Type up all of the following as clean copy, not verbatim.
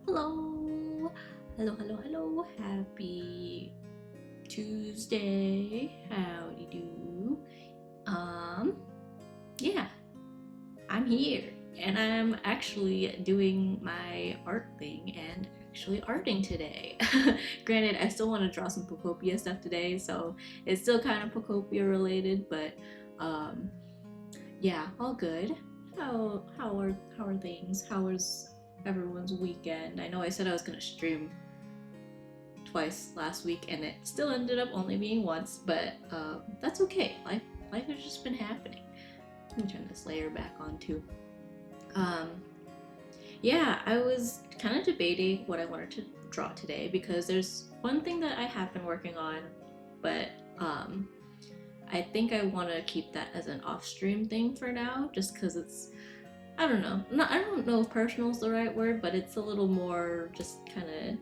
Hello! Hello. Happy Tuesday. Howdy do. Um, yeah, I'm here and I'm actually doing my art thing and actually arting today. Granted, I still want to draw some Pokopia stuff today, so it's still kind of Pokopia related, but um, yeah, all good. How are things? How was everyone's weekend? I know I said I was gonna stream twice last week, and it still ended up only being once, but that's okay. Life has just been happening. Let me turn this layer back on too. Um, yeah, I was kind of debating what I wanted to draw today because there's one thing that I have been working on, but I think I want to keep that as an off-stream thing for now, just because it's I don't know. I don't know if personal is the right word, but it's a little more just kind of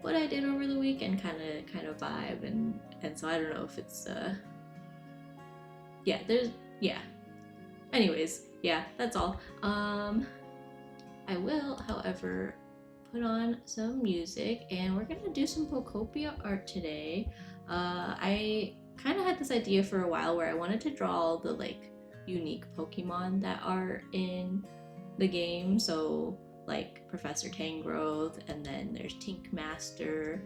what I did over the week and kind of vibe and so I don't know if it's yeah, there's yeah. Anyways, yeah, that's all. I will, however, put on some music and we're gonna do some Pokopia art today. I kind of had this idea for a while where I wanted to draw all the like unique Pokemon that are in the game. So like Professor Tangrowth, and then there's Tink Master,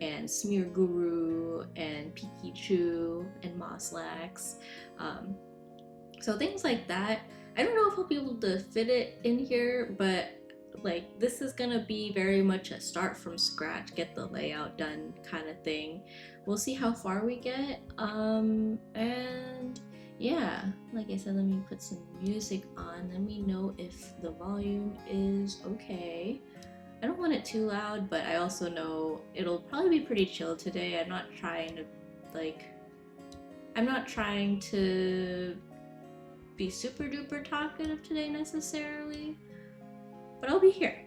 and Smearguru, and Pikachu, and Moslax. Um, so things like that. I don't know if I'll be able to fit it in here, but like this is gonna be very much a start from scratch, get the layout done kind of thing. We'll see how far we get. And yeah, like I said, let me put some music on. Let me know if the volume is okay. I don't want it too loud, but I also know it'll probably be pretty chill today. Like I'm not trying to be super duper talkative today necessarily, but I'll be here.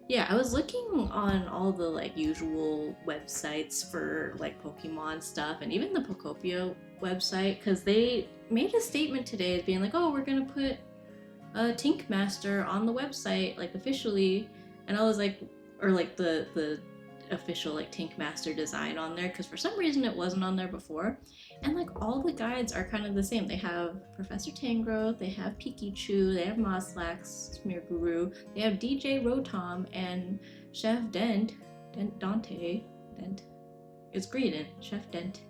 Yeah, I was looking on all the like usual websites for like Pokemon stuff and even the Pokopia website because they made a statement today as being like, oh, we're gonna put a Tink Master on the website like officially, and I was like, or like the official like Tink Master design on there because for some reason it wasn't on there before. And like all the guides are kind of the same. They have Professor Tangrowth, they have Pikachu, they have Moslax, Smearguru, they have DJ Rotom and Chef Dante, Dent. It's Greedent, Chef Dent,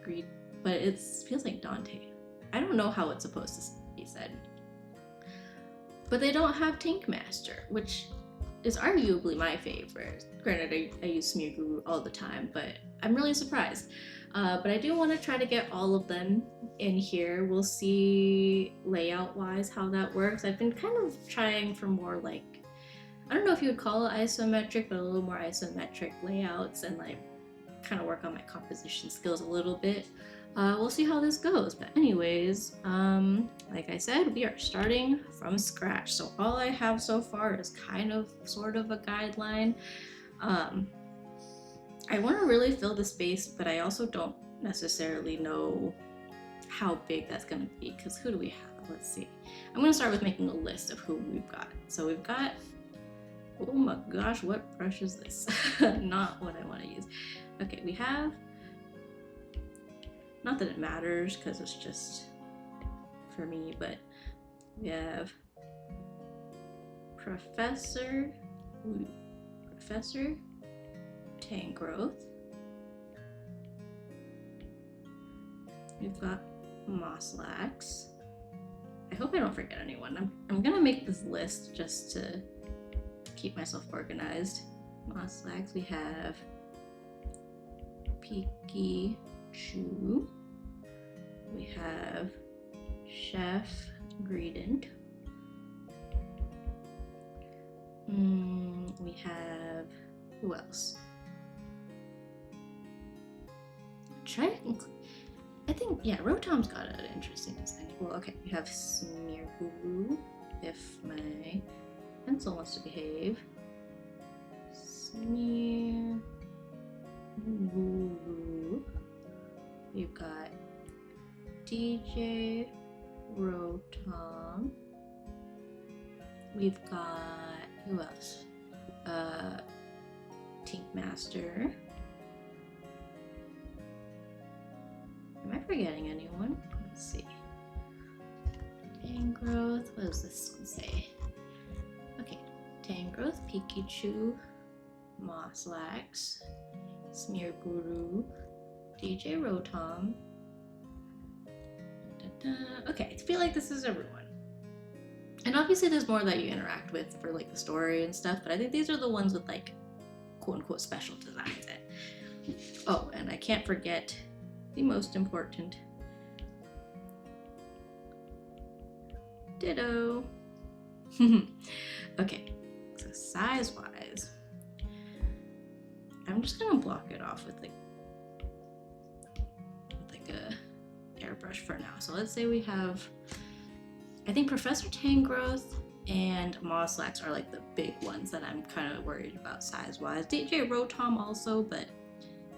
Greed, but it feels like Dante. I don't know how it's supposed to be said. But they don't have Tink Master, which is arguably my favorite. Granted, I use Smearguru all the time, but I'm really surprised. But I do want to try to get all of them in here. We'll see layout wise how that works. I've been kind of trying for more like, I don't know if you would call it isometric, but a little more isometric layouts and like kind of work on my composition skills a little bit. We'll see how this goes. But anyways, like I said, we are starting from scratch. So all I have so far is kind of sort of a guideline. I want to really fill the space, but I also don't necessarily know how big that's going to be, because who do we have? Let's see. I'm going to start with making a list of who we've got. So we've got, oh my gosh, what brush is this? Not what I want to use. Okay, we have, not that it matters because it's just for me, but we have Professor Tangrowth. We've got Mosslax. I hope I don't forget anyone. I'm gonna make this list just to keep myself organized. Mosslax, we have Pikachu. We have Chef Greedent. We have, who else? I think, yeah, Rotom's got an interesting design. Well, okay, we have Smearguru, if my pencil wants to behave. Smearguru. We've got DJ Rotom. We've got, who else? Tink Master. Am I forgetting anyone? Let's see. Tangrowth. What does this one say? Okay. Tangrowth, Pikachu, Mosslax, Smearguru, DJ Rotom. Okay, I feel like this is everyone. And obviously there's more that you interact with for like the story and stuff, but I think these are the ones with like quote unquote special designs. Oh, and I can't forget the most important. Ditto. Okay, so size wise, I'm just gonna block it off with like a airbrush for now. So let's say we have, I think Professor Tangrowth and Mosslax are like the big ones that I'm kind of worried about size wise. DJ Rotom also, but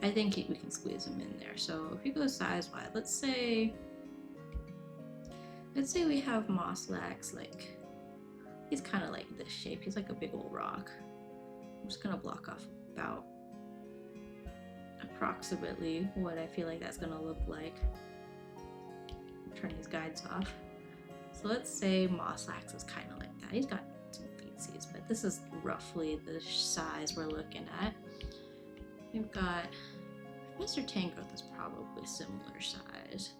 I think we can squeeze him in there. So if we go size wise, let's say we have Mosslax, like he's kind of like this shape. He's like a big old rock. I'm just gonna block off about approximately what I feel like that's gonna look like. Turn these guides off. So let's say Mosslax is kind of like that. He's got some feetsies, but this is roughly the size we're looking at. We've got Mr. Tangrowth is probably similar size.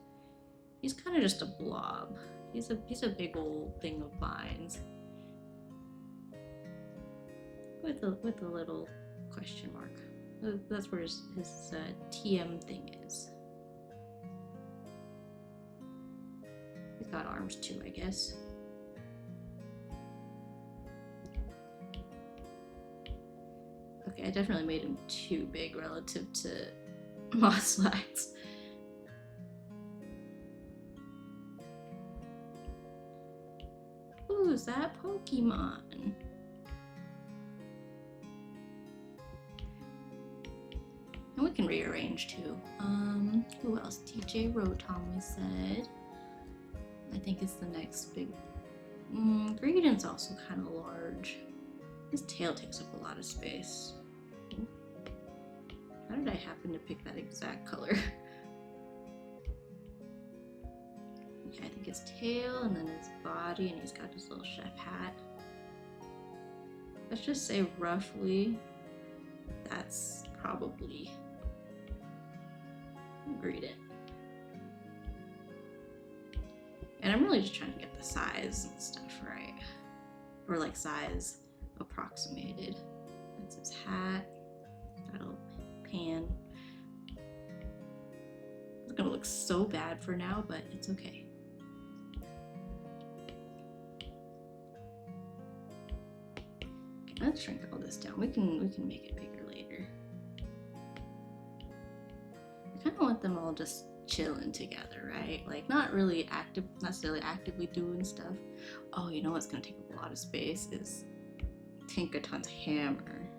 He's kind of just a blob. He's a big old thing of vines with a little question mark. That's where his TM thing is. He's got arms too, I guess. Okay, I definitely made him too big relative to Mosslax. Who's that Pokemon? And we can rearrange too. Who else? DJ Rotom, we said. I think it's the next big. Greedent's also kind of large. His tail takes up a lot of space. How did I happen to pick that exact color? Yeah, I think his tail and then his body, and he's got his little chef hat. Let's just say roughly that's probably Greedent. And I'm really just trying to get the size and stuff right. Or like size approximated. That's his hat. Got a little pan. gonna look so bad for now, but it's okay. Let's shrink all this down. We can make it bigger later. I kind of want them all just chilling together, right? Like not really necessarily actively doing stuff. Oh, you know what's gonna take up a lot of space is Tinkaton's hammer.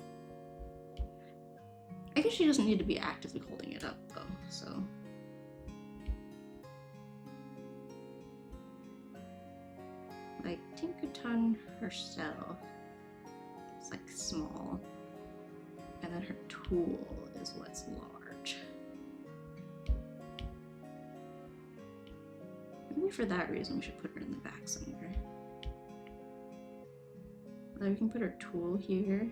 I guess she doesn't need to be actively holding it up though, so. Like Tinkaton herself is like small, and then her tool is what's large. Maybe for that reason we should put her in the back somewhere. Like we can put her tool here.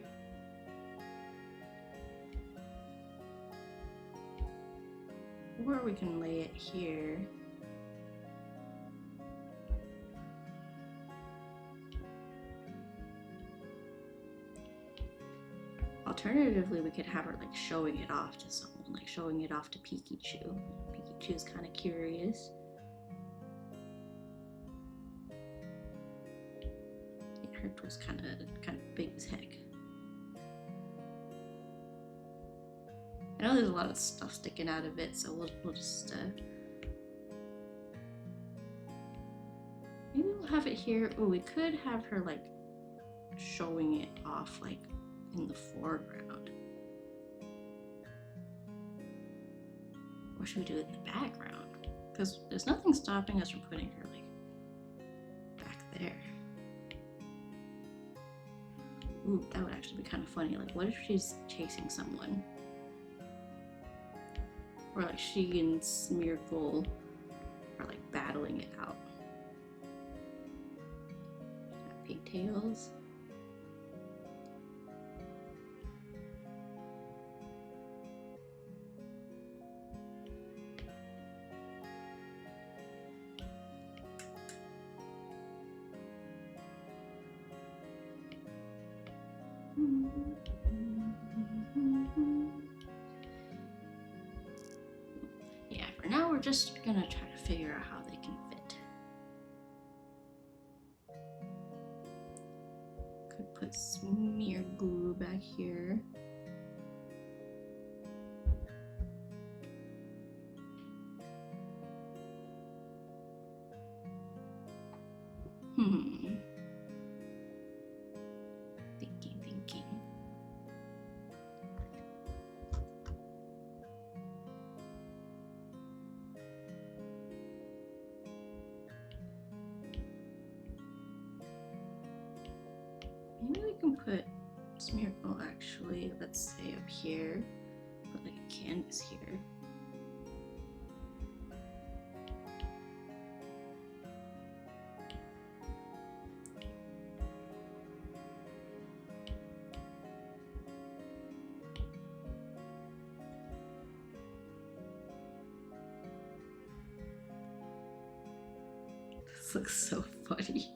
Or we can lay it here. Alternatively, we could have her like showing it off to someone, like showing it off to Pikachu. Pikachu's kind of curious. Yeah, her tool's kind of big as heck. I know there's a lot of stuff sticking out of it, so we'll just maybe we'll have it here. Oh, we could have her like showing it off like in the foreground. Or should we do it in the background? Because there's nothing stopping us from putting her like back there. Ooh, that would actually be kind of funny. Like, what if she's chasing someone? Or like she and Smeargle are like battling it out. Got pigtails. Yeah, for now we're just gonna try to figure out how they can fit. Could put smear glue back here. Thinking. Maybe we can put Smeargle actually, let's say up here, put like a canvas here. This looks so funny.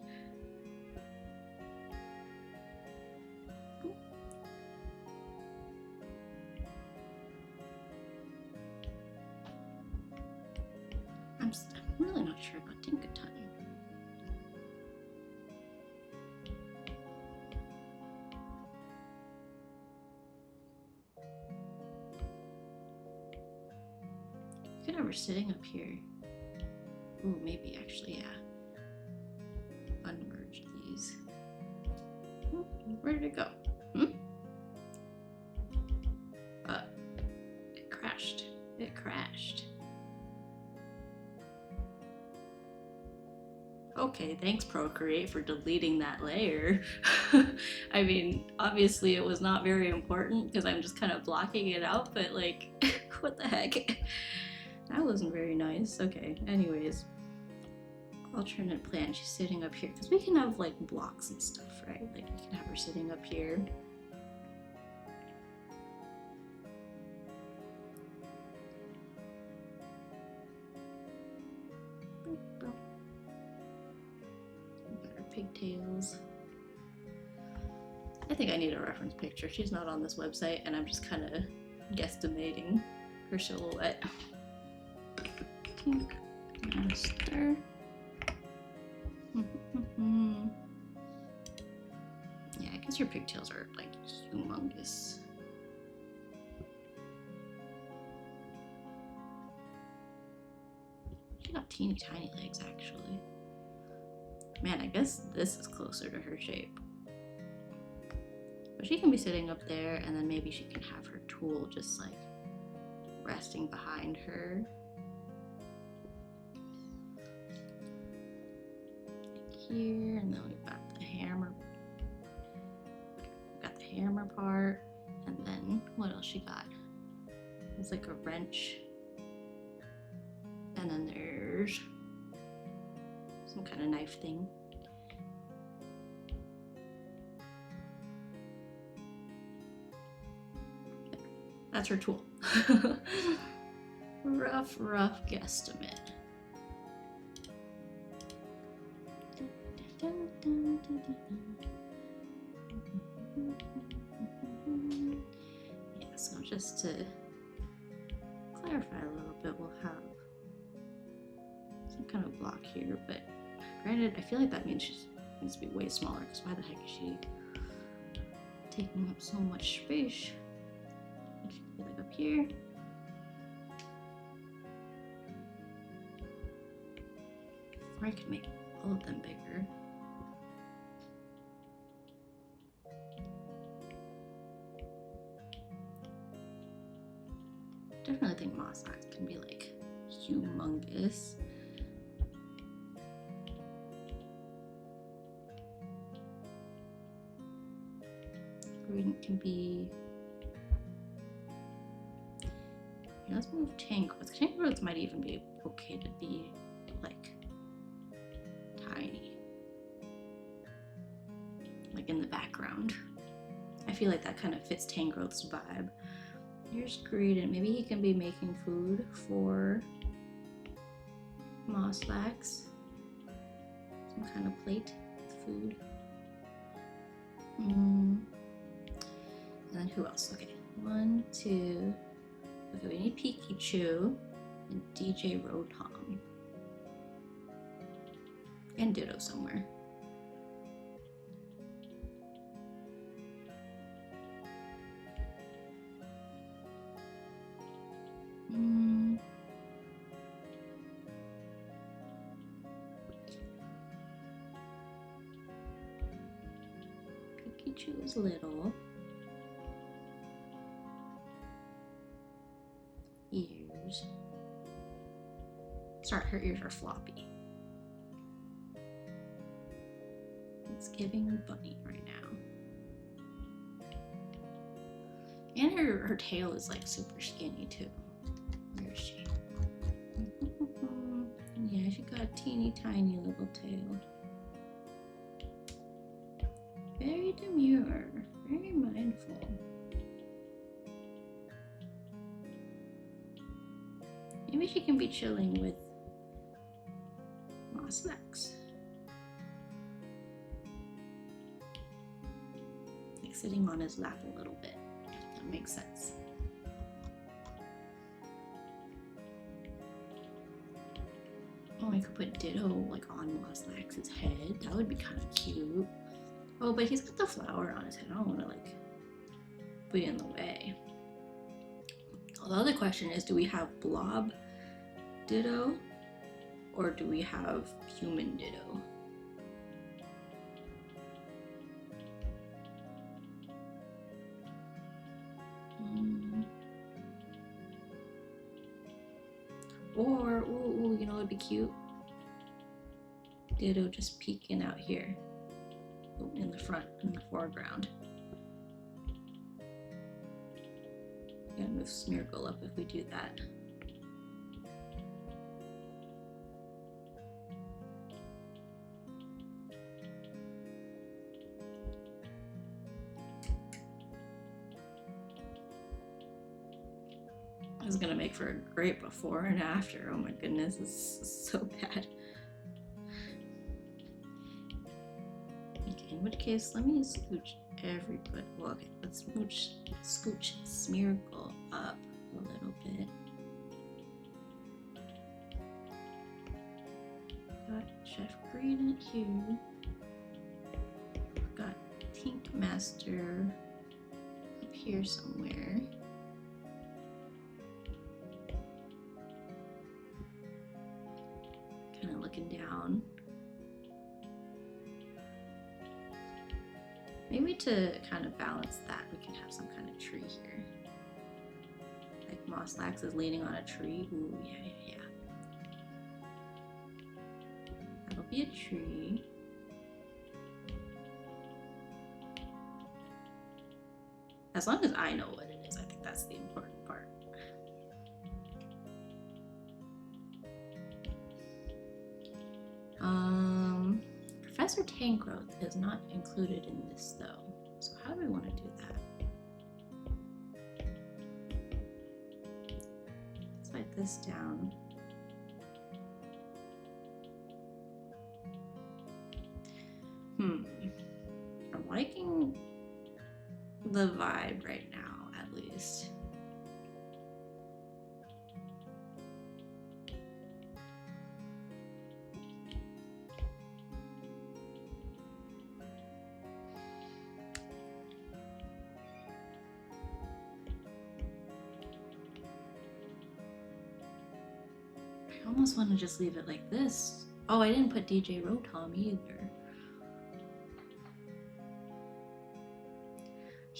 I'm really not sure about Tinkaton. Could have her sitting up here. Ooh, maybe actually, yeah. Unmerge these. Where did it go? It crashed. It crashed. Okay, thanks Procreate for deleting that layer. I mean, obviously it was not very important because I'm just kind of blocking it out, but like, what the heck? That wasn't very nice. Okay, anyways. Alternate plan, she's sitting up here because we can have like blocks and stuff, right? Like we can have her sitting up here. Got her pigtails. I think I need a reference picture. She's not on this website and I'm just kind of guesstimating her silhouette. pink and stir. Yeah, I guess your pigtails are like humongous. She got teeny tiny legs actually. Man, I guess this is closer to her shape. But she can be sitting up there, and then maybe she can have her tool just like resting behind her. Here, and then we've got the hammer. We've got the hammer part, and then what else she got? It's like a wrench, and then there's some kind of knife thing. That's her tool. rough guesstimate. Yeah, so just to clarify a little bit, we'll have some kind of block here, but granted, I feel like that means she needs to be way smaller, because why the heck is she taking up so much space? She could be like up here. Or I could make all of them bigger. Definitely think moss sacks can be like humongous. Rodent can be. Yeah, let's move tangrowths. Tangrowths might even be okay to be like tiny, like in the background. I feel like that kind of fits Tangrowth's vibe. Here's Greedent. Maybe he can be making food for Moslax. Some kind of plate with food. And then who else? Okay, 1, 2. Okay, we need Pikachu and DJ Rotom. And Ditto somewhere. Pikachu is little. Ears. Sorry, her ears are floppy. It's giving bunny right now. And her tail is like super skinny too. Where is she? Yeah, she got a teeny tiny little tail. Very demure, very mindful. Maybe she can be chilling with Moslax. Like sitting on his lap a little bit. That makes sense. Oh, I could put Ditto like on Moslax's head. That would be kind of cute. Oh, but he's got the flower on his head. I don't want to like be in the way. Well, the other question is, do we have Blob Ditto or do we have human Ditto? Or, ooh, you know what'd be cute? Ditto just peeking out here in the front, in the foreground. Gotta move Smeargle up if we do that. This is gonna make for a great before and after. Oh my goodness, this is so bad. Okay, in which case, let me scooch everybody. Well, okay, let's scooch Smeargle up a little bit. Chef Green here. Got Tink Master up here somewhere. Kind of looking down. Maybe to kind of balance that, we can have some kind of tree here. Like Mosslax is leaning on a tree. Ooh, yeah. That'll be a tree. As long as I know what it is, I think that's the important part. Professor Tangrowth is not included in this though. So how do we want to do that? Let's write this down. I'm liking the vibe right now, at least. I almost want to just leave it like this. Oh, I didn't put DJ Rotom either.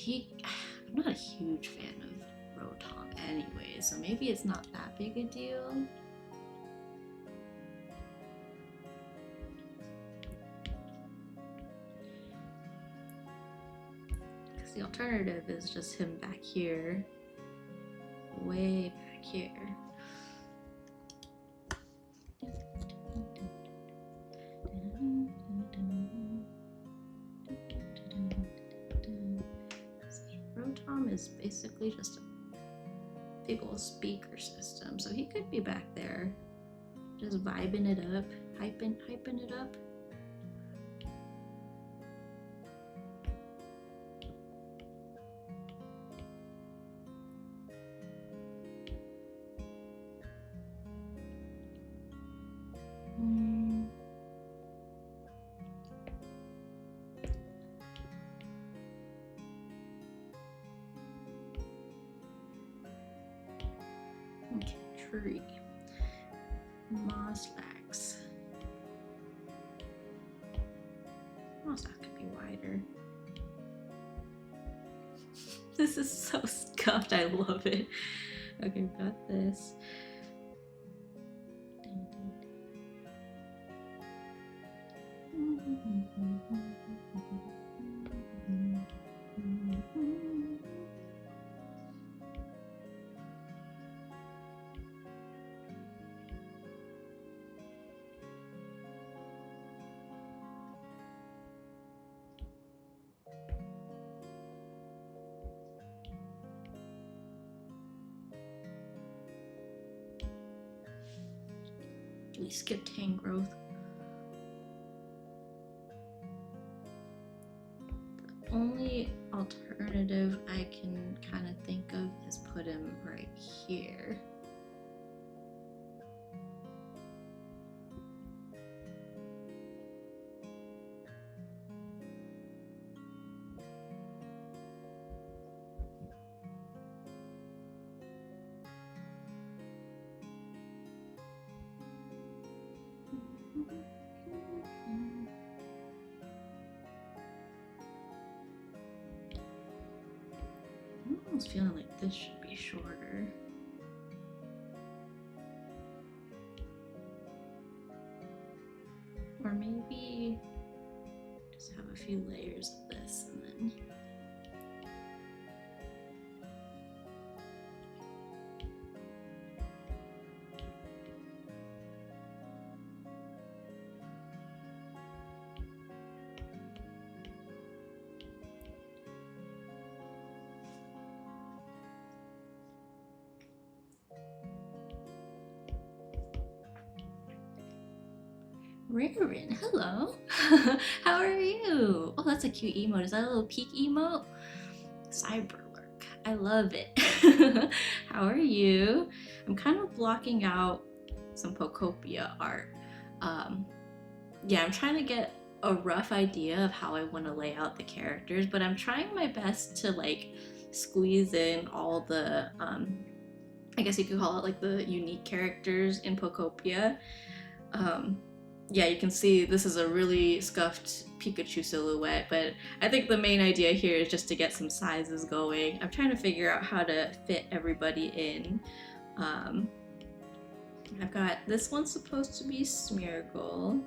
I'm not a huge fan of Rotom anyway, so maybe it's not that big a deal. Because the alternative is just him back here, way back here. Is basically just a big old speaker system, so he could be back there just vibing it up, hyping it up. Tree. Mosslax. Mosslax could be wider. This is so scuffed, I love it. Okay, we've got this. We skipped Tangrowth. The only alternative I can kind of think of is put him right here. I'm almost feeling like this should be shorter. Or maybe just have a few layers of this and then Rarin, hello. How are you? Oh, that's a cute emote. Is that a little peek emote? Cyberlurk. I love it. How are you? I'm kind of blocking out some Pokopia art yeah, I'm trying to get a rough idea of how I want to lay out the characters, but I'm trying my best to like squeeze in all the I guess you could call it like the unique characters in Pokopia. Um, yeah, you can see this is a really scuffed Pikachu silhouette, but I think the main idea here is just to get some sizes going. I'm trying to figure out how to fit everybody in. Um, I've got this one's supposed to be Smeargle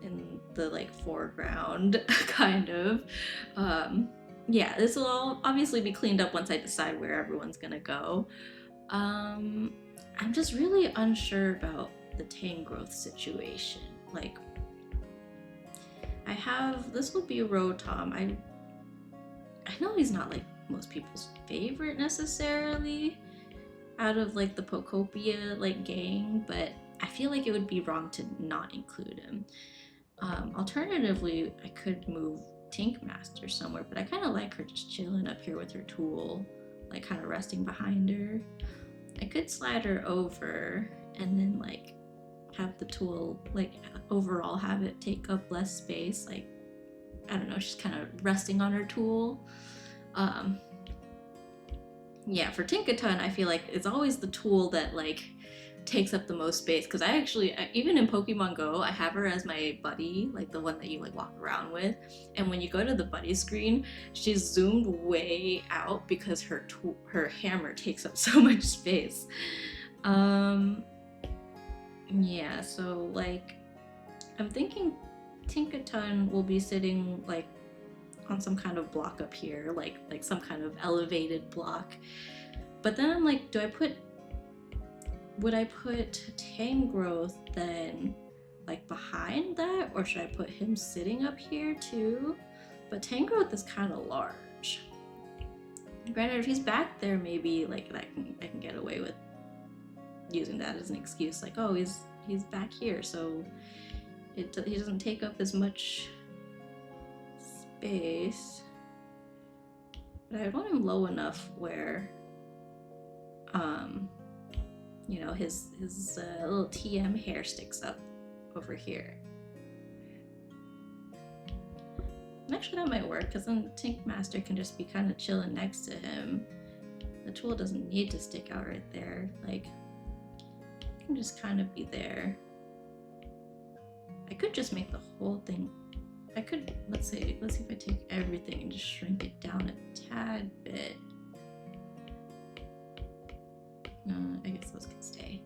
in the like foreground, kind of. Um, yeah, this will all obviously be cleaned up once I decide where everyone's gonna go. I'm just really unsure about the Tangrowth situation. Like, I have this will be Rotom. I know he's not like most people's favorite necessarily out of like the Pokopia like gang, but I feel like it would be wrong to not include him. Alternatively, I could move Tinkmaster somewhere, but I kind of like her just chilling up here with her tool, like kind of resting behind her. I could slide her over and then like have the tool like overall have it take up less space. Like, I don't know, she's kind of resting on her tool. Yeah, for Tinkaton, I feel like it's always the tool that like takes up the most space, because I actually, even in Pokemon Go, I have her as my buddy, like the one that you like walk around with, and when you go to the buddy screen, she's zoomed way out because her hammer takes up so much space. Yeah, so like I'm thinking Tinkaton will be sitting like on some kind of block up here, like some kind of elevated block. But then I'm like, would I put Tangrowth then like behind that, or should I put him sitting up here too? But Tangrowth is kind of large. Granted, if he's back there, maybe like I can get away with using that as an excuse, like, oh, he's back here, so he doesn't take up as much space. But I want him low enough where you know, his little TM hair sticks up over here. And actually that might work, because then Tinkmaster can just be kind of chilling next to him. The tool doesn't need to stick out right there. Like, it can just kind of be there. I could just make the whole thing, I could, let's see if I take everything and just shrink it down a tad bit. I guess those can stay.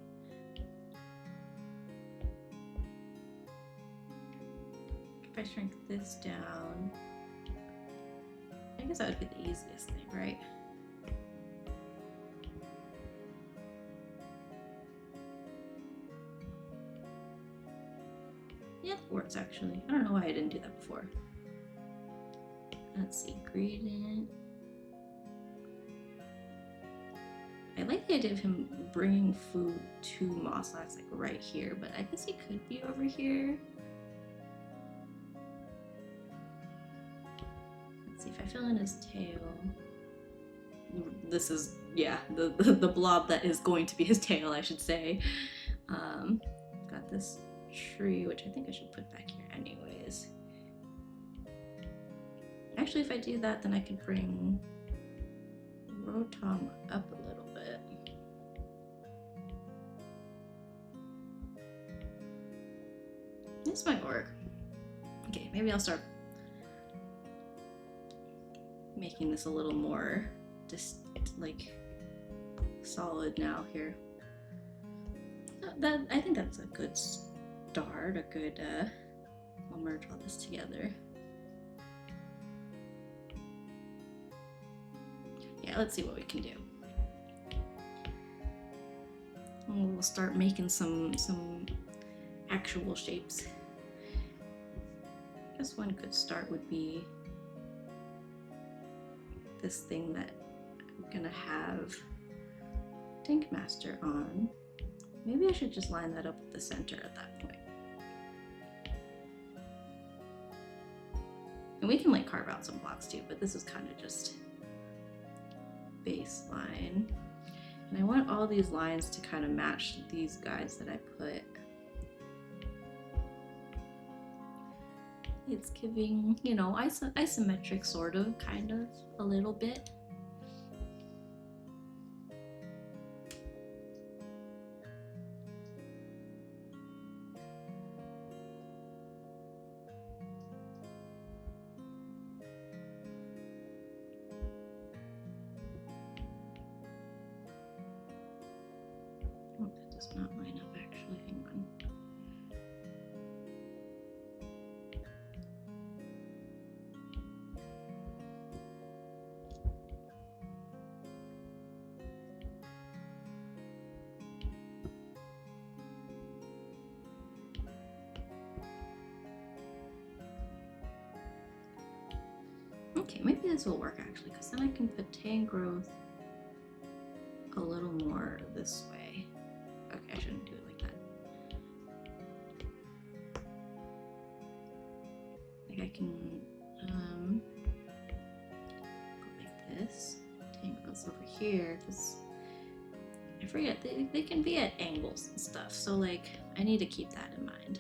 If I shrink this down, I guess that would be the easiest thing, right? Yeah, that works actually. I don't know why I didn't do that before. Let's see, Greedent. I like the idea of him bringing food to Mosslax, like right here, but I guess he could be over here. Let's see if I fill in his tail. This is, yeah, the blob that is going to be his tail, I should say. Got this tree, which I think I should put back here anyways. Actually, if I do that, then I could bring Rotom up a little bit. This might work. Okay, maybe I'll start making this a little more just like solid now here. I think that's a good start, a good, I'll merge all this together. Yeah, let's see what we can do. And we'll start making some actual shapes. I guess one good start would be this thing that I'm gonna have Tinkmaster on. Maybe I should just line that up with the center at that point. And we can like carve out some blocks too, but this is kind of just baseline. And I want all these lines to kind of match these guys that I put. It's giving, you know, isometric sort of, kind of, a little bit. Oh, that does not line up actually, hang on. Okay, maybe this will work actually, because then I can put tan growth a little more this way. Okay, I shouldn't do it like that. Like I can go like this. Tan growth over here, because I forget they can be at angles and stuff. So like I need to keep that in mind.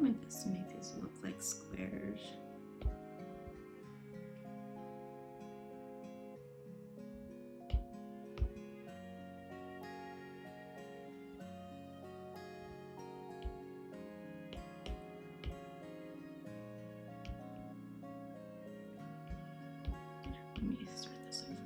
My best to make these look like squares. Let me start this over.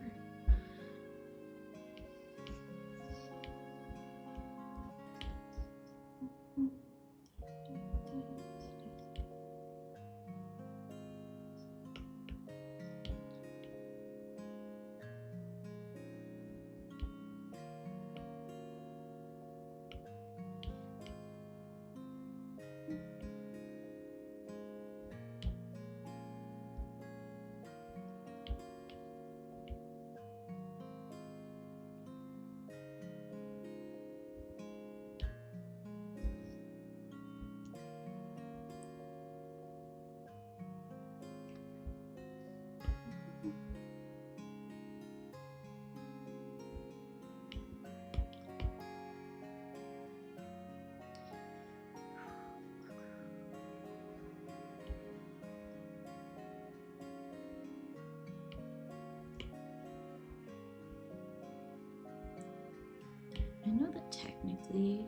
know that technically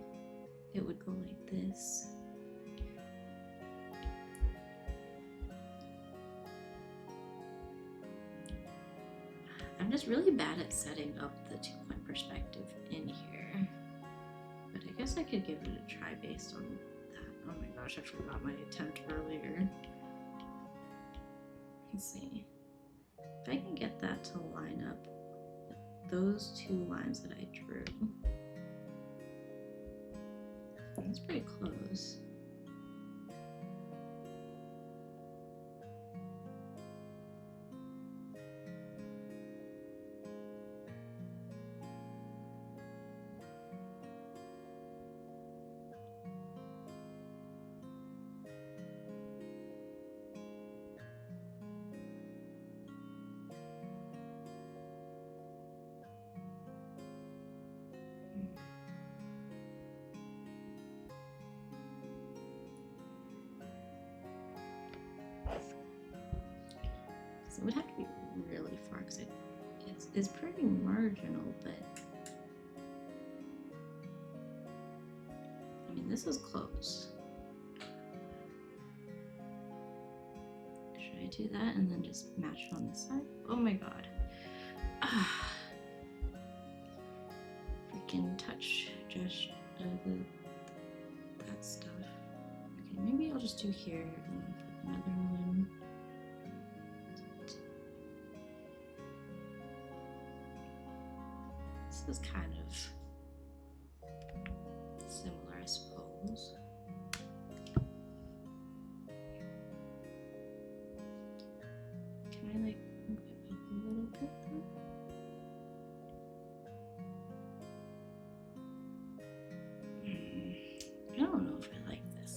it would go like this. I'm just really bad at setting up the 2-point perspective in here. But I guess I could give it a try based on that. Oh my gosh, I forgot my attempt earlier. Let's see. If I can get that to line up with those 2 lines that I drew. That's pretty close. It would have to be really far because it's pretty marginal, but I mean, this is close. Should I do that and then just match it on this side? Oh my god. Ah. Freaking touch just that stuff. Okay, maybe I'll just do here and then put another one. This is kind of similar, I suppose. Can I like move it up a little bit though? I don't know if I like this.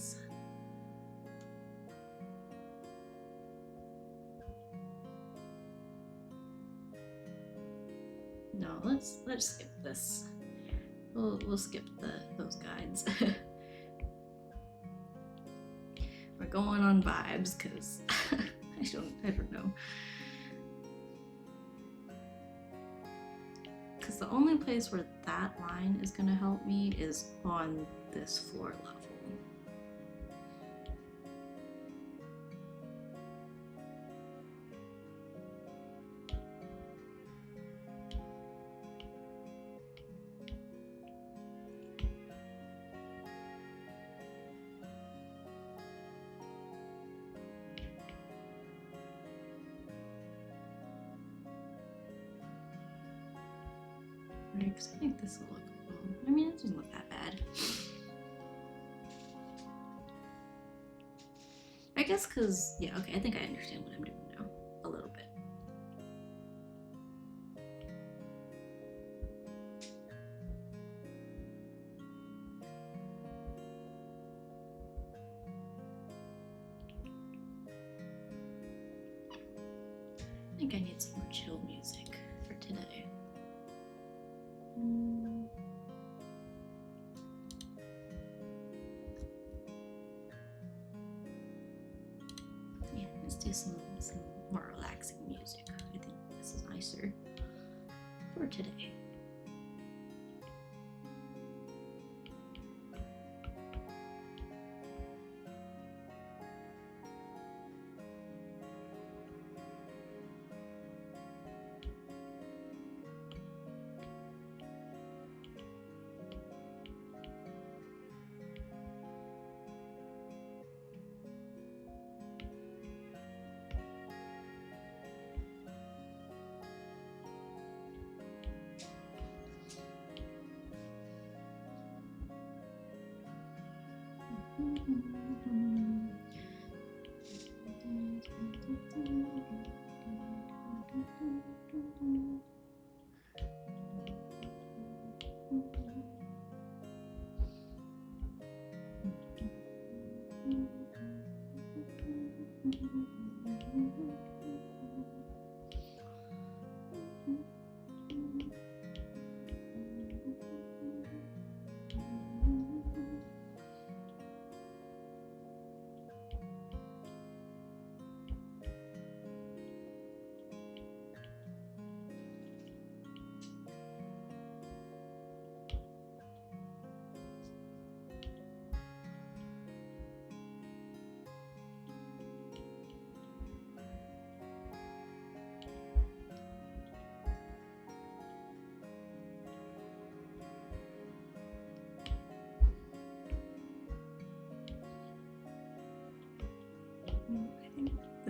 No, let's skip this. We'll skip those guides. We're going on vibes because I don't know. Because the only place where that line is gonna help me is on this floor level. Because I think this will look cool. I mean, it doesn't look that bad. I guess because, yeah, okay, I think I understand what I'm doing now. A little bit. I think I need some more chill music for today. Yeah, let's do some more relaxing music. I think this is nicer for today.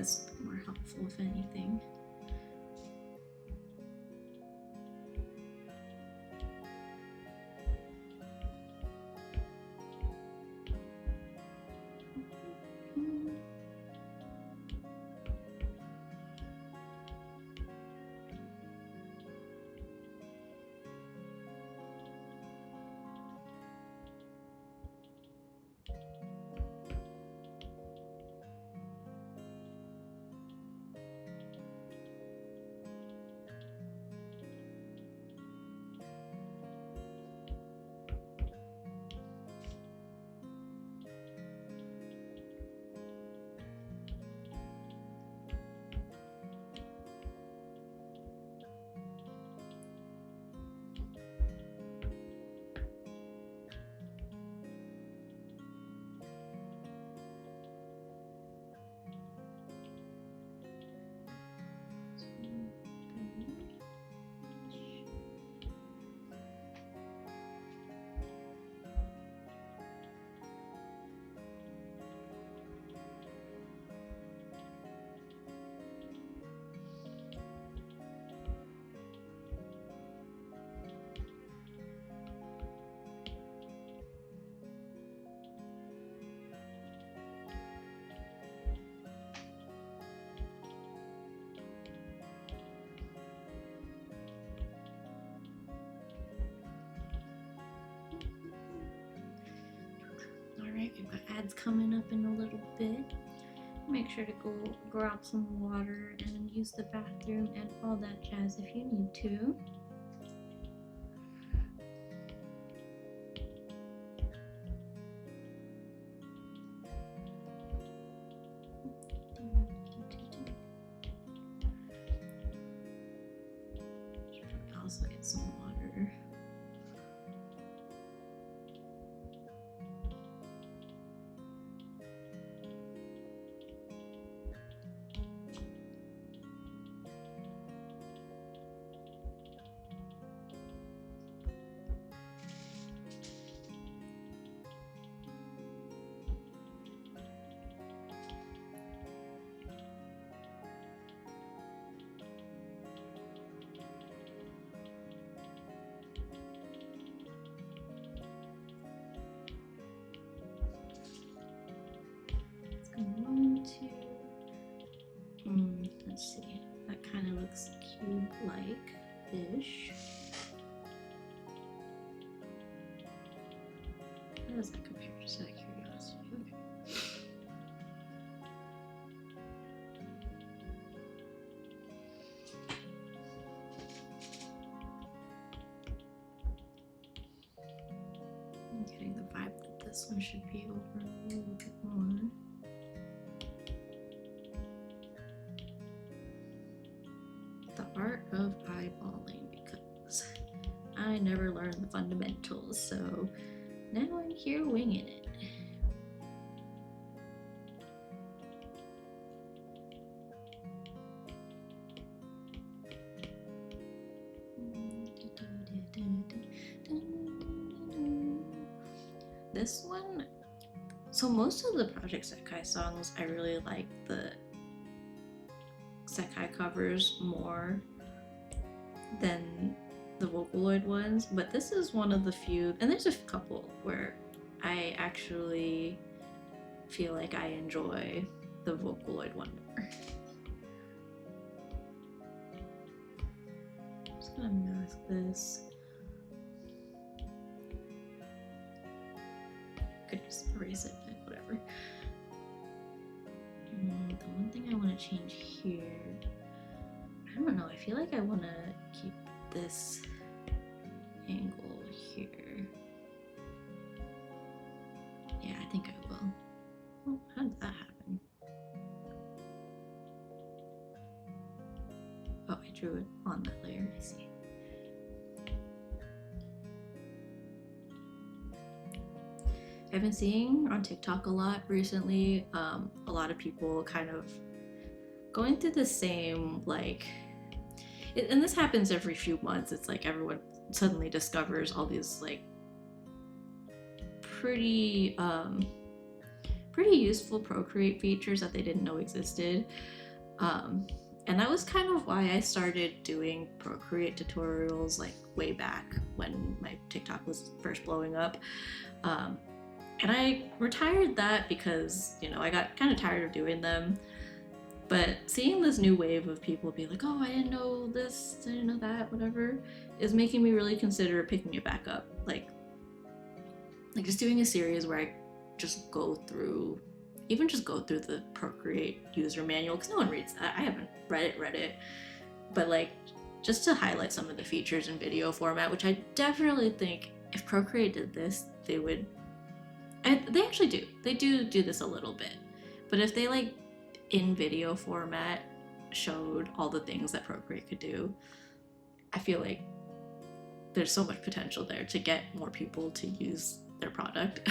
this will be more helpful, if anything. Alright, we've got ads coming up in a little bit. Make sure to go grab some water and use the bathroom and all that jazz if you need to. Should also get some water. Let's see, that kind of looks cube-like-ish. How does that compare, just out of curiosity? Okay. I'm getting the vibe that this one should be over a little bit more. The art of eyeballing, because I never learned the fundamentals, so now I'm here winging it. This one, so most of the Project Sekai songs, I really like the Sekai covers more than the Vocaloid ones, but this is one of the few, and there's a couple where I actually feel like I enjoy the Vocaloid one more. I'm just gonna mask this. Could just erase it, but whatever. The one thing I want to change here, I don't know, I feel like I want to keep this angle here. Yeah, I think I will. Oh, how did that happen? Oh, I drew it on that layer, I see. I've been seeing on TikTok a lot recently, a lot of people kind of going through the same, like, and this happens every few months. It's like everyone suddenly discovers all these like pretty pretty useful Procreate features that they didn't know existed. And that was kind of why I started doing Procreate tutorials like way back when my TikTok was first blowing up. And I retired that because, you know, I got kind of tired of doing them. But seeing this new wave of people be like, oh, I didn't know this, I didn't know that, whatever, is making me really consider picking it back up. Like just doing a series where I just go through the Procreate user manual, because no one reads that. I haven't read it, but like just to highlight some of the features in video format, which I definitely think if Procreate did this, they would. And they actually do. They do this a little bit, but if they like in video format showed all the things that Procreate could do, I feel like there's so much potential there to get more people to use their product.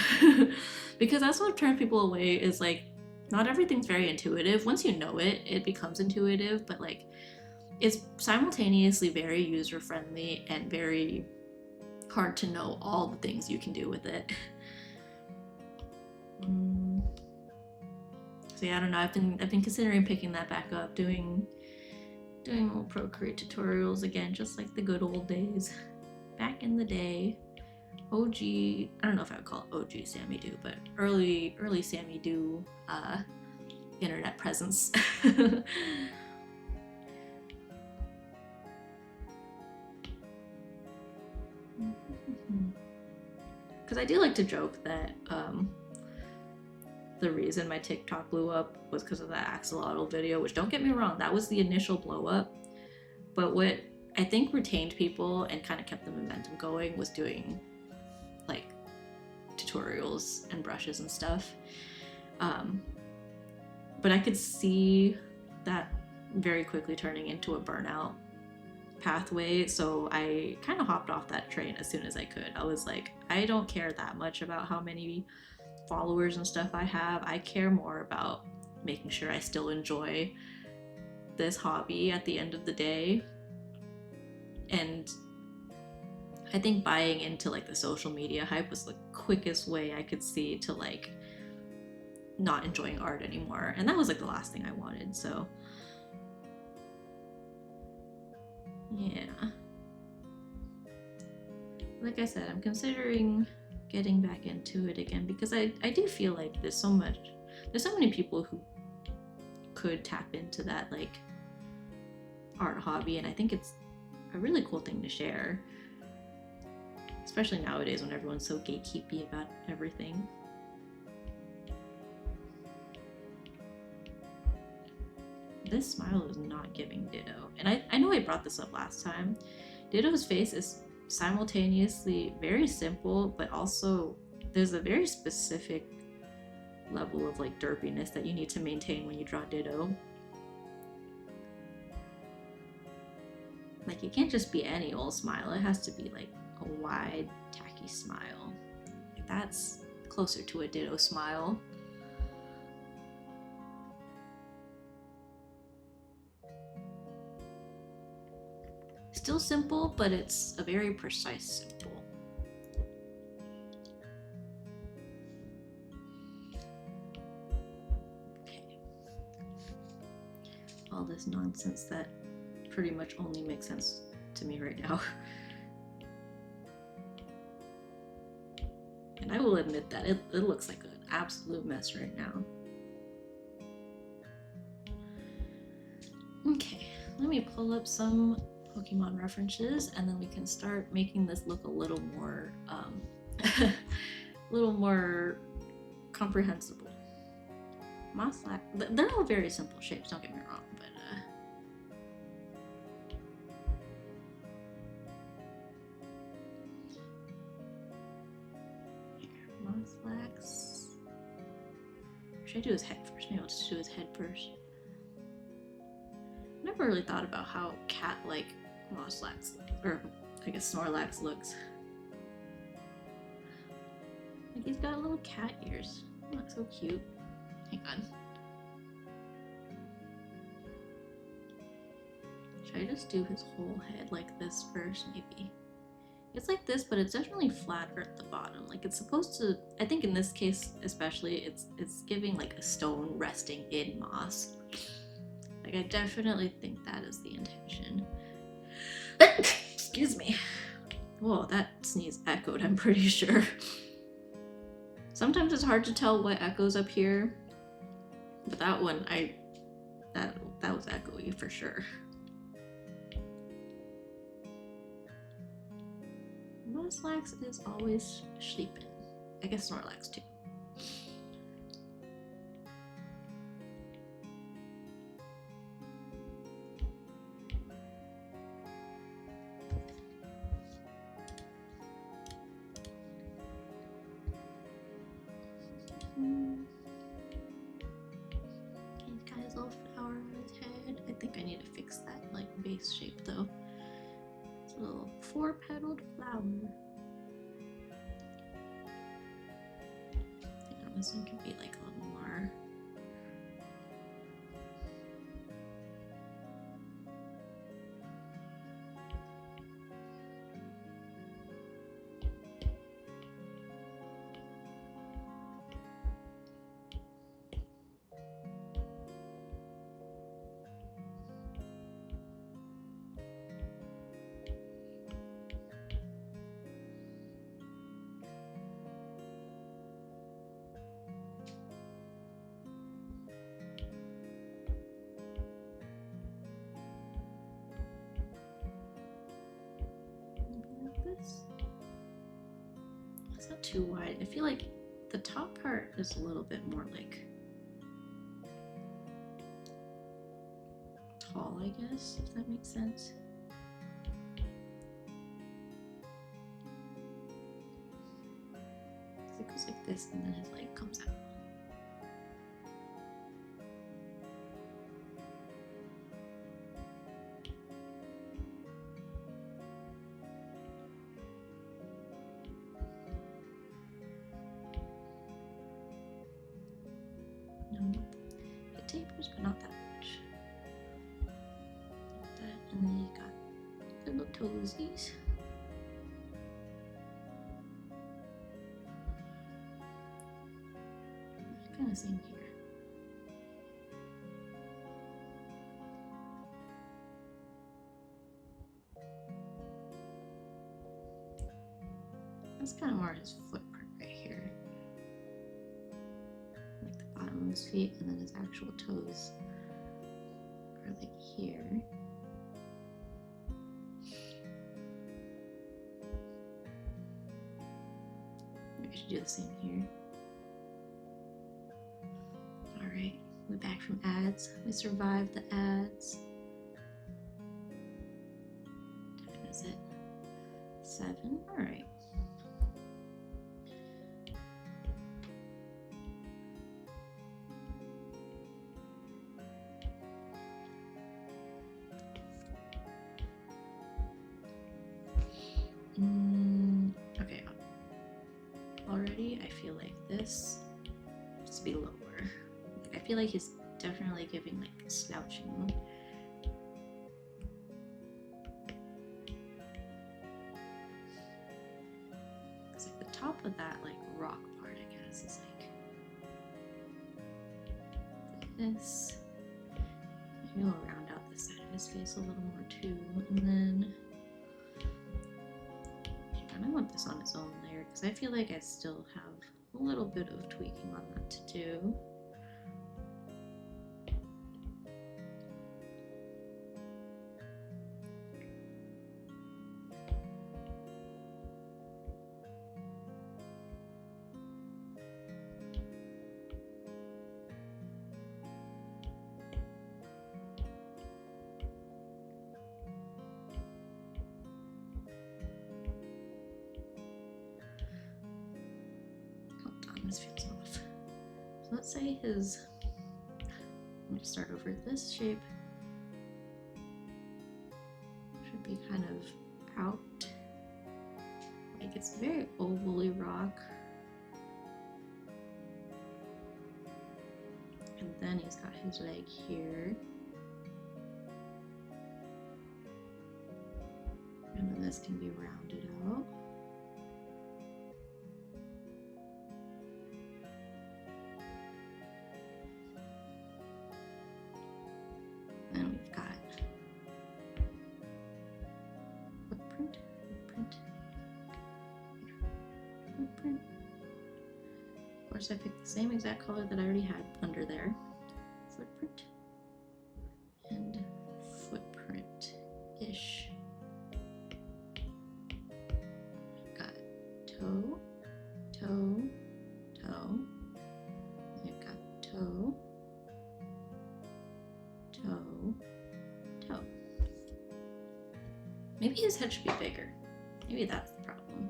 Because that's what turns people away, is like not everything's very intuitive. Once you know it, it becomes intuitive, but like it's simultaneously very user friendly and very hard to know all the things you can do with it. So yeah, I don't know. I've been considering picking that back up, doing little Procreate tutorials again, just like the good old days, back in the day. OG, I don't know if I would call it OG Sammy Do, but early Sammy Do internet presence. Because I do like to joke that the reason my TikTok blew up was because of that axolotl video, which, don't get me wrong, that was the initial blow up. But what I think retained people and kind of kept the momentum going was doing like tutorials and brushes and stuff. But I could see that very quickly turning into a burnout pathway, so I kind of hopped off that train as soon as I could. I was like, I don't care that much about how many followers and stuff I have. I care more about making sure I still enjoy this hobby at the end of the day. And I think buying into like the social media hype was the quickest way I could see to like not enjoying art anymore, and that was like the last thing I wanted. So yeah, like I said, I'm considering getting back into it again, because I do feel like there's so many people who could tap into that like art hobby, and I think it's a really cool thing to share, especially nowadays when everyone's so gatekeepy about everything. This smile is not giving Ditto, and I know I brought this up last time. Ditto's face is simultaneously very simple, but also there's a very specific level of like derpiness that you need to maintain when you draw Ditto. Like, it can't just be any old smile, it has to be like a wide, tacky smile. Like, that's closer to a Ditto smile. Still simple, but it's a very precise simple. Okay. All this nonsense that pretty much only makes sense to me right now. And I will admit that it looks like an absolute mess right now. Okay, let me pull up some Pokemon references, and then we can start making this look a little more comprehensible. Mosslack, they're all very simple shapes, don't get me wrong, but here, Mosslack's. Should I do his head first? Maybe I'll just do his head first. I never really thought about how cat-like Mosslack's, or I guess Snorlax, looks. Like, he's got little cat ears. He looks so cute. Hang on. Should I just do his whole head like this first, maybe? It's like this, but it's definitely flatter at the bottom. Like it's supposed to, I think in this case especially, it's giving like a stone resting in moss. Like I definitely think that is the intention. Excuse me. Whoa, that sneeze echoed, I'm pretty sure. Sometimes it's hard to tell what echoes up here, but that one, that was echoey for sure. Snorlax is always sleeping. I guess Snorlax too. He's got his little flower on his head. I think I need to fix that like base shape though. It's a little 4-petaled flower. Yeah, this one could be like a little more. It's not too wide. I feel like the top part is a little bit more like tall, I guess, if that makes sense. It goes like this and then his leg comes out. It tapers, but not that much. Like that, and then you got little toesies. Kind of same here. That's kind of more his footprint right here. Like the bottom of his feet, and then his actual toes are like here. Maybe I should do the same here. Alright, we're back from ads. We survived the ads. What time is it? 7? Alright. Okay. Already, I feel like this needs to be lower. I feel like he's definitely giving like slouching. It's like the top of that like rock part, I guess, is like this. Maybe we'll round out the side of his face a little more too, and then I want this on its own layer because I feel like I still have a little bit of tweaking on that to do. This feels off. So let's say his, I'm going to start over. This shape should be kind of out. Like it's very ovally rock. And then he's got his leg here. And this can be rounded out. And we've got footprint, footprint, footprint. Of course, I picked the same exact color that I already had under there. Footprint and footprint-ish. Got toe, toe, toe. We've got toe, toe, toe. Maybe his head should be bigger. Maybe that's the problem.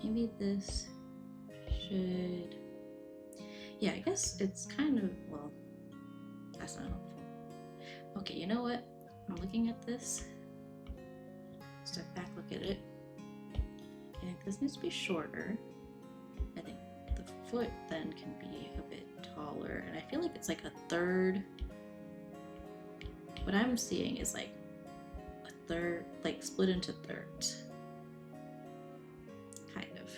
Maybe this should... Yeah, I guess it's kind of... Well, that's not helpful. Okay, you know what? I'm looking at this. Step back, look at it. I think this needs to be shorter. I think the foot then can be a bit taller. And I feel like it's like a third. What I'm seeing is like a third, like split into thirds. Kind of.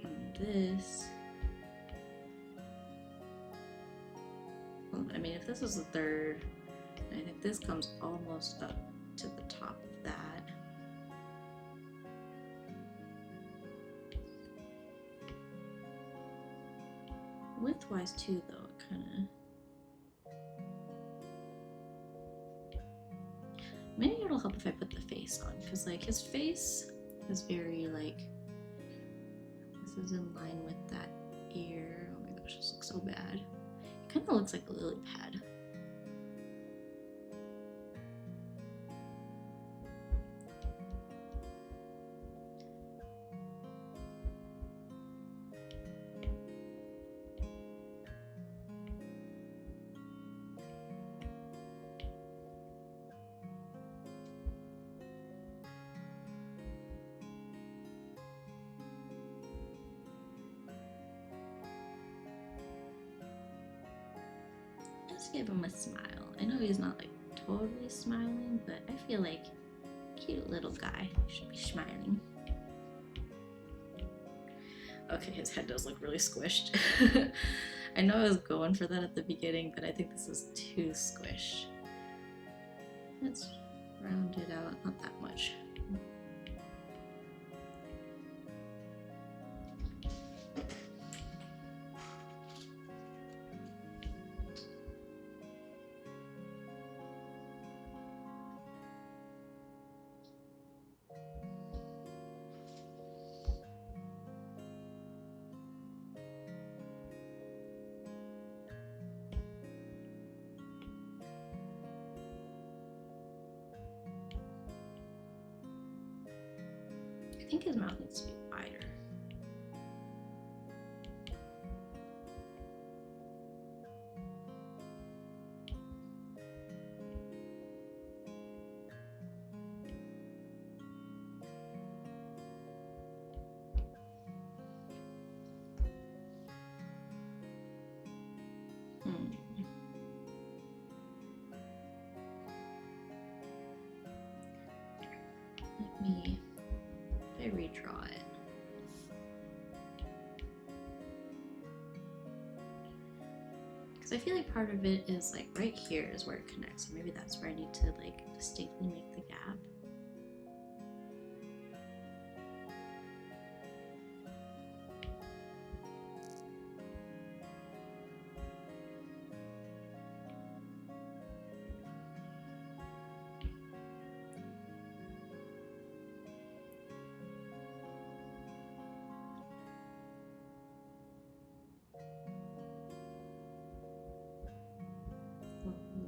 And this. Well, I mean, if this is a third, I think this comes almost up to the top of that. Widthwise too, though, it kind of... Maybe it'll help if I put the face on, because like his face is very like... This is in line with that ear. Oh my gosh, this looks so bad. It kind of looks like a lily pad. Let's give him a smile. I know he's not like totally smiling, but I feel like cute little guy should be smiling. Okay, his head does look really squished. I know I was going for that at the beginning, but I think this is too squished. Let's round it out, not that much. I think his mouth needs to be wider. Let me redraw it. Because I feel like part of it is like right here is where it connects. So maybe that's where I need to like distinctly make the gap.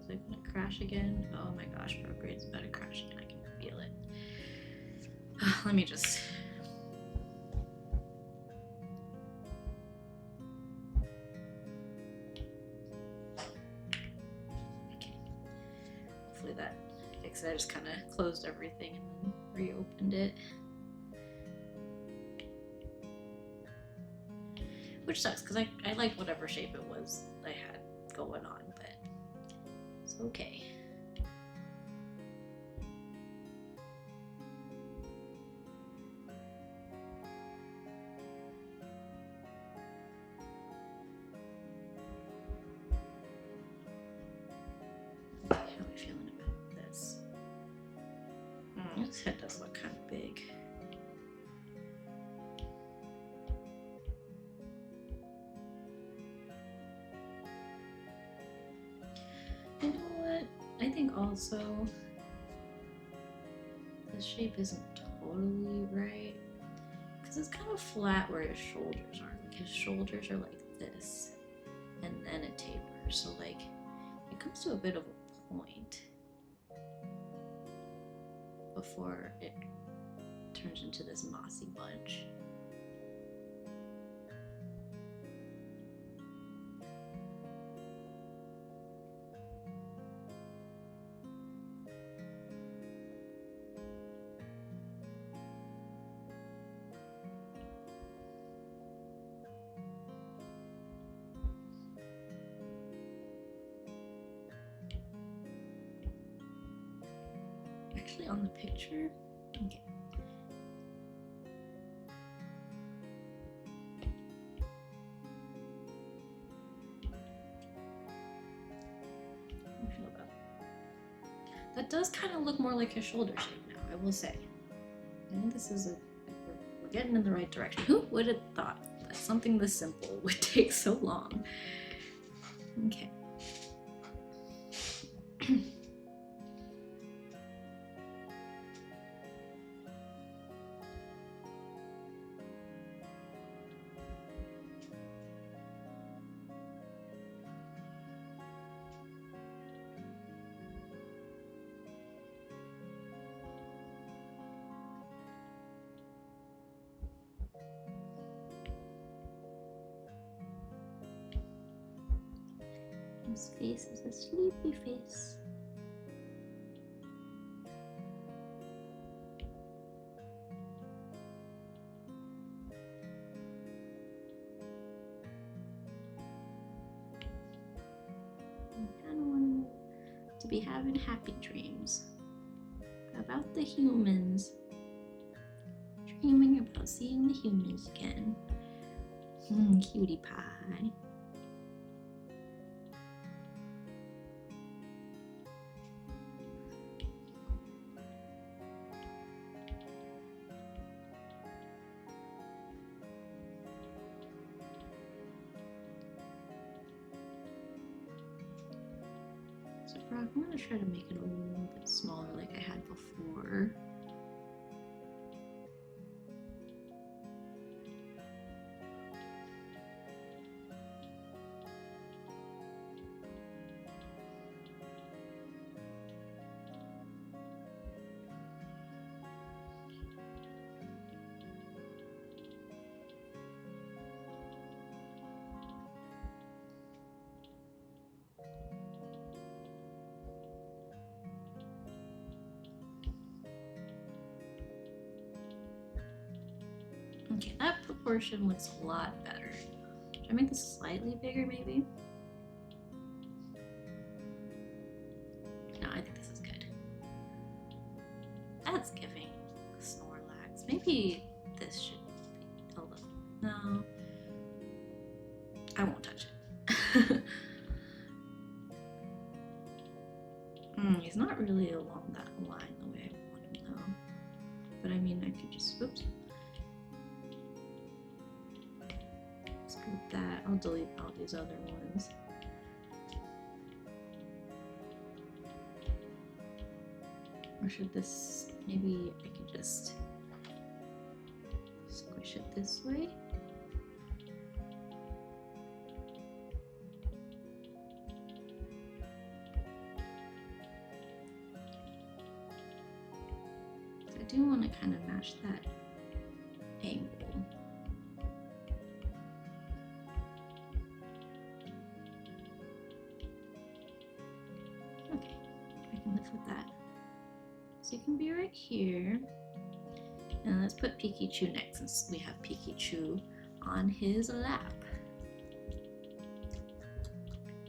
Is it gonna crash again? Oh my gosh, Prograde's about to crash again. I can feel it. Let me just... Okay. Hopefully that fixed it. I just kind of closed everything and then reopened it. Which sucks, because I liked whatever shape it was I going on, but it's okay. How are we feeling about this? This head does look kind of big. You know what? I think also this shape isn't totally right because it's kind of flat where his shoulders are. Like his shoulders are like this, and then it tapers. So like it comes to a bit of a point before it turns into this mossy bunch. Actually, on the picture, okay. How do you feel about it? That does kind of look more like his shoulder shape now, I will say. I think this is we're getting in the right direction. Who would have thought that something this simple would take so long? Okay. His face is a sleepy face. I kind of want to be having happy dreams about the humans. Dreaming about seeing the humans again. Cutie pie. So I'm going to try to make it a little bit smaller like I had before. Okay, that proportion looks a lot better. Should I make this slightly bigger, maybe? No, I think this is good. That's giving Snorlax. Maybe this should be a little... No. I won't touch it. He's not really along that line the way I want him, though. But I mean, I could just... Oops. That. I'll delete all these other ones. Or should this, maybe I could just squish it this way? I do want to kind of match that angle. With that. So you can be right here. And let's put Pikachu next since we have Pikachu on his lap.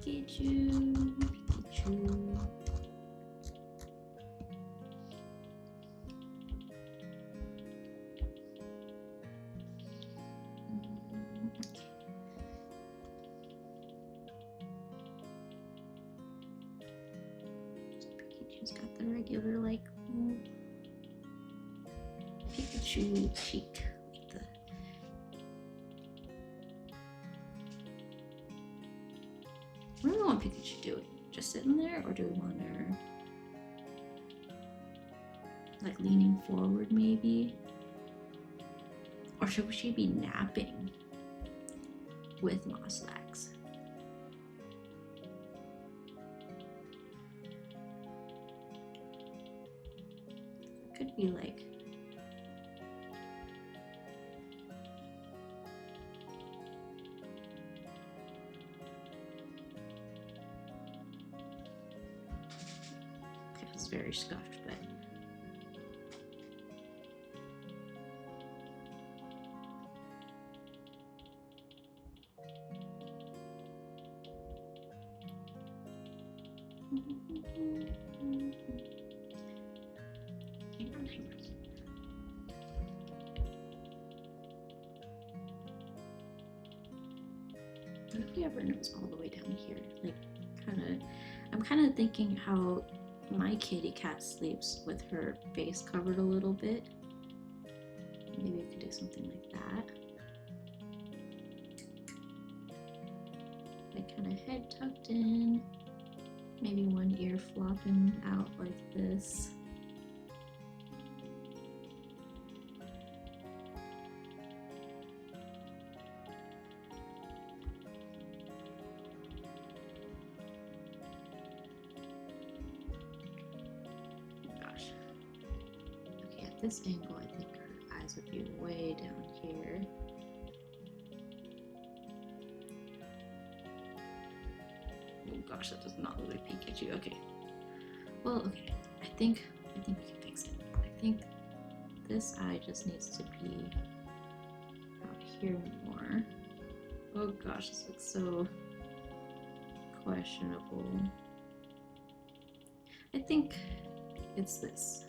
Pikachu, Pikachu. Pikachu's got the regular like Pikachu cheek. What do we want Pikachu doing? Just sitting there, or do we want her like leaning forward maybe? Or should she be napping with Moslax? It could be like very scuffed, but hang on. What if he ever knows all the way down here? Like, I'm kind of thinking how my kitty cat sleeps with her face covered a little bit. Maybe we could do something like that. Like kind of head tucked in. Maybe one ear flopping out like this. This angle, I think her eyes would be way down here. Oh gosh, that does not look like Pikachu. Okay. Well, okay. I think we can fix it. I think this eye just needs to be out here more. Oh gosh, this looks so questionable. I think it's this.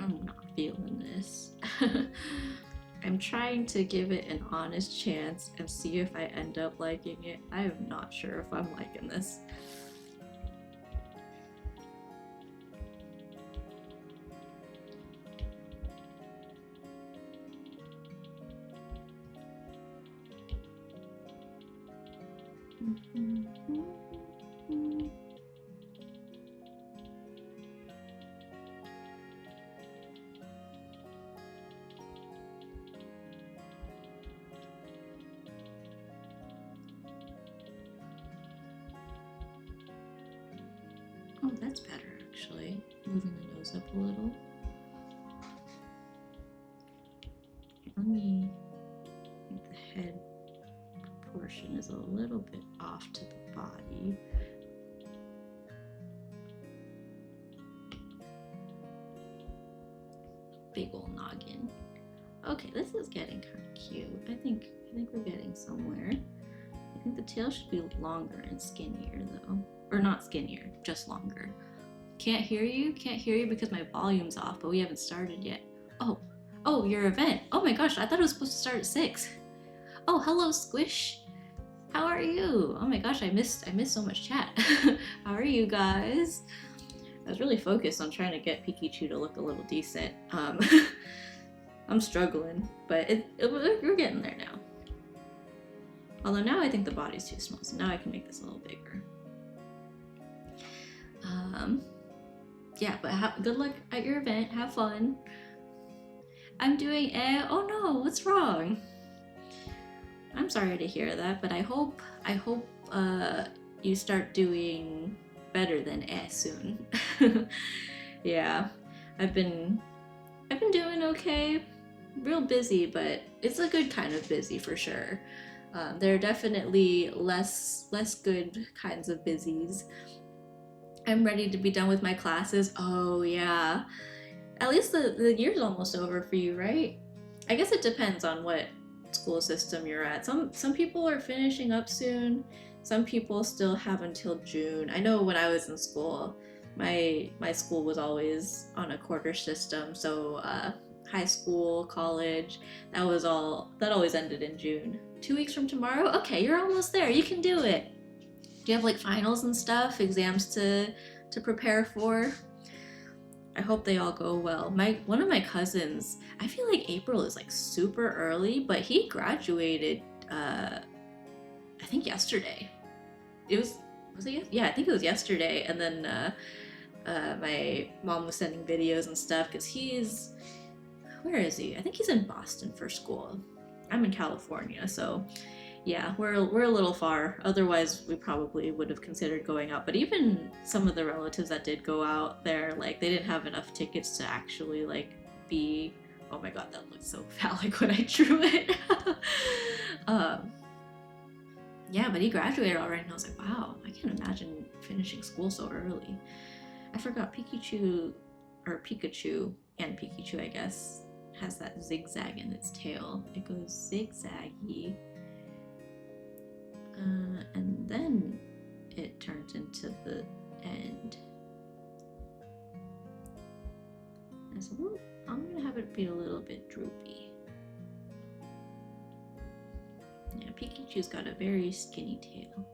I'm not feeling this. I'm trying to give it an honest chance and see if I end up liking it. I am not sure if I'm liking this. Oh, that's better actually. Moving the nose up a little. Let me think the head proportion is a little bit off to the body. Big ol' noggin. Okay, this is getting kind of cute. I think we're getting somewhere. I think the tail should be longer and skinnier though. Or not skinnier, just longer. Can't hear you because my volume's off, but we haven't started yet. Oh, your event. Oh my gosh, I thought it was supposed to start at 6. Oh, hello Squish. How are you? Oh my gosh, I missed so much chat. How are you guys? I was really focused on trying to get Pikachu to look a little decent. I'm struggling, but we're getting there now. Although now I think the body's too small, so now I can make this a little bigger. Yeah, but good luck at your event. Have fun. I'm doing oh no, what's wrong? I'm sorry to hear that, but I hope you start doing better than soon. Yeah, I've been doing okay. Real busy, but it's a good kind of busy for sure. There are definitely less good kinds of busies. I'm ready to be done with my classes. Oh yeah, at least the year's almost over for you, right? I guess it depends on what school system you're at. Some people are finishing up soon. Some people still have until June. I know when I was in school, my school was always on a quarter system. So high school, college, that always ended in June. 2 weeks from tomorrow? Okay, you're almost there. You can do it. Do you have like finals and stuff, exams to prepare for? I hope they all go well. One of my cousins, I feel like April is like super early, but he graduated I think yesterday. Was it yeah, I think it was yesterday. And then my mom was sending videos and stuff because where is he? I think he's in Boston for school. I'm in California, so yeah, we're a little far. Otherwise, we probably would have considered going out. But even some of the relatives that did go out there, like they didn't have enough tickets to actually like be. Oh my god, that looked so phallic when I drew it. um, yeah, but he graduated already, and I was like, wow, I can't imagine finishing school so early. I forgot Pikachu and Pikachu, I guess, has that zigzag in its tail. It goes zigzaggy. And then it turns into the end. And so I'm gonna have it be a little bit droopy. Yeah, Pikachu's got a very skinny tail.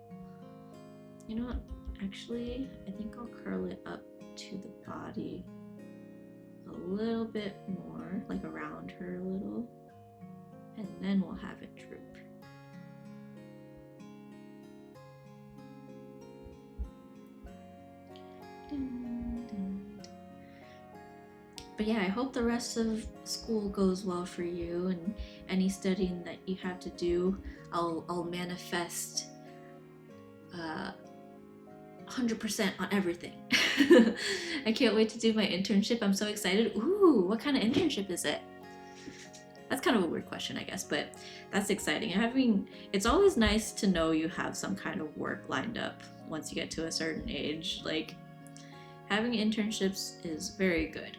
You know what? Actually, I think I'll curl it up to the body a little bit more, like around her a little, and then we'll have it droop. But yeah, I hope the rest of school goes well for you, and any studying that you have to do, I'll manifest 100% on everything. I can't wait to do my internship. I'm so excited. Ooh, what kind of internship is it? That's kind of a weird question, I guess, but that's exciting. It's always nice to know you have some kind of work lined up once you get to a certain age. Like, having internships is very good.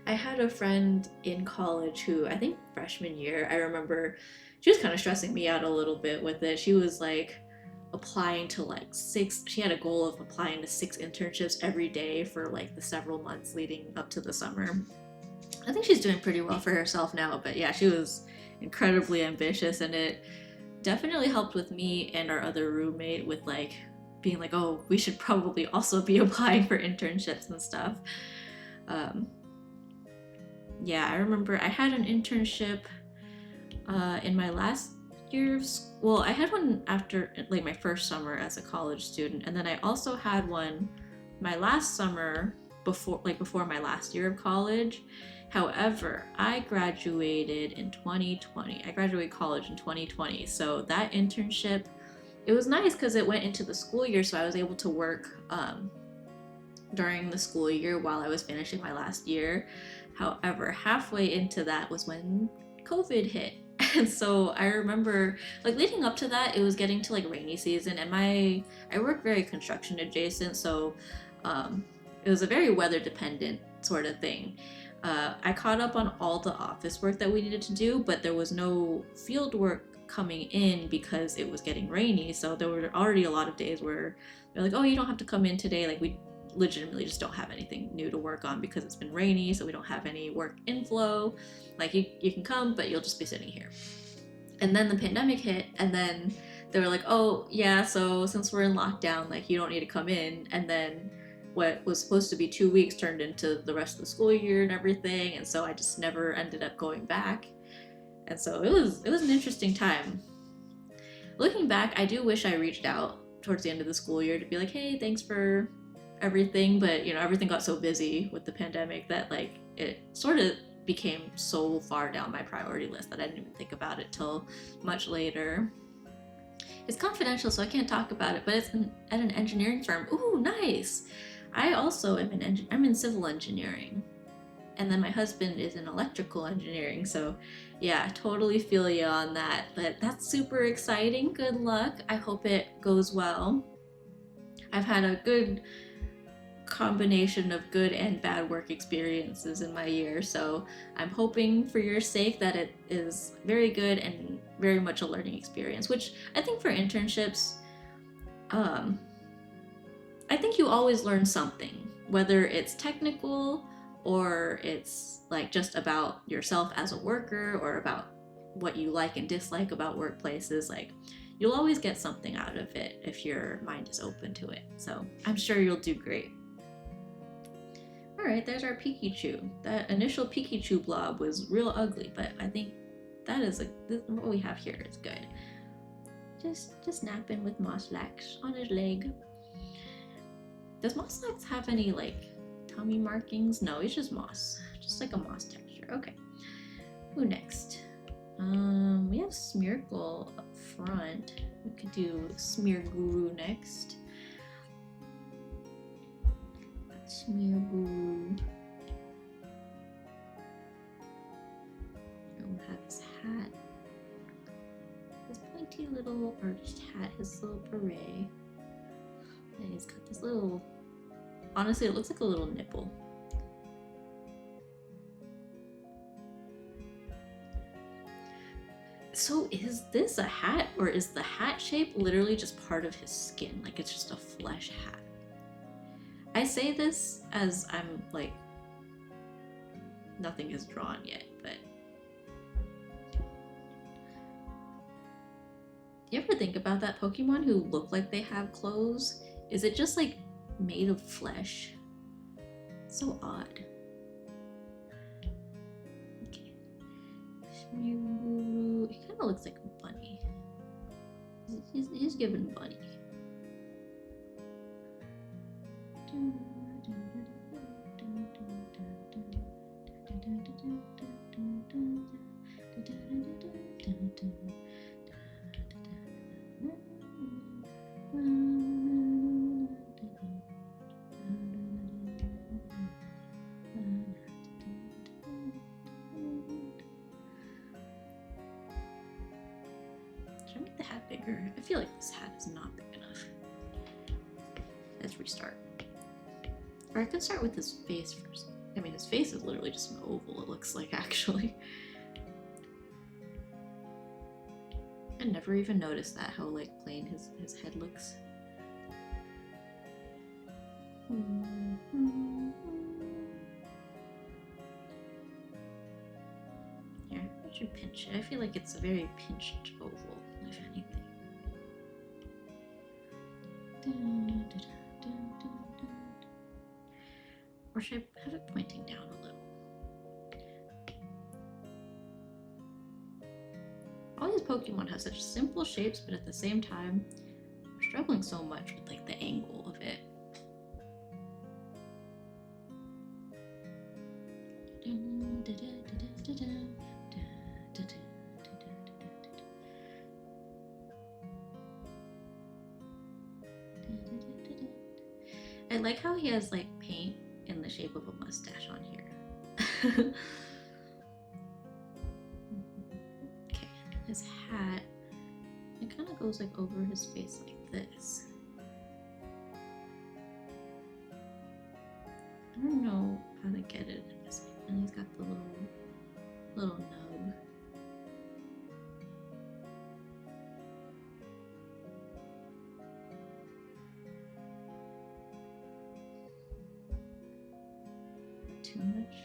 I had a friend in college who, I think freshman year, I remember she was kind of stressing me out a little bit with it. She was like applying to like she had a goal of applying to 6 internships every day for like the several months leading up to the summer. I think she's doing pretty well for herself now, but yeah, she was incredibly ambitious, and it definitely helped with me and our other roommate with like being like, oh, we should probably also be applying for internships and stuff. Yeah, I remember I had an internship in my last year of school. Well, I had one after like my first summer as a college student, and then I also had one my last summer before my last year of college. However, I graduated in 2020. I graduated college in 2020, so that internship, it was nice because it went into the school year, so I was able to work during the school year while I was finishing my last year. However, halfway into that was when COVID hit. And so I remember like leading up to that, it was getting to like rainy season, and I work very construction adjacent, so it was a very weather dependent sort of thing. I caught up on all the office work that we needed to do, but there was no field work coming in because it was getting rainy. So there were already a lot of days where they're like, oh, you don't have to come in today. Like, we legitimately just don't have anything new to work on because it's been rainy, so we don't have any work inflow. Like, you can come, but you'll just be sitting here. And then the pandemic hit, and then they were like, oh yeah, so since we're in lockdown, like, you don't need to come in. And then what was supposed to be 2 weeks turned into the rest of the school year and everything, and so I just never ended up going back. And so it was an interesting time. Looking back, I do wish I reached out towards the end of the school year to be like, hey, thanks for everything, but you know, everything got so busy with the pandemic that like it sort of became so far down my priority list that I didn't even think about it till much later. It's confidential, so I can't talk about it, but it's at an engineering firm. Ooh, nice. I also am I'm in civil engineering. And then my husband is in electrical engineering, so yeah, totally feel you on that. But that's super exciting. Good luck. I hope it goes well. I've had a good combination of good and bad work experiences in my year, so I'm hoping for your sake that it is very good and very much a learning experience, which I think for internships, I think you always learn something, whether it's technical or it's like just about yourself as a worker or about what you like and dislike about workplaces. Like, you'll always get something out of it if your mind is open to it. So I'm sure you'll do great. All right, there's our Pikachu. That initial Pikachu blob was real ugly, but I think that is what we have here is good. Just napping with Moslax on his leg. Does Moslax have any like tummy markings? No, it's just moss, just like a moss texture. Okay. Who next? We have Smeargle up front. We could do Smearguru next. Smearguru. We'll have his hat. His pointy little arched hat, his little beret. And he's got this little, honestly, it looks like a little nipple. So is this a hat, or is the hat shape literally just part of his skin? Like it's just a flesh hat? I say this as I'm like, nothing is drawn yet, but you ever think about that Pokemon who look like they have clothes? Is it just like made of flesh? So odd. Okay. He kind of looks like a bunny. He's giving bunny. Should I make the hat bigger? I feel like this hat is not big enough. Let's restart. Or I could start with his face first. I mean, his face is literally just an oval, it looks like, actually. I never even noticed that, how like plain his head looks. Here, I should pinch it. I feel like it's a very pinched oval, if anything. Or should I have it pointing down a little? All these Pokemon have such simple shapes, but at the same time, we're struggling so much with like the angle of it. I like how he has like paint in the shape of a mustache on here. Okay, his hat, it kind of goes like over his face like this. I don't know how to get it. And he's got the little nub. Too much.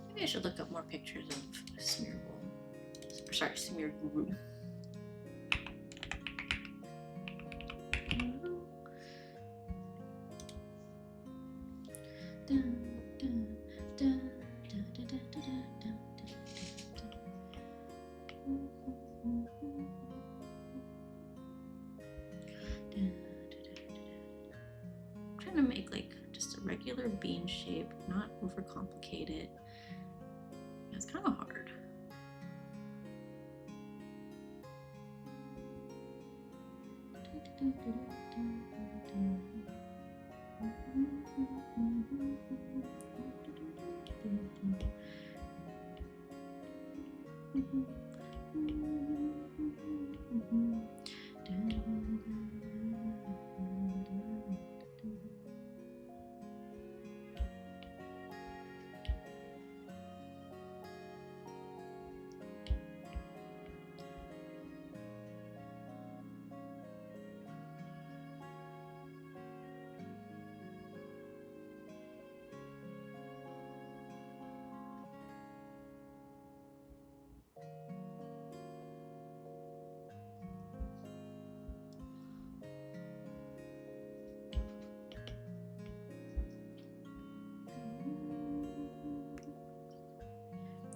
Maybe I should look up more pictures of Smeargle. Sorry, Smearguru. I'm trying to make like just a regular bean shape, not overcomplicate it. It's kind of hard.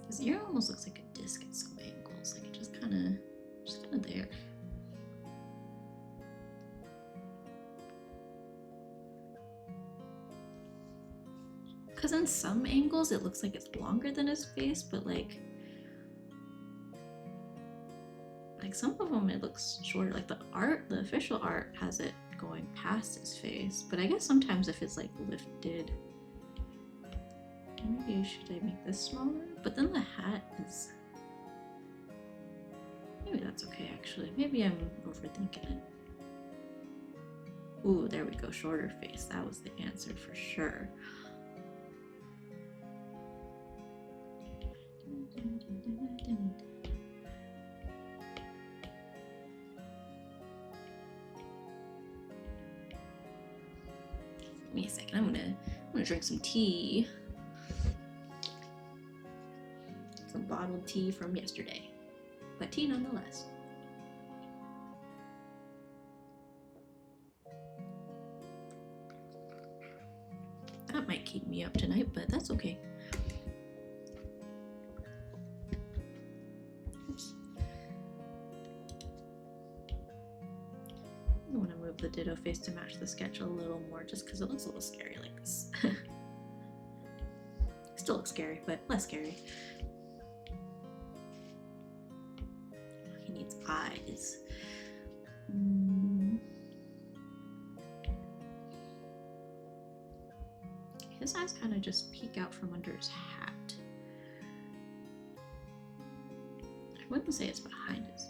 His ear almost looks like a disc at some angles, like it just kind of there. Because in some angles it looks like it's longer than his face, but like some of them it looks shorter. Like the official art has it going past his face, but I guess sometimes if it's like lifted, maybe should I make this smaller? But then the hat is, maybe that's okay actually. Maybe I'm overthinking it. Ooh, there we go, shorter face. That was the answer for sure. Give me a second. I'm gonna drink some tea. Some bottled tea from yesterday, but tea nonetheless. That might keep me up tonight, but that's okay. Oops. I want to move the ditto face to match the sketch a little more, just because it looks a little scary like this. Still looks scary, but less scary. He needs eyes. His eyes kind of just peek out from under his hat. I wouldn't say it's behind his,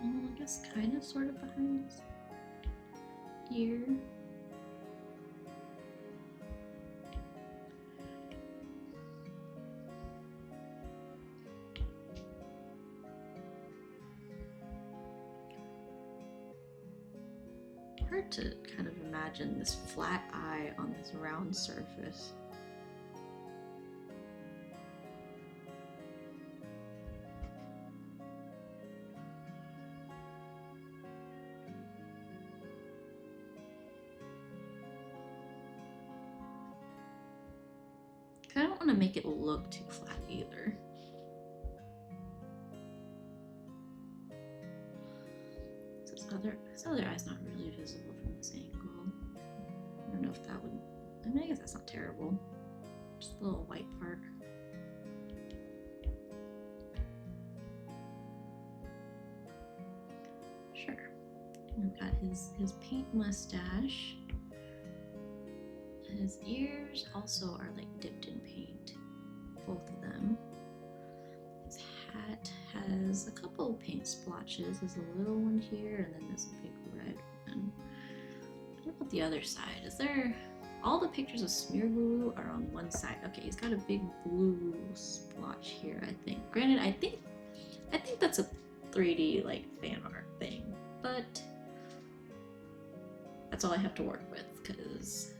I guess kind of sort of behind his ear. Hard to kind of imagine this flat eye on this round surface. I don't want to make it look too flat either. His other eye's not really visible from this angle. I don't know if that would, I mean, I guess that's not terrible. Just a little white part. Sure. We've got his paint mustache. His ears also are like dipped in paint, both of them. His hat has a couple paint splotches. There's a little one here, and then there's a big red one. What about the other side? Is there, all the pictures of Smearglue are on one side. Okay, he's got a big blue splotch here, I think. Granted, I think that's a 3D like fan art thing, but that's all I have to work with, because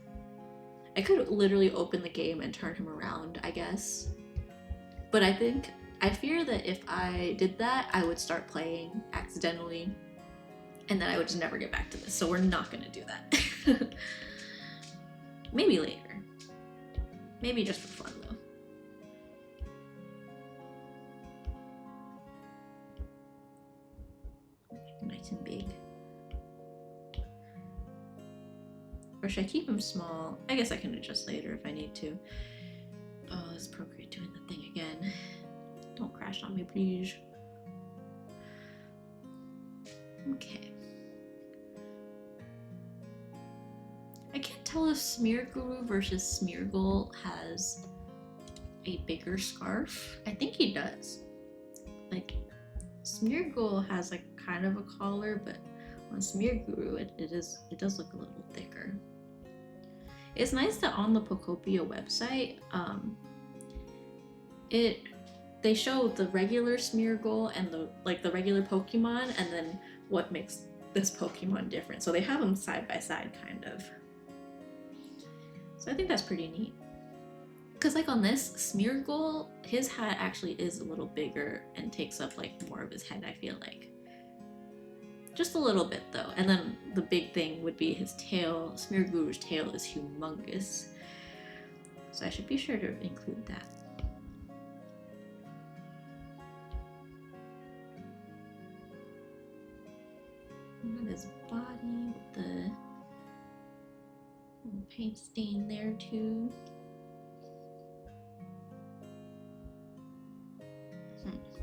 I could literally open the game and turn him around, I guess. But I fear that if I did that, I would start playing accidentally, and then I would just never get back to this. So we're not gonna do that. Maybe later. Maybe just for fun though. nice and big. Or should I keep him small? I guess I can adjust later if I need to. Oh, this Procreate doing the thing again. Don't crash on me, please. Okay. I can't tell if Smear Guru versus Smeargle has a bigger scarf. I think he does. Like, Smeargle has like kind of a collar, but on Smear Guru it does look a little thicker. It's nice that on the Pokopia website, they show the regular Smeargle and the regular Pokemon, and then what makes this Pokemon different. So they have them side by side, kind of. So I think that's pretty neat. Because like on this Smeargle, his hat actually is a little bigger and takes up like more of his head, I feel like. Just a little bit though. And then the big thing would be his tail. Smearguru's tail is humongous. So I should be sure to include that. And his body with the little paint stain there too.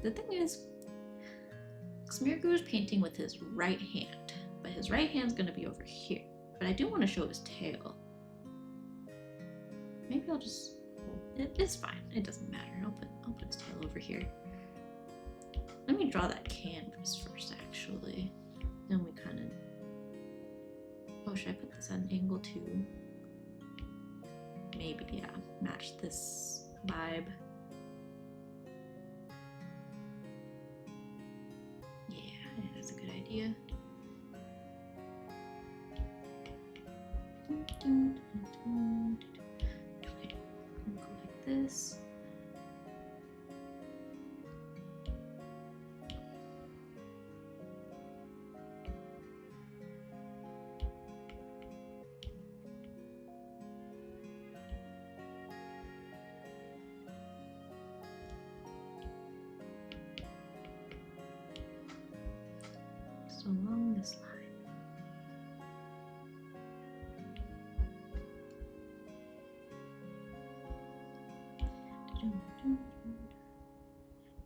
The thing is, Smearguru's painting with his right hand, but his right hand's gonna be over here. But I do want to show his tail. Maybe I'll just, it's fine. It doesn't matter. I'll put his tail over here. Let me draw that canvas first, actually. Then we kind of, oh, should I put this at an angle too? Maybe, yeah, match this vibe. Yeah, that's a good idea. Okay, go like this. So along this line.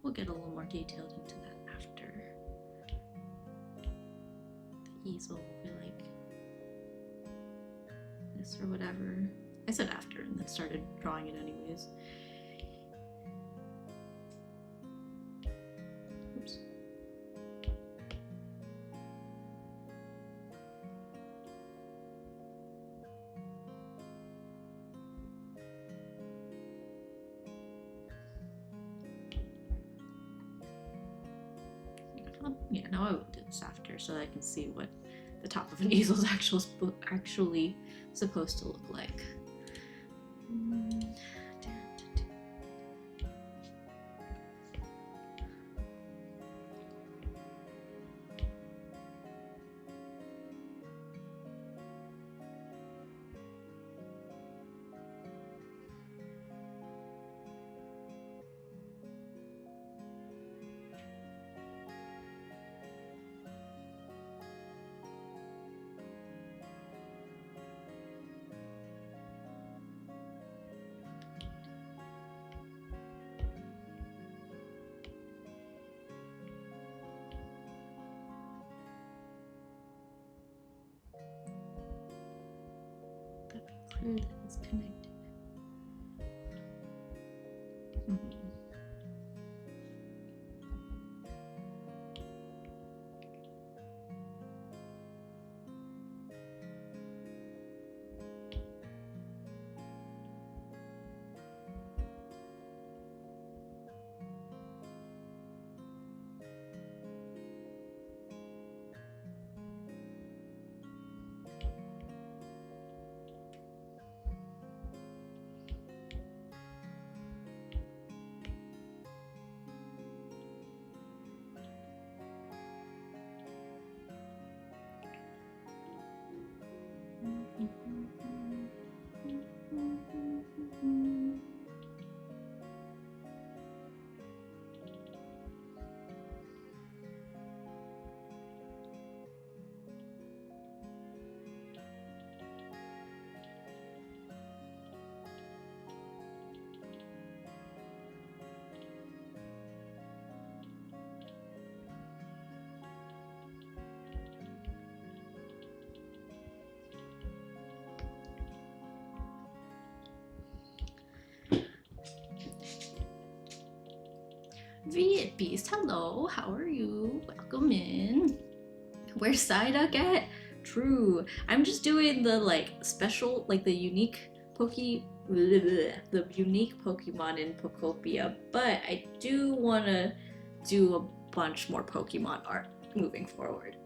We'll get a little more detailed into that after. The easel will be like this or whatever. I said after and then started drawing it anyways. Oops. Yeah, now I will do this after so that I can see what the top of an easel is actually supposed to look like. Clear that it's connected. Viet Beast, hello, how are you? Welcome in. Where's Psyduck at? True. I'm just doing the like special, like the unique the unique Pokemon in Pokopia, but I do want to do a bunch more Pokemon art moving forward.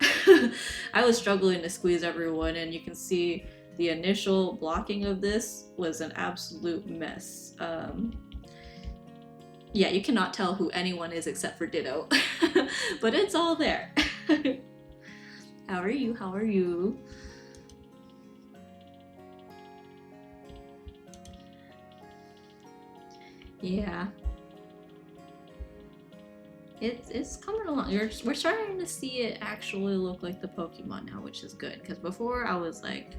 I was struggling to squeeze everyone, and you can see the initial blocking of this was an absolute mess. Yeah, you cannot tell who anyone is except for Ditto, but it's all there. How are you? How are you? Yeah. It's coming along. We're starting to see it actually look like the Pokemon now, which is good. Because before I was like,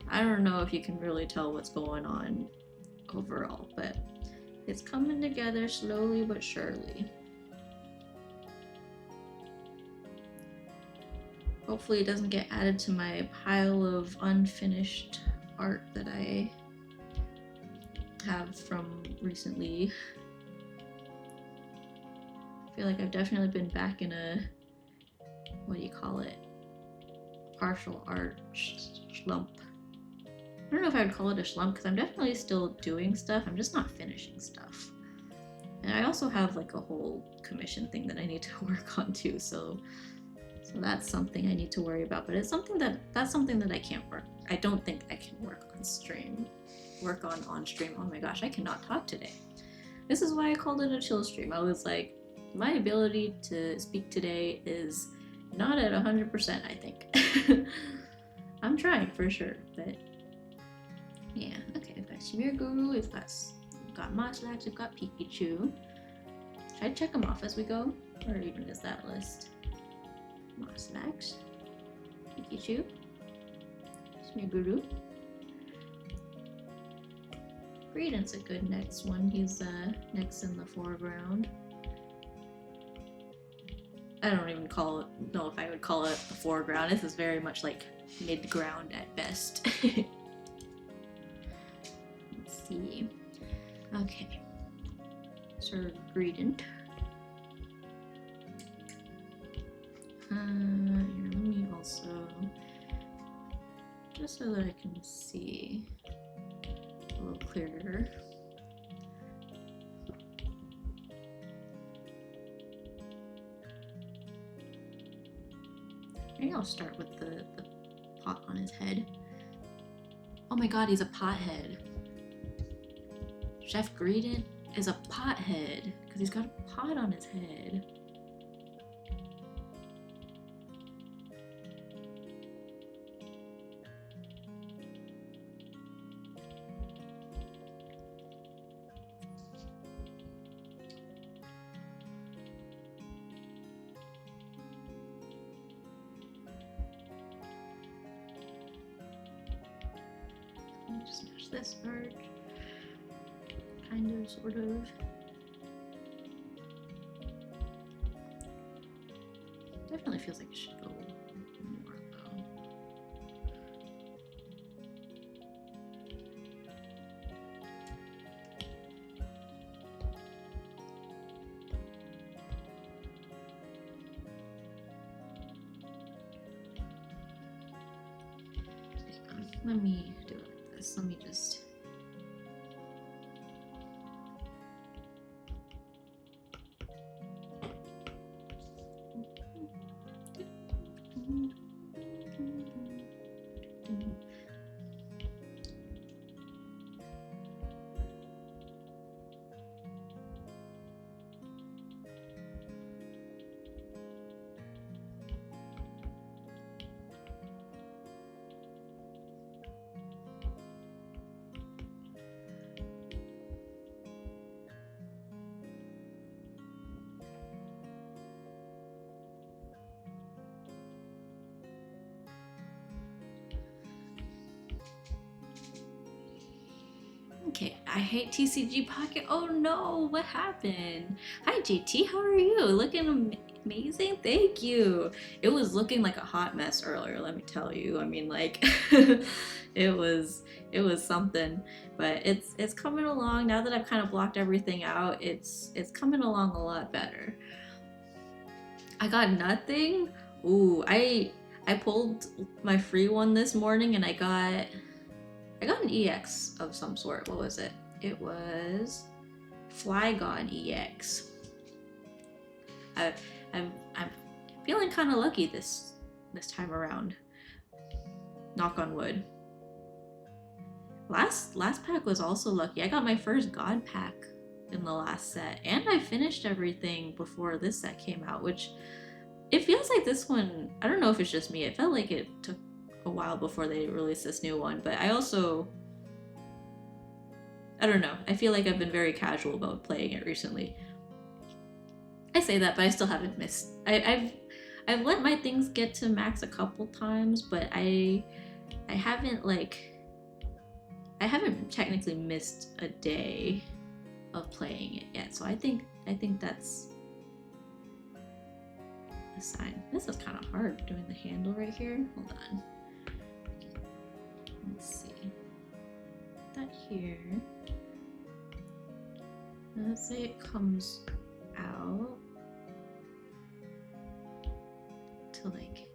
I don't know if you can really tell what's going on overall, but it's coming together slowly but surely. Hopefully it doesn't get added to my pile of unfinished art that I have from recently. I feel like I've definitely been back in a, what do you call it, partial art slump. I don't know if I would call it a slump because I'm definitely still doing stuff, I'm just not finishing stuff. And I also have like a whole commission thing that I need to work on too, so that's something I need to worry about. But it's something that's something that I can't work. I don't think I can work on stream. Work on stream. Oh my gosh, I cannot talk today. This is why I called it a chill stream. I was like, my ability to speak today is not at 100%, I think. I'm trying for sure, but yeah. Okay, we've got Smearguru, we've got Moslax, we've got Pikachu. Should I check them off as we go? Or even is that list? Moslax, Pikachu, Smearguru. Greedent's a good next one. He's next in the foreground. I don't even know if I would call it the foreground. This is very much like mid-ground at best. Let's see. Okay. Sir Greedent. Here, let me also, just so that I can see a little clearer. Maybe I'll start with the pot on his head. Oh my god, he's a pothead. Chef Greedent is a pothead because he's got a pot on his head. Just match this art. Kind of, sort of. Definitely feels like it should go more though. Let me do it like this. Let me just. Okay, I hate TCG Pocket. Oh no, what happened? Hi JT, how are you? Looking Amazing, thank you. It was looking like a hot mess earlier, let me tell you. I mean, like, it was something, but it's coming along now that I've kind of blocked everything out. It's coming along a lot better. I got nothing. Ooh, I pulled my free one this morning and I got an EX of some sort. What was it? It was Flygon EX. I'm feeling kind of lucky this time around. Knock on wood. Last pack was also lucky. I got my first God pack in the last set, and I finished everything before this set came out, which it feels like this one, I don't know if it's just me, it felt like it took a while before they released this new one, but I don't know, I feel like I've been very casual about playing it recently. I say that, but I still haven't missed. I've let my things get to max a couple times, but I haven't technically missed a day of playing it yet. So I think that's a sign. This is kind of hard doing the handle right here. Hold on. Let's see. That here. Now let's say it comes out to like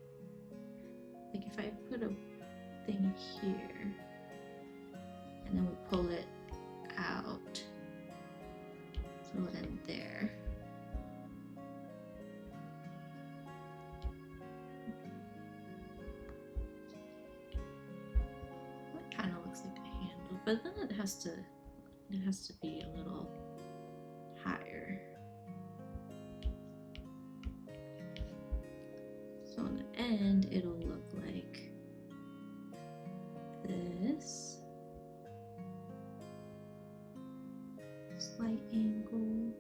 if I put a thing here and then we pull it out, so it'll end there. That kind of looks like a handle, but then it has to be a little higher. So on the end, it'll look like this. Slight angle.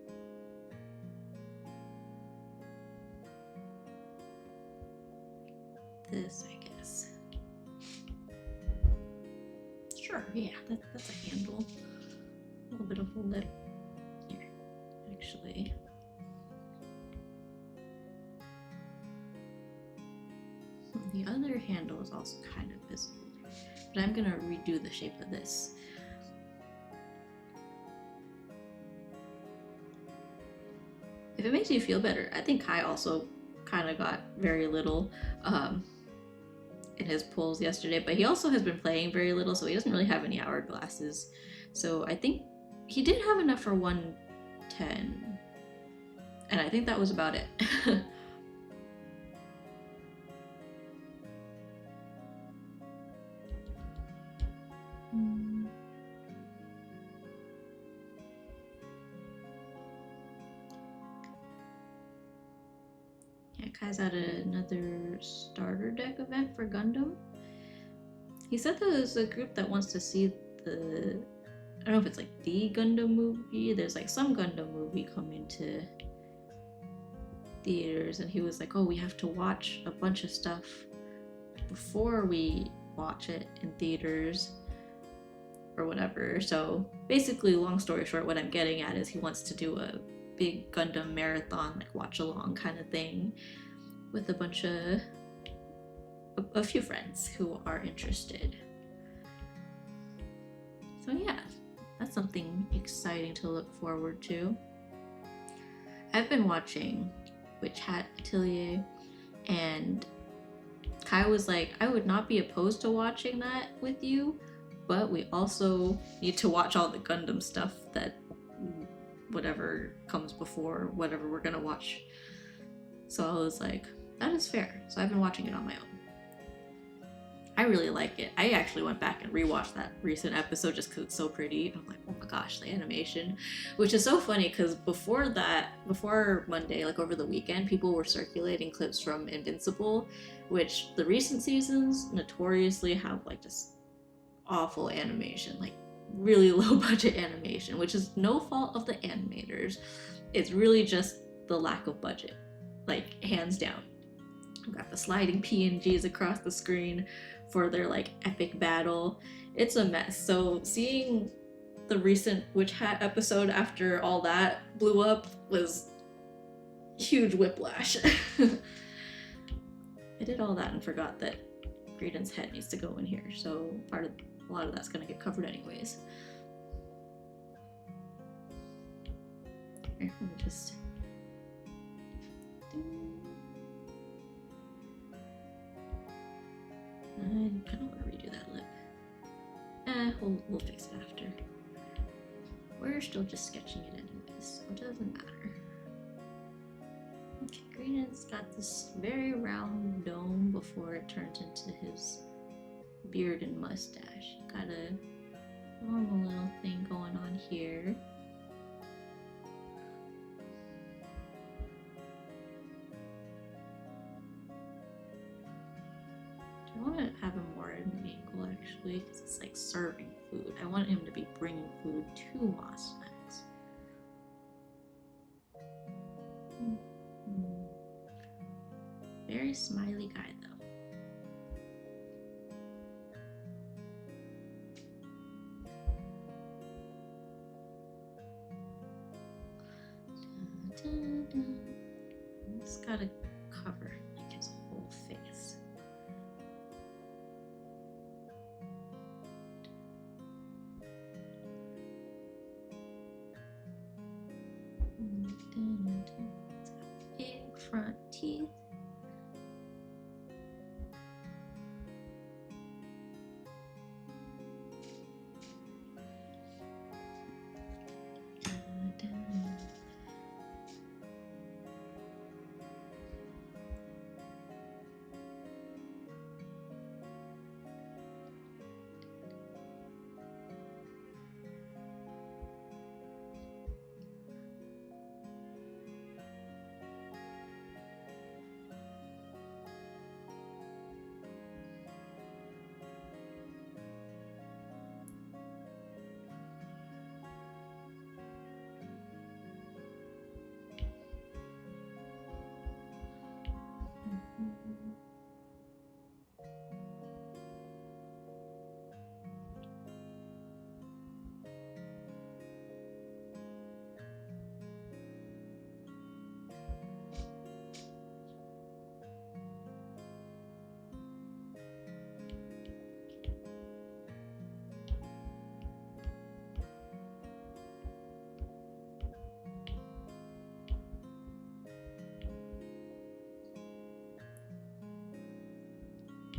This, I guess. Sure, yeah, that's a handle. A little bit of a lip here, actually. The other handle is also kind of visible, but I'm gonna redo the shape of this. If it makes you feel better, I think Kai also kind of got very little in his pulls yesterday, but he also has been playing very little, so he doesn't really have any hourglasses. So I think he did have enough for 110, and I think that was about it. Yeah, Kai's at another starter deck event for Gundam. He said there's a group that wants to see the, I don't know if it's like the Gundam movie. There's like some Gundam movie coming to theaters, and he was like, oh, we have to watch a bunch of stuff before we watch it in theaters or whatever. So basically, long story short, what I'm getting at is he wants to do a big Gundam marathon, like watch along kind of thing, with a bunch of a few friends who are interested. So yeah, that's something exciting to look forward to. I've been watching Witch Hat Atelier, and Kai was like, I would not be opposed to watching that with you, but we also need to watch all the Gundam stuff that whatever comes before whatever we're gonna watch. So I was like, that is fair. So I've been watching it on my own. I really like it. I actually went back and rewatched that recent episode just because it's so pretty. I'm like, oh my gosh, the animation. Which is so funny because before Monday, like over the weekend, people were circulating clips from Invincible, which the recent seasons notoriously have like just awful animation, like really low budget animation, which is no fault of the animators. It's really just the lack of budget, like hands down. We've got the sliding PNGs across the screen for their like epic battle. It's a mess. So seeing the recent Witch Hat episode after all that blew up was huge whiplash. I did all that and forgot that Graydon's head needs to go in here, so a lot of that's gonna get covered anyways. Here, let me just. I kind of want to redo that lip. We'll fix it after. We're still just sketching it anyways, so it doesn't matter. Okay, Graydon's got this very round dome before it turns into his beard and mustache. Got a normal little thing going on here. I want to have him more at an angle actually, because it's like serving food. I want him to be bringing food to Moss Snacks. Very smiley guy though. It's gotta cover like his whole face. It's got big front teeth.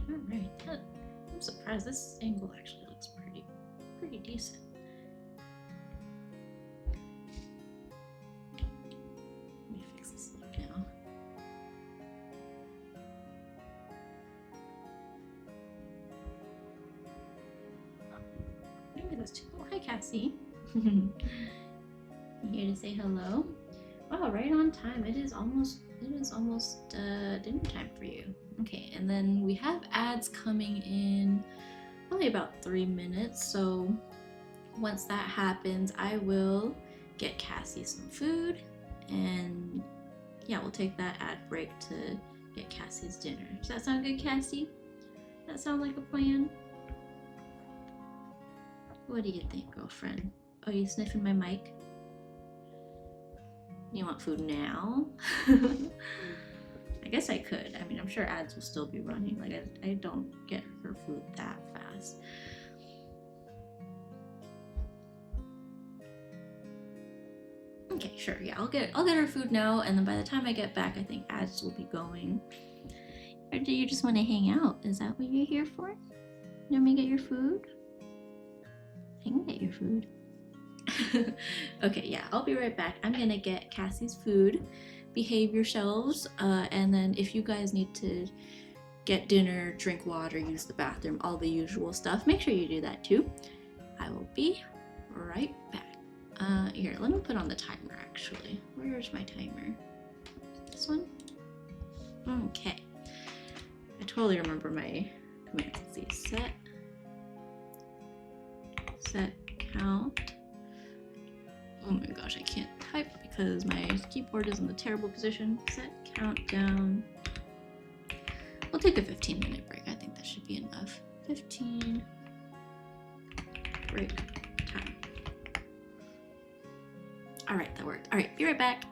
Alright, I'm surprised this angle actually looks pretty decent. Let me fix this look now. Maybe those two. Oh, hi Cassie. You here to say hello? Wow, right on time. It is almost dinner time for you. Okay, and then we have ads coming in probably about 3 minutes. So once that happens, I will get Cassie some food, and yeah, we'll take that ad break to get Cassie's dinner. Does that sound good, Cassie? Does that sound like a plan? What do you think, girlfriend? Oh, you sniffing my mic? You want food now? I guess I could. I mean, I'm sure ads will still be running. Like, I don't get her food that fast. Okay, sure. Yeah, I'll get her food now, and then by the time I get back, I think ads will be going. Or do you just want to hang out? Is that what you're here for? You want me to get your food? I can get your food. Okay, yeah, I'll be right back. I'm gonna get Cassie's food. Behave yourselves, and then if you guys need to get dinner, drink water, use the bathroom, all the usual stuff, make sure you do that too. I will be right back. Here, let me put on the timer actually. Where's my timer? This one? Okay. I totally remember my commands. Let's see. Set count. Oh my gosh, I can't type because my keyboard is in the terrible position. Set countdown. We'll take a 15-minute break. I think that should be enough. 15 break time. All right, that worked. All right, be right back.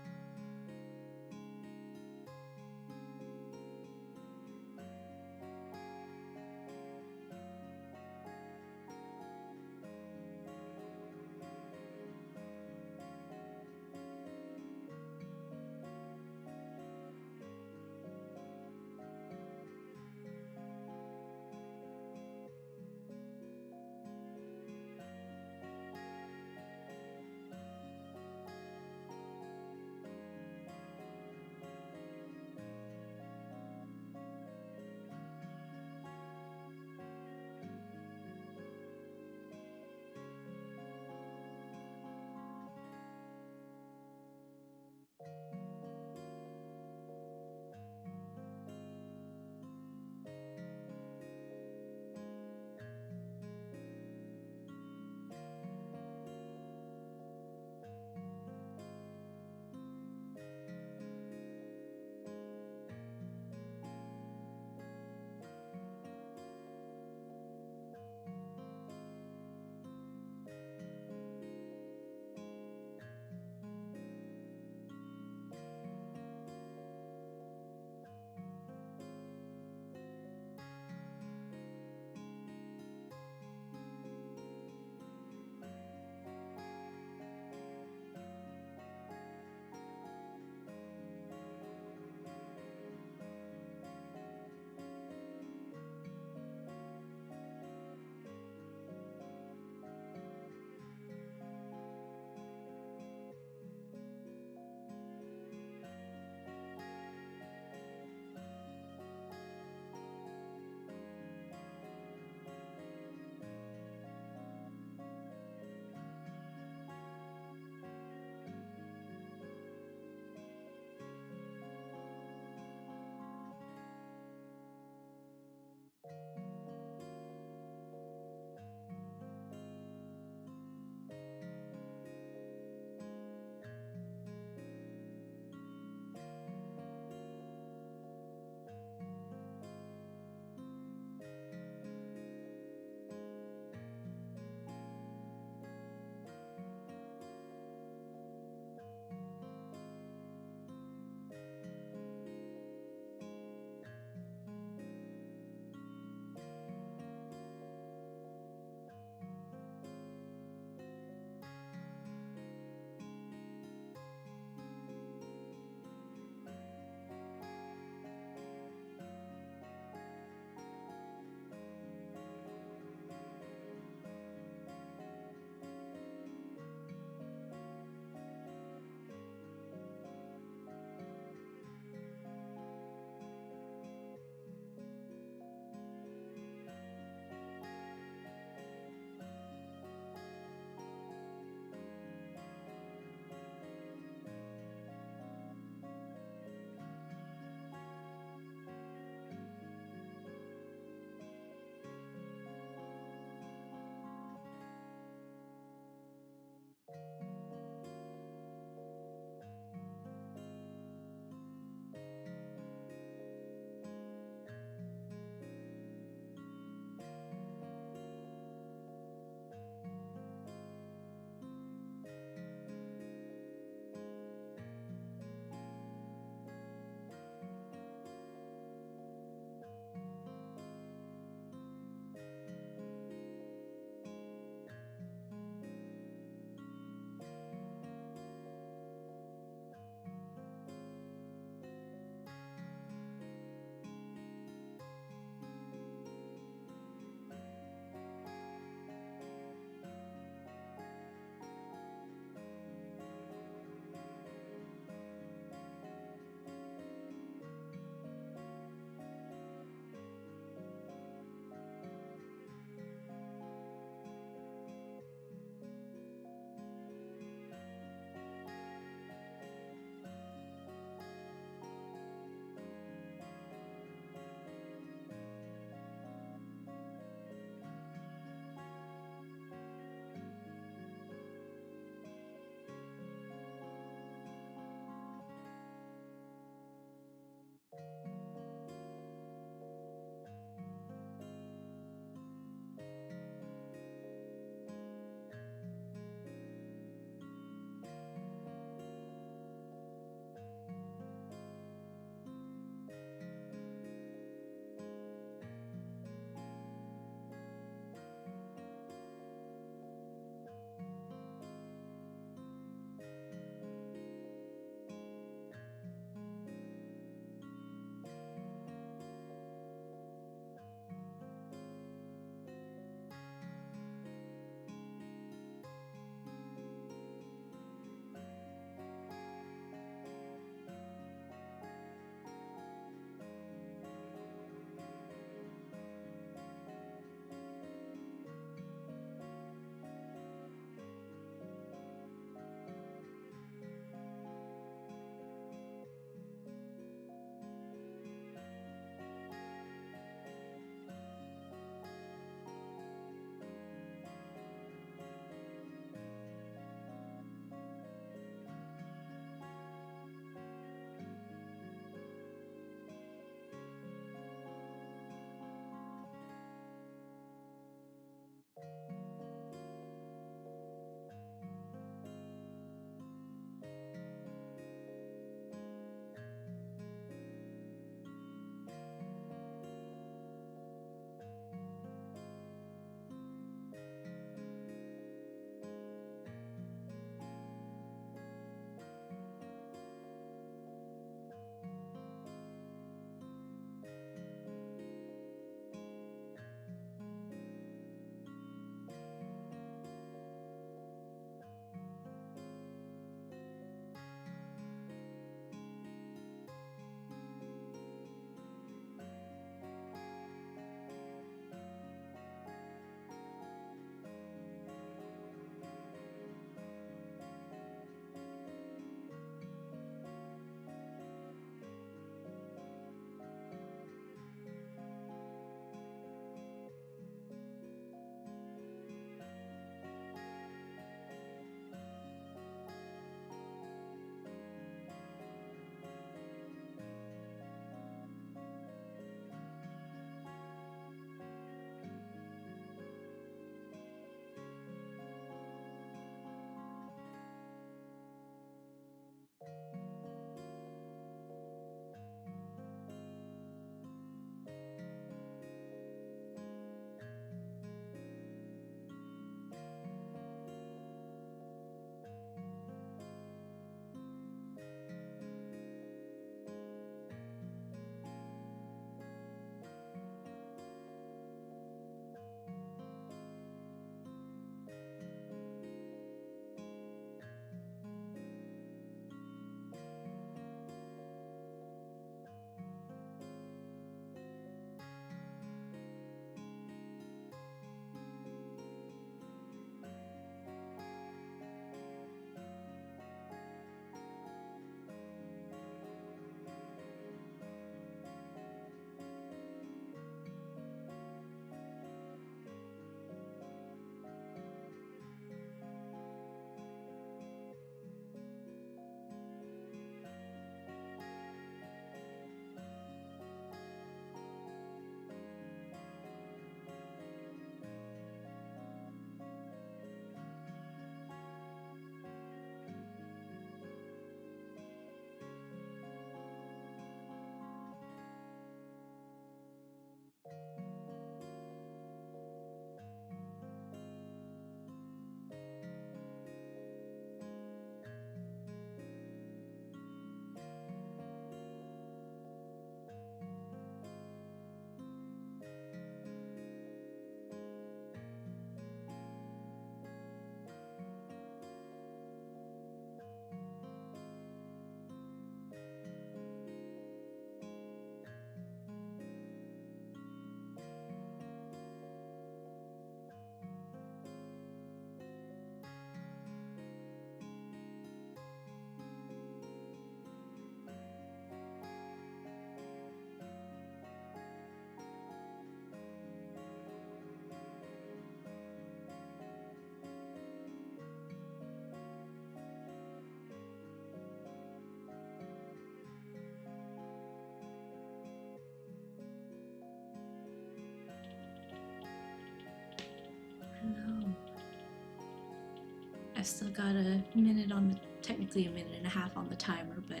I've still got a minute on the, technically a minute and a half on the timer, but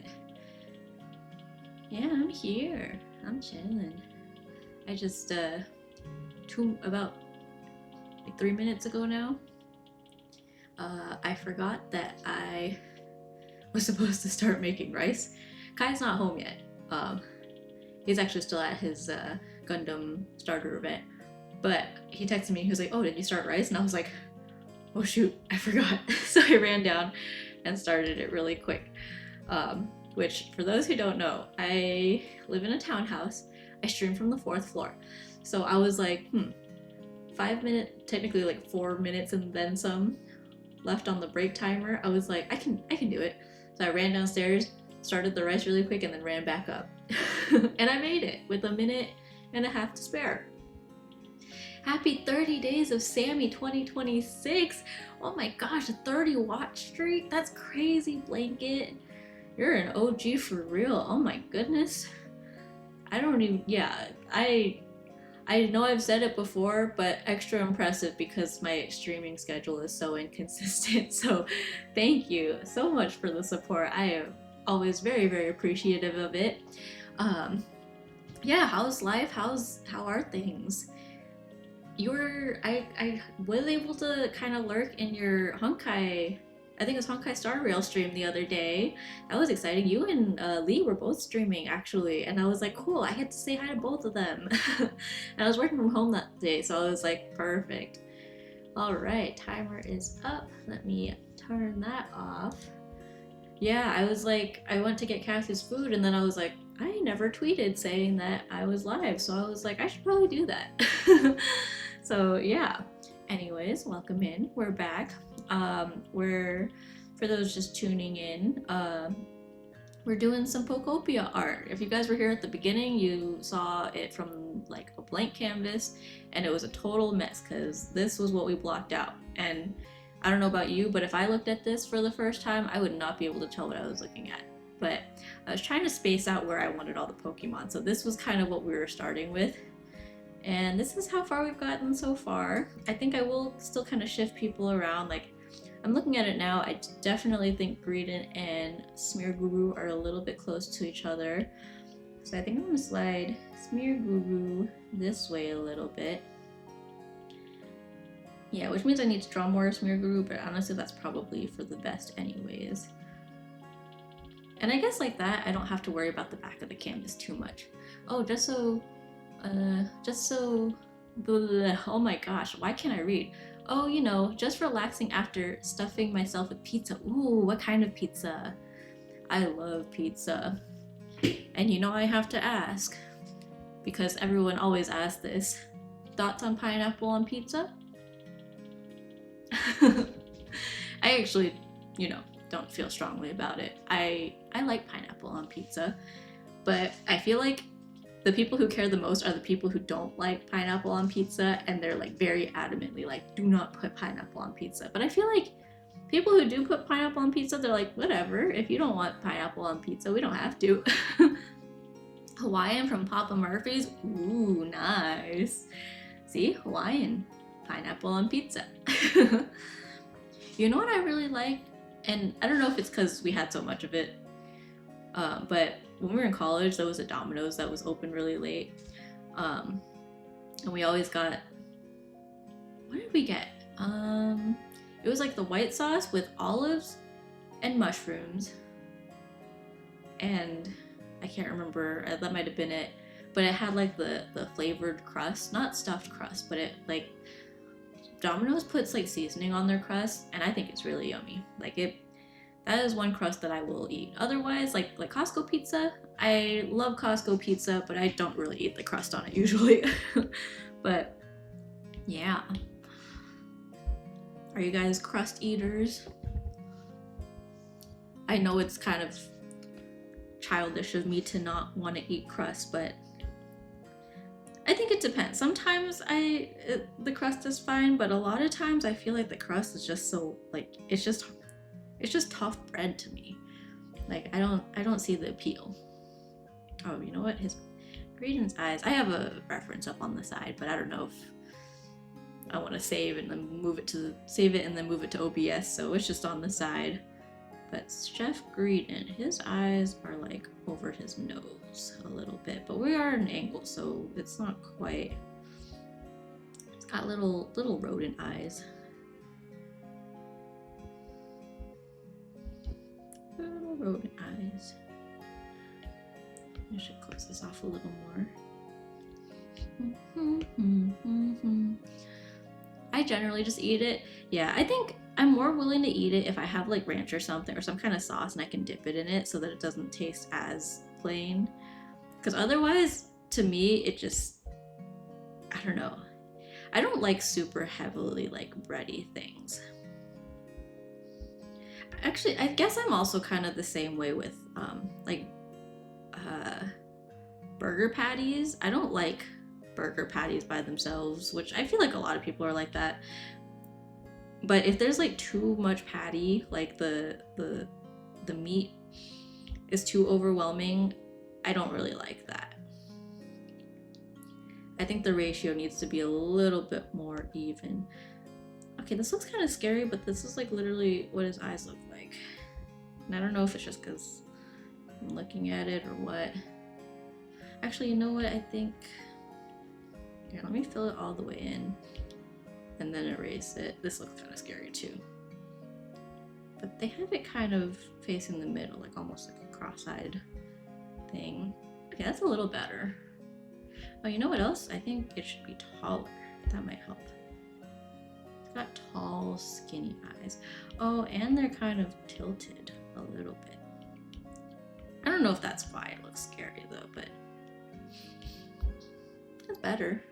yeah, I'm here. I'm chilling. I just, about like 3 minutes ago now, I forgot that I was supposed to start making rice. Kai's not home yet. He's actually still at his Gundam starter event. But he texted me, he was like, oh, did you start rice? And I was like, oh shoot, I forgot. So I ran down and started it really quick. Which, for those who don't know, I live in a townhouse. I stream from the 4th floor. So I was like, 5 minutes, technically like 4 minutes and then some left on the break timer. I was like, I can do it. So I ran downstairs, started the rice really quick, and then ran back up. And I made it with a minute and a half to spare. Happy 30 days of Sammy 2026. Oh my gosh, a 30 watch streak? That's crazy, Blanket. You're an OG for real. Oh my goodness. I don't even, yeah, I know I've said it before, but extra impressive because my streaming schedule is so inconsistent. So thank you so much for the support. I am always very, very appreciative of it. Yeah, how's life? How are things? I was able to kind of lurk in your Honkai, I think it was Honkai Star Rail stream the other day. That was exciting. You and Lee were both streaming actually, and I was like, cool, I get to say hi to both of them. And I was working from home that day, so I was like, perfect. All right, timer is up. Let me turn that off. Yeah, I was like, I went to get Cassie's food, and then I was like, I never tweeted saying that I was live, so I was like, I should probably do that. So yeah, anyways, welcome in. We're back. We're, for those just tuning in, we're doing some Pokopia art. If you guys were here at the beginning, you saw it from like a blank canvas, and it was a total mess because this was what we blocked out. And I don't know about you, but if I looked at this for the first time, I would not be able to tell what I was looking at. But I was trying to space out where I wanted all the Pokemon, so this was kind of what we were starting with. And this is how far we've gotten so far. I think I will still kind of shift people around. Like, I'm looking at it now, I definitely think Greedent and Smearguru are a little bit close to each other. So I think I'm gonna slide Smearguru this way a little bit. Yeah, which means I need to draw more Smearguru, but honestly that's probably for the best anyways. And I guess like that, I don't have to worry about the back of the canvas too much. Oh, just so, oh my gosh, why can't I read? Oh, you know, just relaxing after stuffing myself with pizza. Ooh, what kind of pizza? I love pizza. And you know I have to ask, because everyone always asks this, thoughts on pineapple on pizza? I actually, you know, don't feel strongly about it. I like pineapple on pizza, but I feel like the people who care the most are the people who don't like pineapple on pizza, and they're like very adamantly like, do not put pineapple on pizza. But I feel like people who do put pineapple on pizza, they're like, whatever, if you don't want pineapple on pizza, we don't have to. Hawaiian from Papa Murphy's, ooh, nice. See, Hawaiian, pineapple on pizza. You know what I really like? And I don't know if it's because we had so much of it, but when we were in college, there was a Domino's that was open really late. And we always got, what did we get? It was like the white sauce with olives and mushrooms. And I can't remember, that might have been it. But it had like the flavored crust, not stuffed crust, but it like, Domino's puts like seasoning on their crust, and I think it's really yummy. Like that is one crust that I will eat. Otherwise, like Costco pizza, I love Costco pizza, but I don't really eat the crust on it usually. But yeah. Are you guys crust eaters? I know it's kind of childish of me to not want to eat crust, but I think it depends. Sometimes the crust is fine, but a lot of times I feel like the crust is just so like it's just tough bread to me. Like I don't see the appeal. Oh, you know what? His Greedent's eyes. I have a reference up on the side, but I don't know if I want to save and then move it to save it and then move it to OBS, so it's just on the side. But Chef Greedon, his eyes are like over his nose a little bit, but we are at an angle, so it's not quite. It's got little rodent eyes. Little rodent eyes. I should close this off a little more. I generally just eat it. Yeah, I think I'm more willing to eat it if I have like ranch or something or some kind of sauce and I can dip it in it so that it doesn't taste as plain. Because otherwise, to me, it just, I don't know. I don't like super heavily like bready things. Actually, I guess I'm also kind of the same way with burger patties. I don't like burger patties by themselves, which I feel like a lot of people are like that. But if there's like too much patty, like the meat is too overwhelming, I don't really like that. I think the ratio needs to be a little bit more even. Okay, this looks kind of scary, but this is like literally what his eyes look like. And I don't know if it's just because I'm looking at it or what. Actually, you know what? I think... Here, let me fill it all the way in and then erase it. This looks kind of scary too. But they have it kind of facing the middle, like almost like a cross-eyed thing. Okay, that's a little better. Oh, you know what else? I think it should be taller. That might help. It's got tall, skinny eyes. Oh, and they're kind of tilted a little bit. I don't know if that's why it looks scary though, but that's better.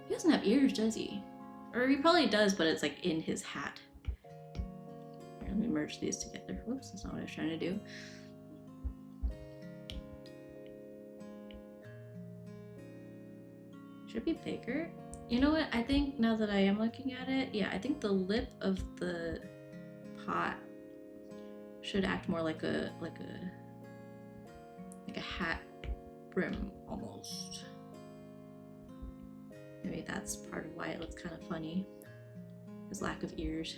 He doesn't have ears, does he? Or he probably does, but it's like in his hat. Here, let me merge these together. Whoops, that's not what I was trying to do. Should be bigger. You know what? I think now that I am looking at it, yeah, I think the lip of the pot should act more like a hat brim almost. Maybe that's part of why it looks kind of funny. His lack of ears.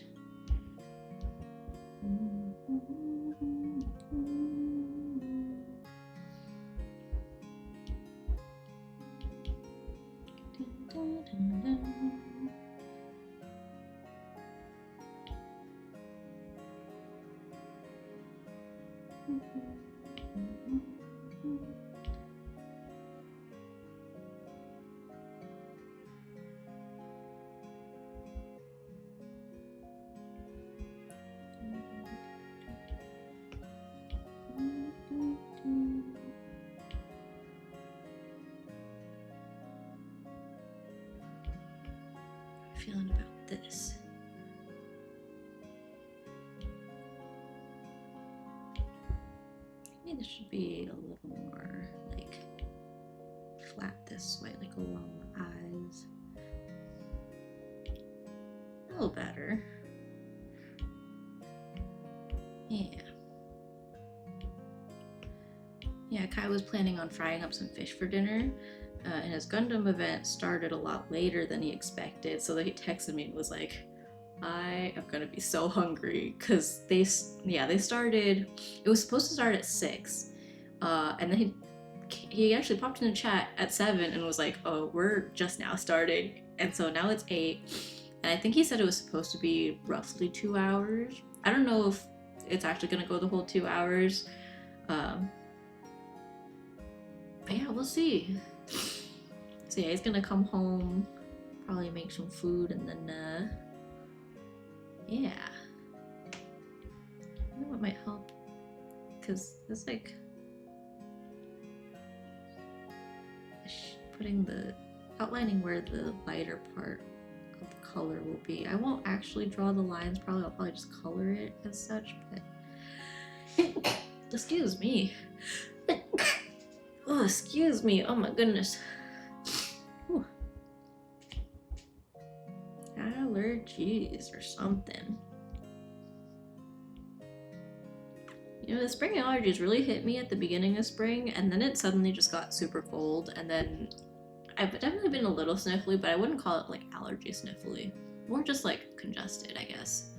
Feeling about this. Maybe this should be a little more like flat this way, like along the eyes. A little better. Yeah. Yeah, Kai was planning on frying up some fish for dinner. And his Gundam event started a lot later than he expected, so that he texted me and was like, I am gonna be so hungry, because they started, it was supposed to start at 6, and then he actually popped in the chat at 7 and was like, oh, we're just now starting, and so now it's 8, and I think he said it was supposed to be roughly 2 hours. I don't know if it's actually gonna go the whole 2 hours, but yeah, we'll see. So yeah, he's gonna come home, probably make some food, and then yeah. I know what might help, because it's like putting the outlining where the lighter part of the color will be. I won't actually draw the lines, I'll probably just color it as such, but excuse me. Oh, excuse me. Oh my goodness. Whew. Allergies or something. You know, the spring allergies really hit me at the beginning of spring, and then it suddenly just got super cold, and then I've definitely been a little sniffly, but I wouldn't call it like allergy sniffly. More just like congested, I guess.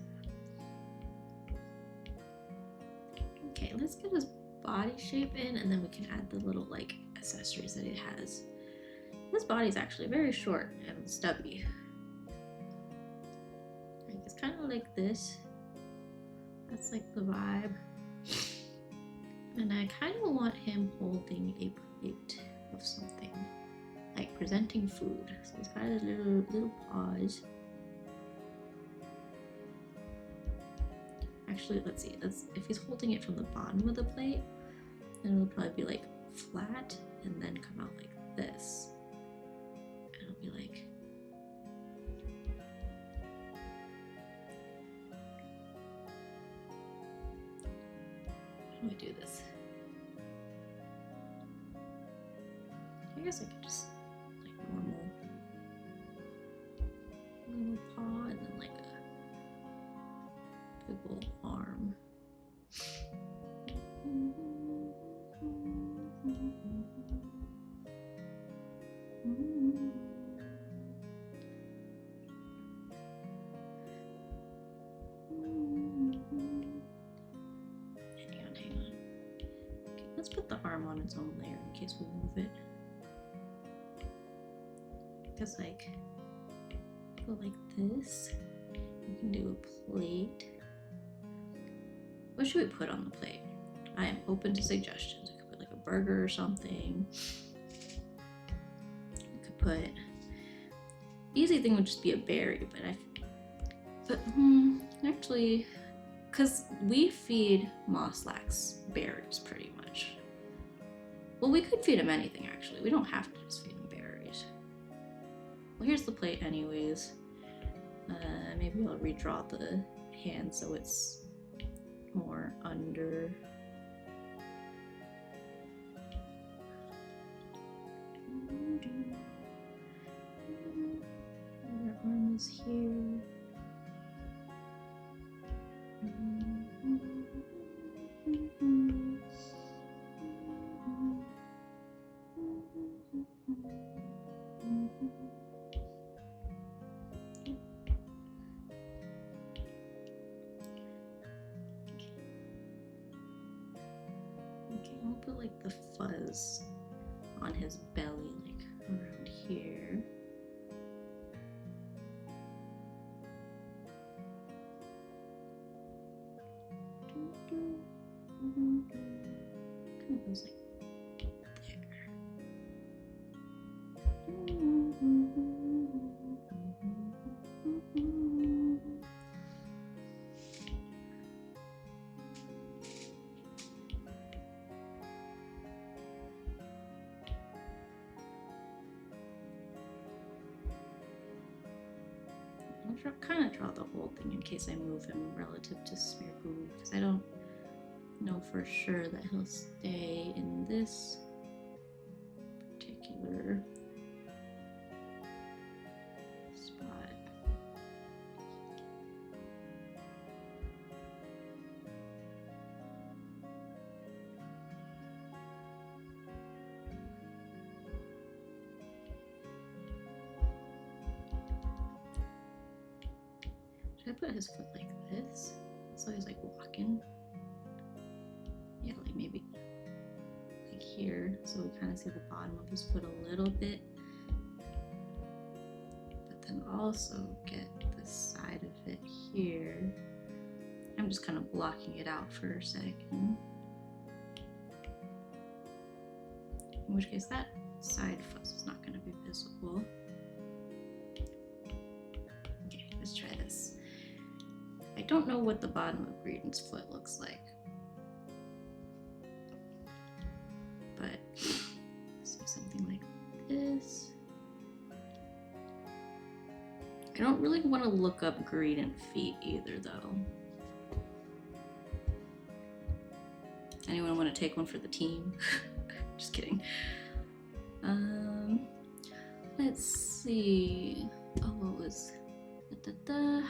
Okay, let's get his body shape in, and then we can add the little like accessories that he has. His body's actually very short and stubby. Like, it's kind of like this. That's like the vibe. And I kind of want him holding a plate of something, like presenting food. So he's got his little paws. Actually, let's see. If he's holding it from the bottom of the plate, then it'll probably be like flat and then come out like this. And it'll be like. How do I do this? I guess I could just like normal little paw and then like a big old arm. Hang on. Okay, let's put the arm on its own layer in case we move it. Because like, go like this. You can do a plate. What should we put on the plate? I am open to suggestions. I could put like a burger or something. I could put. Easy thing would just be a berry, but actually, because we feed Moslax berries pretty much. Well, we could feed him anything actually. We don't have to just feed him berries. Well, here's the plate anyways. Maybe I'll redraw the hand so it's more under. Your arm is here. Okay, I'll put like the fuzz on his belly, like around here. Kind of goes like there. I'll kind of draw the whole thing in case I move him relative to Smeargoo, because I don't know for sure that he'll stay in this particular spot. Should I put his foot like this? So he's like walking. Yeah, like maybe like here. So we kind of see the bottom of his foot a little bit. But then also get this side of it here. I'm just kind of blocking it out for a second. In which case that side fuzz is not going to be visible. Okay, let's try this. I don't know what the bottom of Greedon's foot looks like. But let's do something like this. I don't really want to look up Greedon feet either though. Anyone want to take one for the team? Just kidding. Let's see. Oh, what was...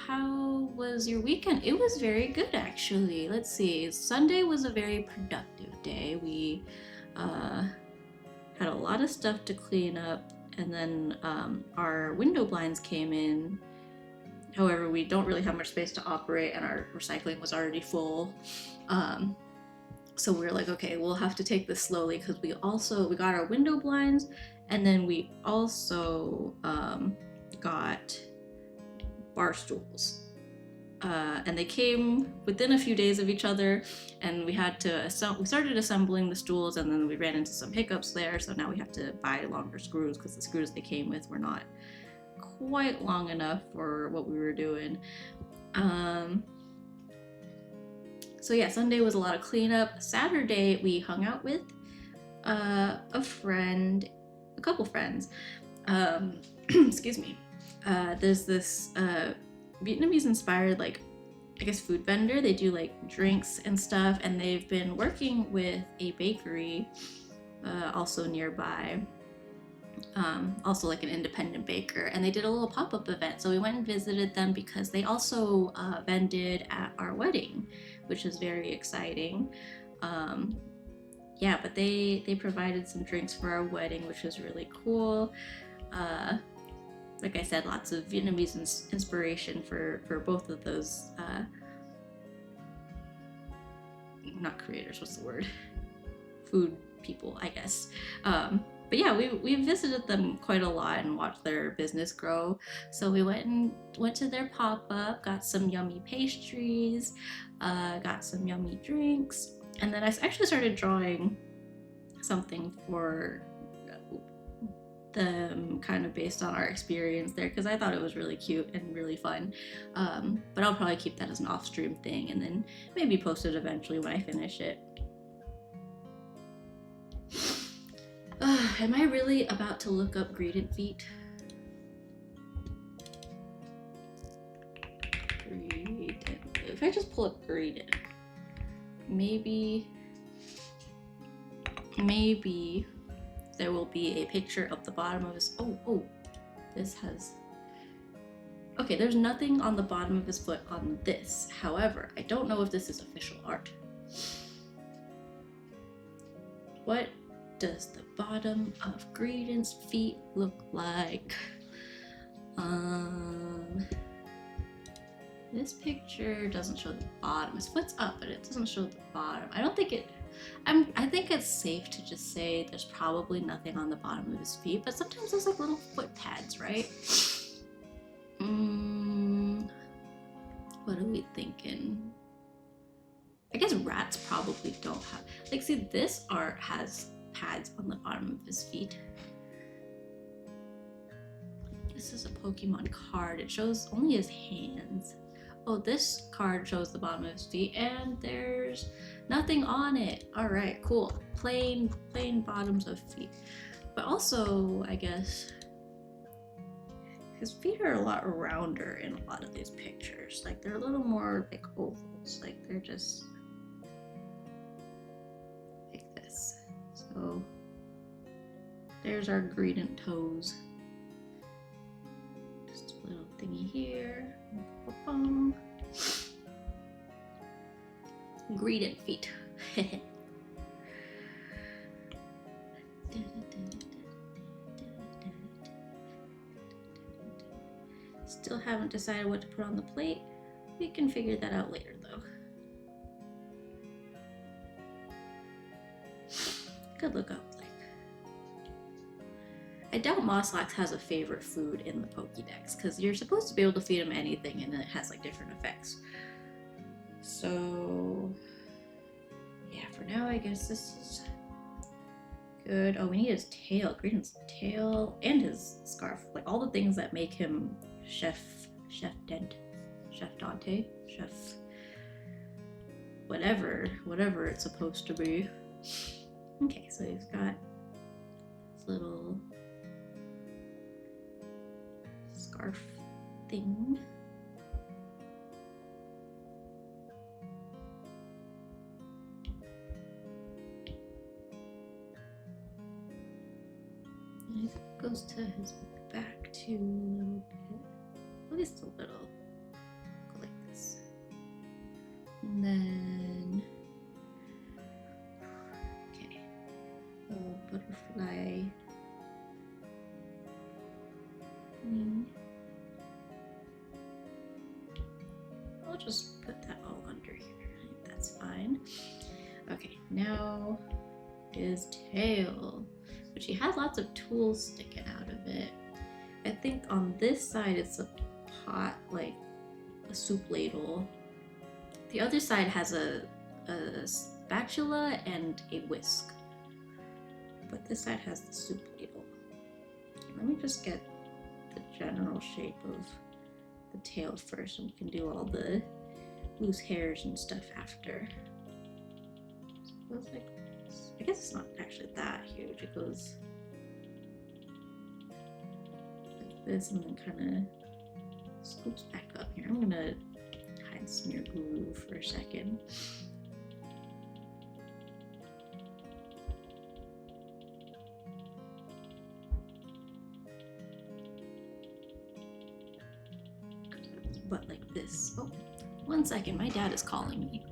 How was your weekend? It was very good actually. Let's see. Sunday was a very productive day. We had a lot of stuff to clean up and then our window blinds came in. However, we don't really have much space to operate, and our recycling was already full. So we were like, okay, we'll have to take this slowly, because we got our window blinds, and then we also got bar stools. And they came within a few days of each other, and we started assembling the stools, and then we ran into some hiccups there, so now we have to buy longer screws, because the screws they came with were not quite long enough for what we were doing. So yeah, Sunday was a lot of cleanup. Saturday we hung out with a couple friends. Excuse me. There's this Vietnamese inspired, like, I guess, food vendor. They do like drinks and stuff, and they've been working with a bakery also nearby, also like an independent baker, and they did a little pop-up event. So we went and visited them because they also vended at our wedding, which is very exciting. Yeah, but they provided some drinks for our wedding, which was really cool. Like I said, lots of Vietnamese inspiration for both of those, not creators, what's the word? Food people, I guess. But yeah, we visited them quite a lot and watched their business grow. So we went to their pop-up, got some yummy pastries, got some yummy drinks, and then I actually started drawing something for them, kind of based on our experience there, because I thought it was really cute and really fun. But I'll probably keep that as an off-stream thing, and then maybe post it eventually when I finish it. Am I really about to look up gradient feet? If I just pull up gradient, maybe there will be a picture of the bottom of his. Oh, this has. Okay, there's nothing on the bottom of his foot on this. However, I don't know if this is official art. What does the bottom of Gradient's feet look like? This picture doesn't show the bottom. His foot's up, but it doesn't show the bottom. I think it's safe to just say there's probably nothing on the bottom of his feet, but sometimes there's like little foot pads, right? What are we thinking? I guess rats probably don't have, like, see, this art has pads on the bottom of his feet. This is a Pokemon card. It shows only his hands. Oh, this card shows the bottom of his feet, and there's nothing on it. All right, cool. Plain bottoms of feet. But also, I guess, his feet are a lot rounder in a lot of these pictures. Like, they're a little more like ovals. Like, they're just like this. So there's our gradient toes. Just a little thingy here. Gradient feet. Still haven't decided what to put on the plate. We can figure that out later, though. Good look up. I doubt Moslax has a favorite food in the Pokédex, because you're supposed to be able to feed him anything, and then it has like different effects. So yeah, for now I guess this is good. Oh, we need his tail, Gradient's tail, and his scarf, like all the things that make him Chef Dante, Chef whatever it's supposed to be. Okay, so he's got this little scarf thing. And it goes to his back too a little bit. At least a little. Go like this. And then okay. Little butterfly I'll just put that all under here. I think that's fine. Okay, now his tail, which he has lots of tools sticking out of it. I think on this side it's a pot, like a soup ladle. The other side has a spatula and a whisk. But this side has the soup ladle. Let me just get the general shape of the tail first, and we can do all the loose hairs and stuff after. So it goes like this. I guess it's not actually that huge. It goes like this and then kind of scoops back up here. I'm gonna hide smear glue for a second. But like this. Oh, 1 second, my dad is calling me.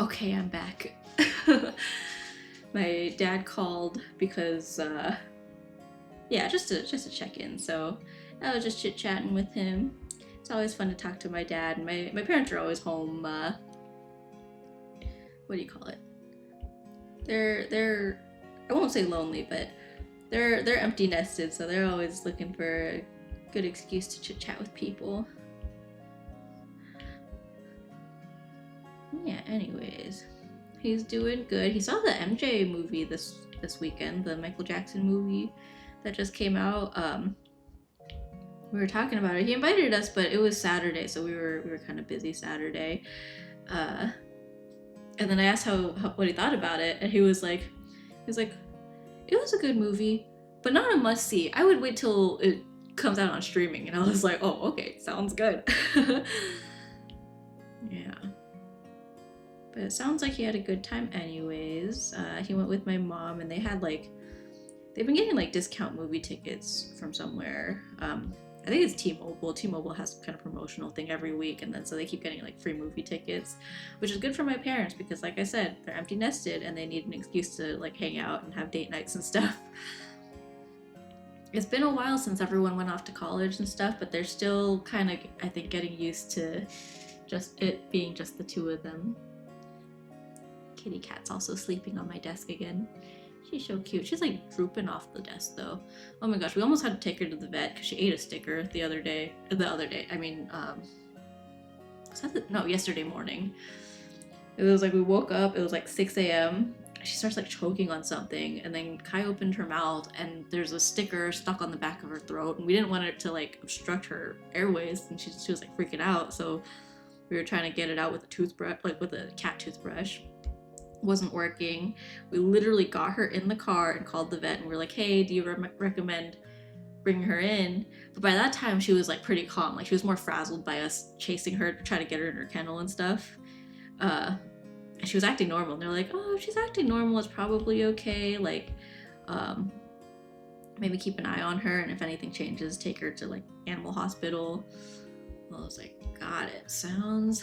Okay, I'm back. My dad called because, yeah, just to check in. So I was just chit chatting with him. It's always fun to talk to my dad. My parents are always home. What do you call it? They're I won't say lonely, but they're empty nested, so they're always looking for a good excuse to chit chat with people. Yeah. Anyways, he's doing good. He saw the MJ movie this weekend, the Michael Jackson movie that just came out. We were talking about it. He invited us, but it was Saturday, so we were kind of busy Saturday. Uh, and then I asked how what he thought about it, and he was like, it was a good movie, but not a must see. I would wait till it comes out on streaming. And I was like, oh, okay, sounds good. Yeah. But it sounds like he had a good time anyways. He went with my mom, and they've been getting like discount movie tickets from somewhere. I think it's T-Mobile. T-Mobile has kind of promotional thing every week, and then so they keep getting like free movie tickets, which is good for my parents because, like I said, they're empty nested and they need an excuse to like hang out and have date nights and stuff. It's been a while since everyone went off to college and stuff, but they're still kind of, I think, getting used to just it being just the two of them. Kitty cat's also sleeping on my desk again. She's so cute. She's like drooping off the desk though. Oh my gosh, we almost had to take her to the vet because she ate a sticker the other day. I mean, no, yesterday morning. It was like we woke up, it was like 6 a.m. She starts like choking on something, and then Kai opened her mouth and there's a sticker stuck on the back of her throat, and we didn't want it to like obstruct her airways, and she was like freaking out, so we were trying to get it out with a toothbrush, like with a cat toothbrush. Wasn't working. We literally got her in the car and called the vet, and we're like, hey, do you recommend bringing her in? But by that time she was like pretty calm. Like she was more frazzled by us chasing her to try to get her in her kennel and stuff. And she was acting normal, and they're like, oh, if she's acting normal, it's probably okay. Like maybe keep an eye on her, and if anything changes, take her to like animal hospital. Well, I was like, got it. Sounds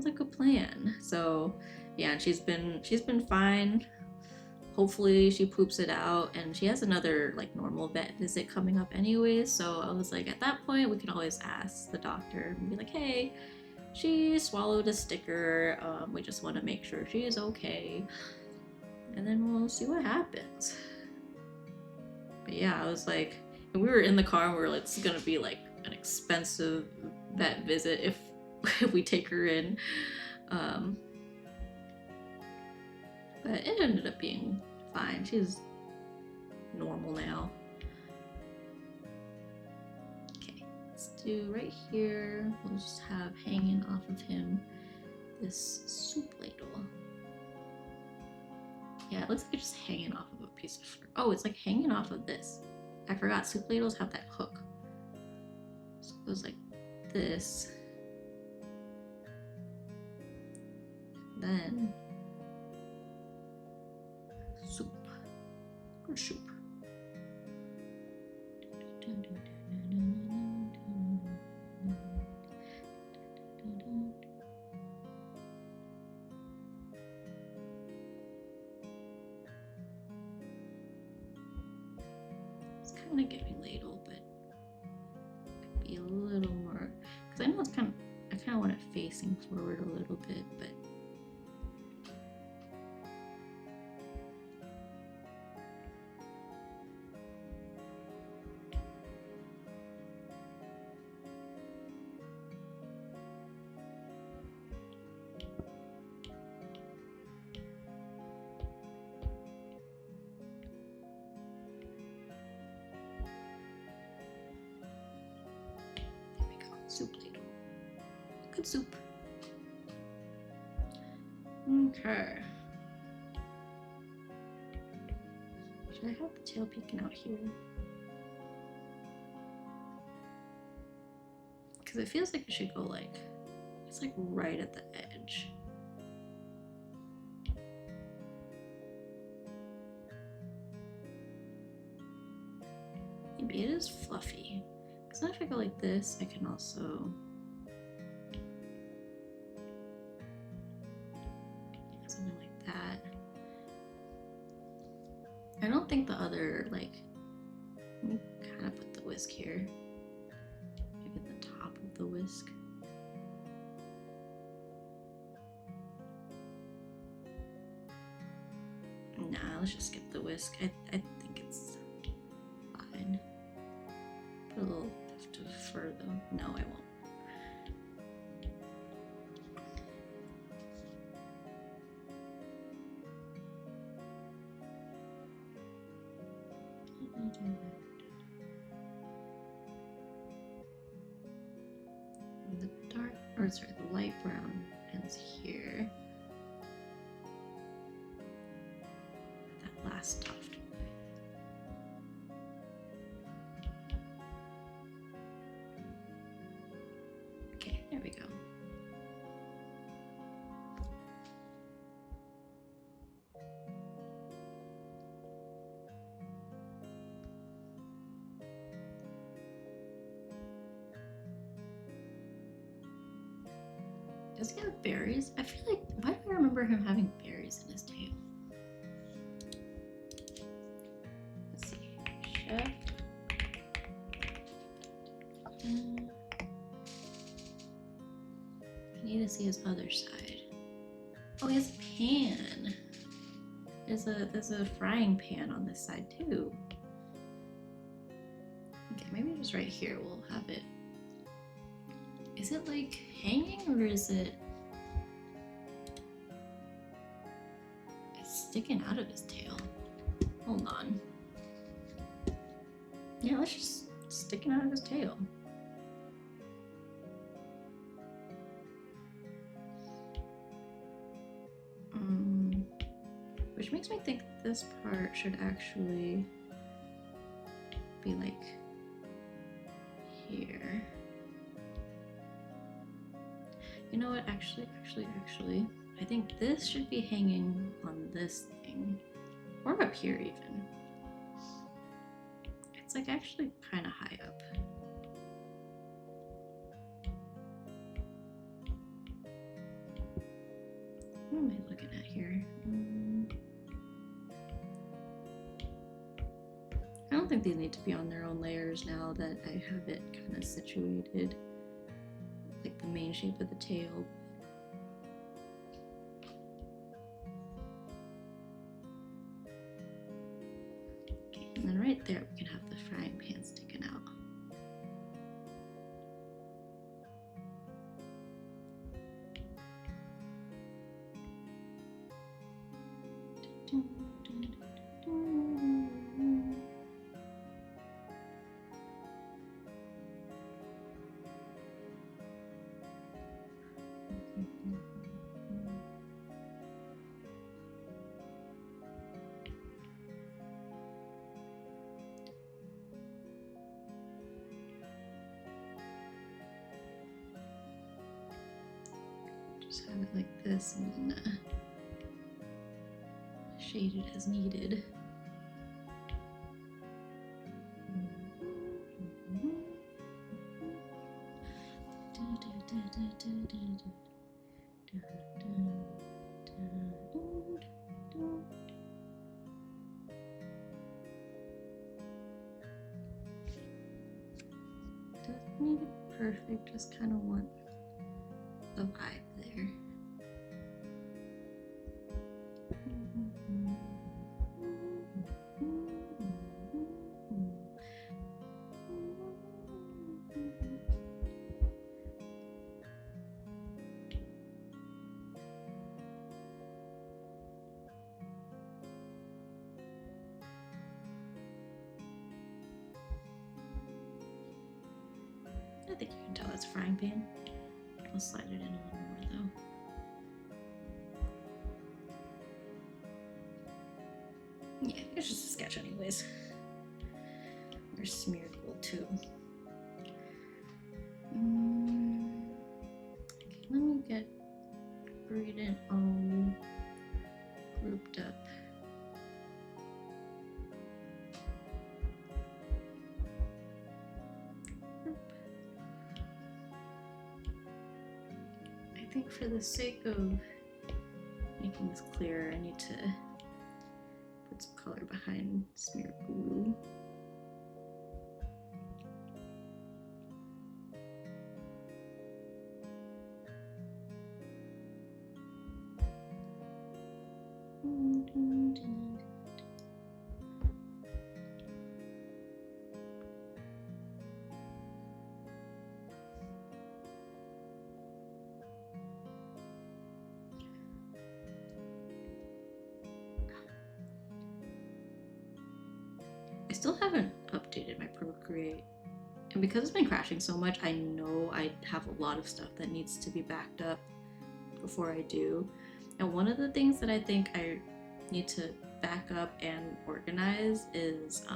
like a plan. So yeah, she's been fine. Hopefully she poops it out, and she has another like normal vet visit coming up anyways. So I was like, at that point we can always ask the doctor and be like, hey, she swallowed a sticker. We just want to make sure she is okay, and then we'll see what happens. But yeah, I was like, and we were in the car and we were like, it's gonna be like an expensive vet visit if we take her in. But it ended up being fine. She's normal now. Okay, let's do right here. We'll just have hanging off of him this soup ladle. Yeah, it looks like it's just hanging off of a piece of fruit. Oh, it's like hanging off of this. I forgot soup ladles have that hook. So it goes like this. And then soup or soup. It's kind of giving ladle, but could be a little more, because I know I kind of want it facing forward a little bit, but soup ladle. Good soup. Okay. Should I have the tail peeking out here? Because it feels like it should go like, it's like right at the edge. Maybe it is fluffy. Because if I go like this, I can also that. I don't think the other, like, let me kind of put the whisk here. Maybe at the top of the whisk. Nah, let's just skip the whisk. I think it's fine. Put a little to fur though. No, I won't. The dark, or sorry, the light brown ends here. That last tuft. Okay, there we go. Does he have berries? I feel like, why do I remember him having berries in his tail? Let's see. Chef. I need to see his other side. Oh, he has a pan. There's a frying pan on this side too. Okay, maybe just right here we'll have it. Is it like hanging or is it sticking out of his tail? Hold on. Yeah, let's just sticking out of his tail. Which makes me think this part should actually be like here. You know what, actually, I think this should be hanging on this thing. Or up here even. It's like actually kind of high up. What am I looking at here? I don't think these need to be on their own layers now that I have it kind of situated. Like the main shape of the tail. Okay, and then right there we can have the frying pan sticking out. Just have it like this and then shade it as needed. Doesn't need it perfect, just kind of want the vibe there. I think you can tell it's a frying pan. I'll slide it in a little more though. Yeah, it's just a sketch anyways. Or smeared wool too. Okay, let me get Breeden all grouped up. I think for the sake of making making this clearer, I need to put some color behind Smear Guru. I still haven't updated my Procreate, and because it's been crashing so much, I know I have a lot of stuff that needs to be backed up before I do. And one of the things that I think I need to back up and organize is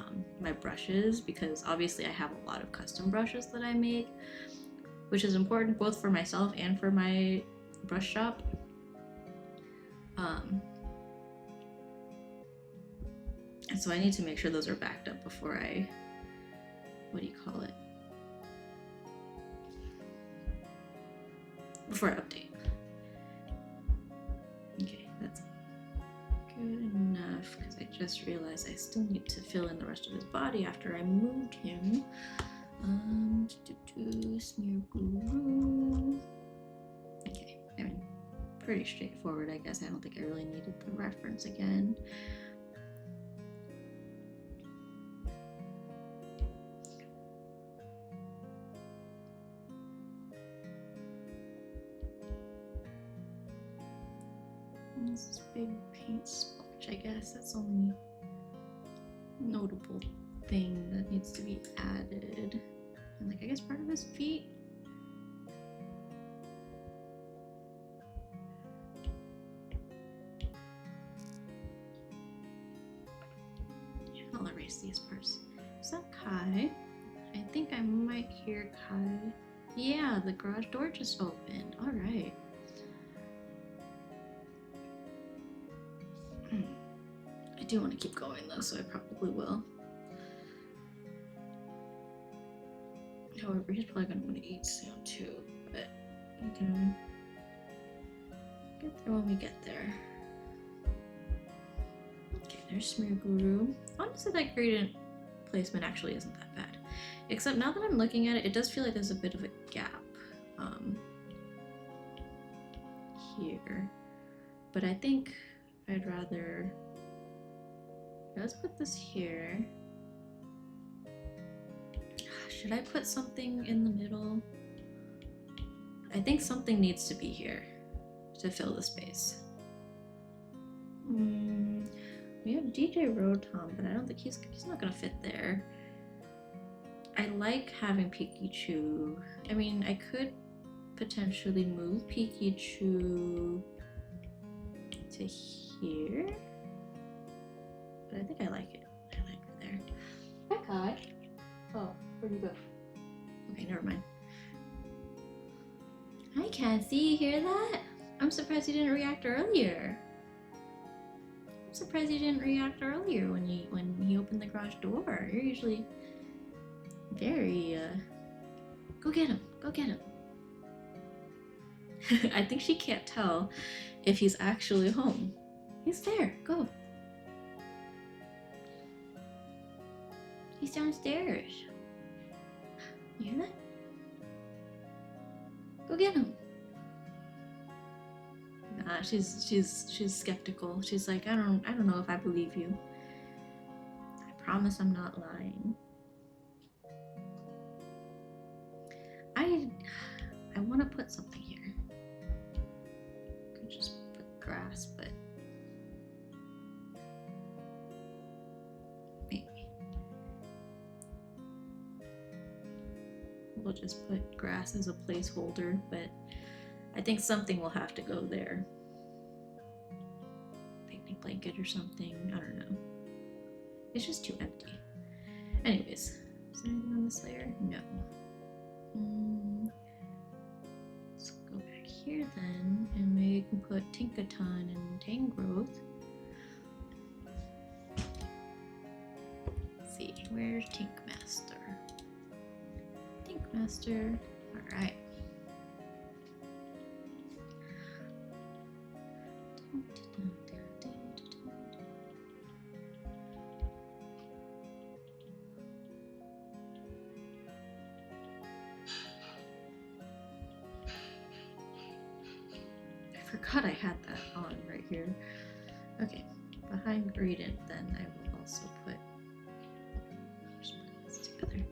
my brushes, because obviously I have a lot of custom brushes that I make, which is important both for myself and for my brush shop. And so I need to make sure those are backed up before I, before I update. Okay, that's good enough, because I just realized I still need to fill in the rest of his body after I moved him. Smear Guru. Okay, I mean, pretty straightforward, I guess. I don't think I really needed the reference again. This is big paint splotch, I guess. That's the only notable thing that needs to be added. And like, I guess part of his feet. Yeah, I'll erase these parts. Is that Kai? I think I might hear Kai. Yeah, the garage door just opened. All right. I do want to keep going though, so I probably will. However, he's probably going to want to eat soon too, but we can get there when we get there. Okay, there's Smear Guru. Honestly, that gradient placement actually isn't that bad. Except now that I'm looking at it, it does feel like there's a bit of a gap here. But I think I'd rather... Let's put this here. Should I put something in the middle? I think something needs to be here to fill the space. We have DJ Rotom, but I don't think he's not gonna fit there. I like having Pikachu. I mean, I could potentially move Pikachu to here, but I think I like it. I like it there. Hi, Kai. Oh, where'd you go? Okay, never mind. Hi, Cassie. You hear that? I'm surprised you didn't react earlier. I'm surprised you didn't react earlier when he opened the garage door. You're usually very go get him. Go get him. I think she can't tell if he's actually home. He's there. Go. He's downstairs. You hear that? Go get him. Nah, she's skeptical. She's like, I don't know if I believe you. I promise I'm not lying. I want to put something here. Could just put grass, but maybe we'll just put grass as a placeholder, but I think something will have to go there. Picnic blanket or something. I don't know. It's just too empty. Anyways, is there anything on this layer? No. Let's go back here then, and maybe we can put Tinkaton and Tangrowth. Let's see, where's Tinkmaster? Tinkmaster. All right. forgot I had that on right here. Okay, behind gradient, then I will also put, just put this together.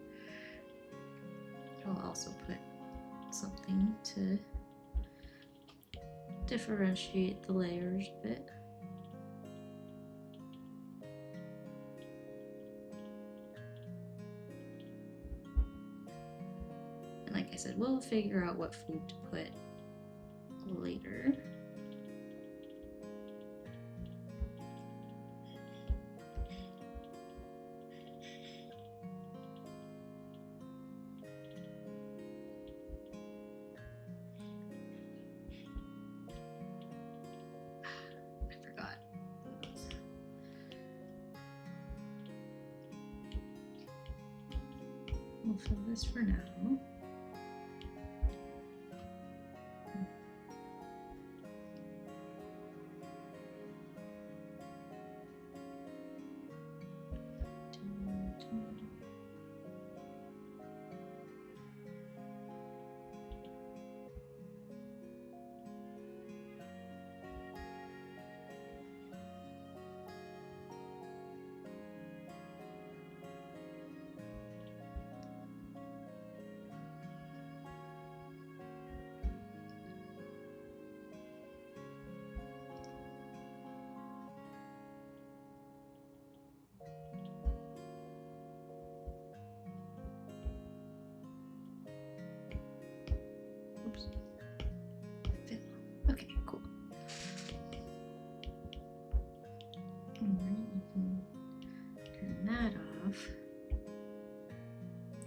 I'll also put something to differentiate the layers a bit. And like I said, we'll figure out what food to put later. We'll fill this for now. Oops. Okay, cool. Alright, we can turn that off.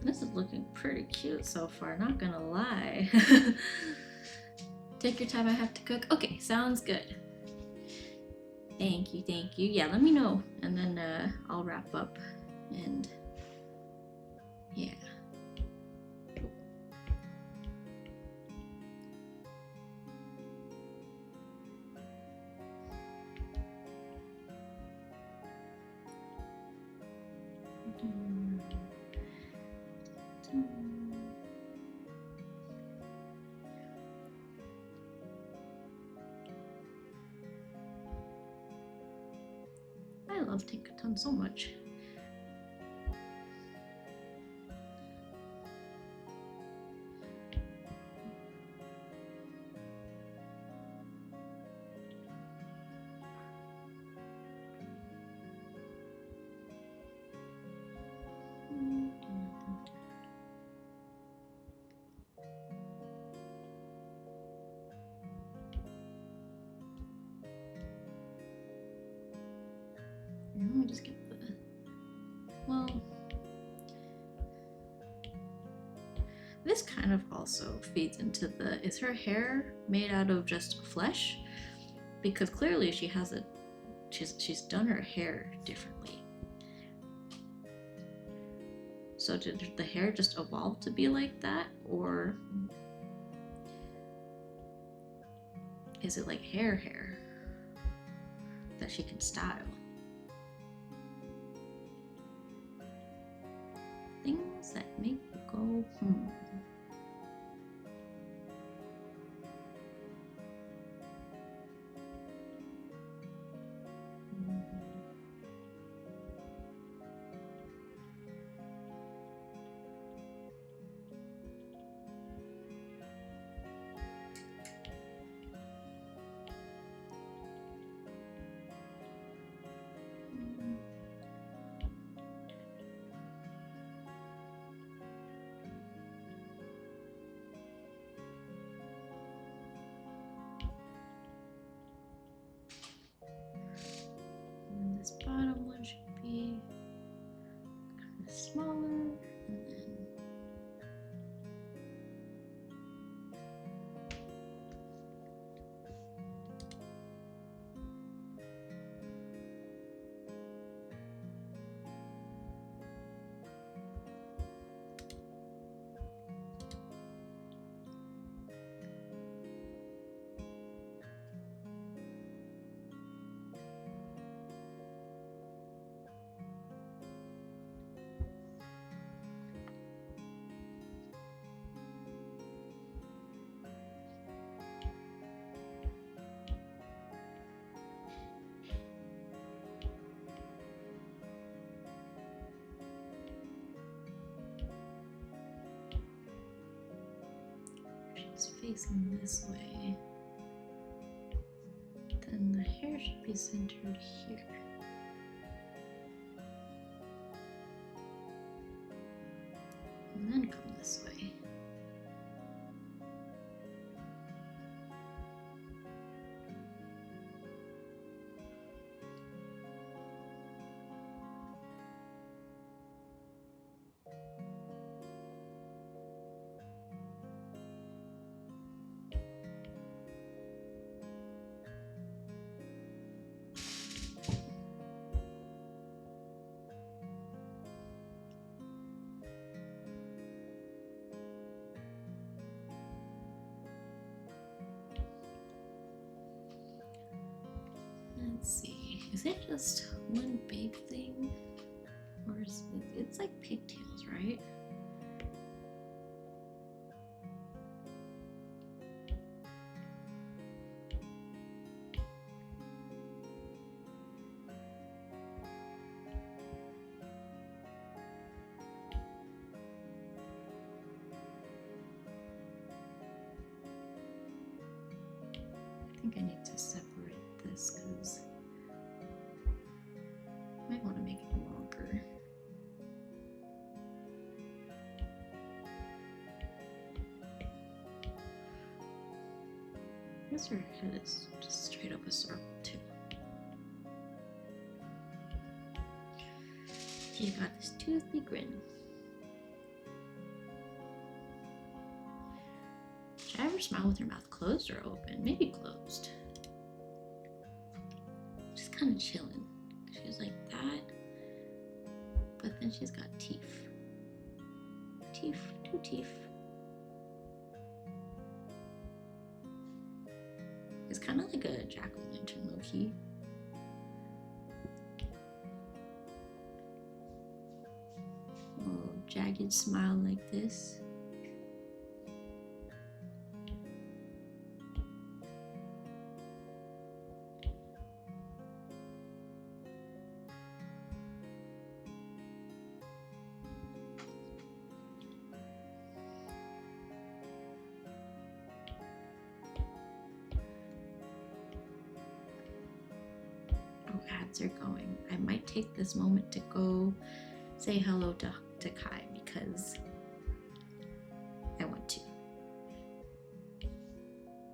This is looking pretty cute so far, not gonna lie. Take your time, I have to cook. Okay, sounds good. Thank you, thank you. Yeah, let me know, and then I'll wrap up, and yeah. I love Tinkaton so much. Let me just get the, well, this kind of also feeds into the, is her hair made out of just flesh? Because clearly she has a, she's done her hair differently. So did the hair just evolve to be like that, or is it like hair that she can style? Things that make you go, facing this way, then the hair should be centered here. And then come this way. Let's see, is it just one big thing? Or is it's like pigtails, right? I think I need to separate this because I might want to make it longer. I guess her head is just straight up a circle too. She's got this toothy grin. Should I ever smile with her mouth closed or open? Maybe closed. Just kind of chilling. She's like that, but then she's got teeth. Teeth, two teeth. It's kind of like a jack-o'-lantern low-key. Little jagged smile like this. Ads are going. I might take this moment to go say hello to Kai because I want to.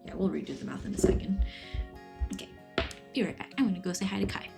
Yeah, we'll redo the mouth in a second. Okay, be right back. I'm gonna go say hi to Kai.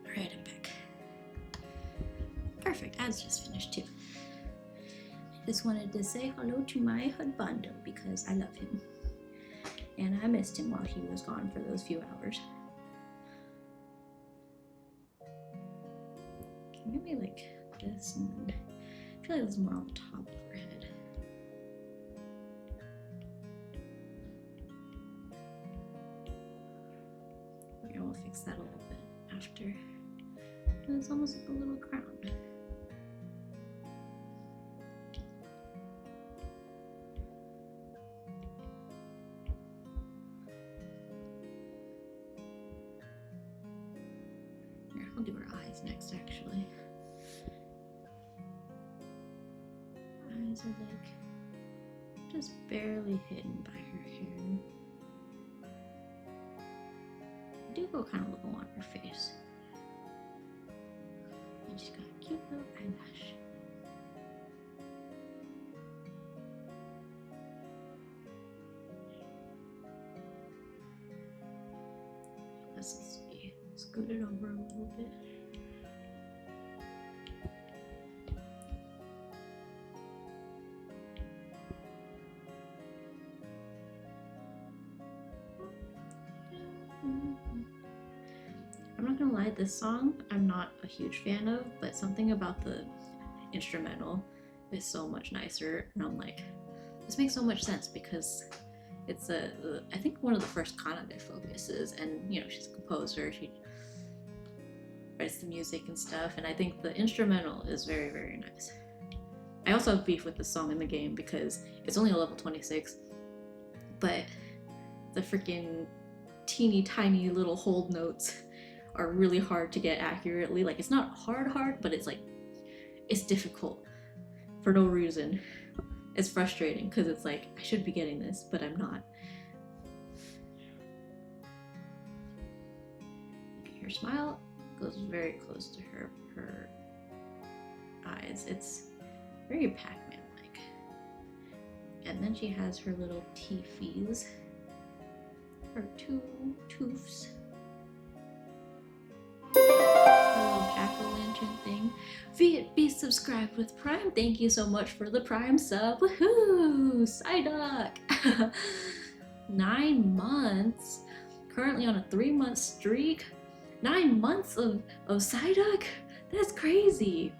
Alright, I'm back. Perfect, ads just finished too. I just wanted to say hello to my husbando because I love him. And I missed him while he was gone for those few hours. Maybe like this, and then I feel like this is more on the top of her head. Yeah, we'll fix that a little bit after. It's almost like a little crown. Here, I'll do her eyes next, actually. eyes are like just barely hidden by her hair. I do go kind of low on her face. And she's got a cute little eyelash. Let's be scooted over a little bit. I'm not gonna lie, this song I'm not a huge fan of, but something about the instrumental is so much nicer, and I'm like, this makes so much sense because it's I think one of the first Kanade focuses, and you know, she's a composer, she writes the music and stuff, and I think the instrumental is very, very nice. I also have beef with the song in the game because it's only a level 26, but the freaking teeny tiny little hold notes are really hard to get accurately. Like, it's not hard, but it's like, it's difficult for no reason. It's frustrating because it's like, I should be getting this, but I'm not. Okay, her smile goes very close to her eyes. It's very Pac-Man-like. And then she has her little teefies, her two toofs, her little jack-o'-lantern thing. Be subscribed with Prime. Thank you so much for the Prime sub. Woohoo! Psyduck! 9 months. Currently on a 3-month streak. 9 months of Psyduck? That's crazy.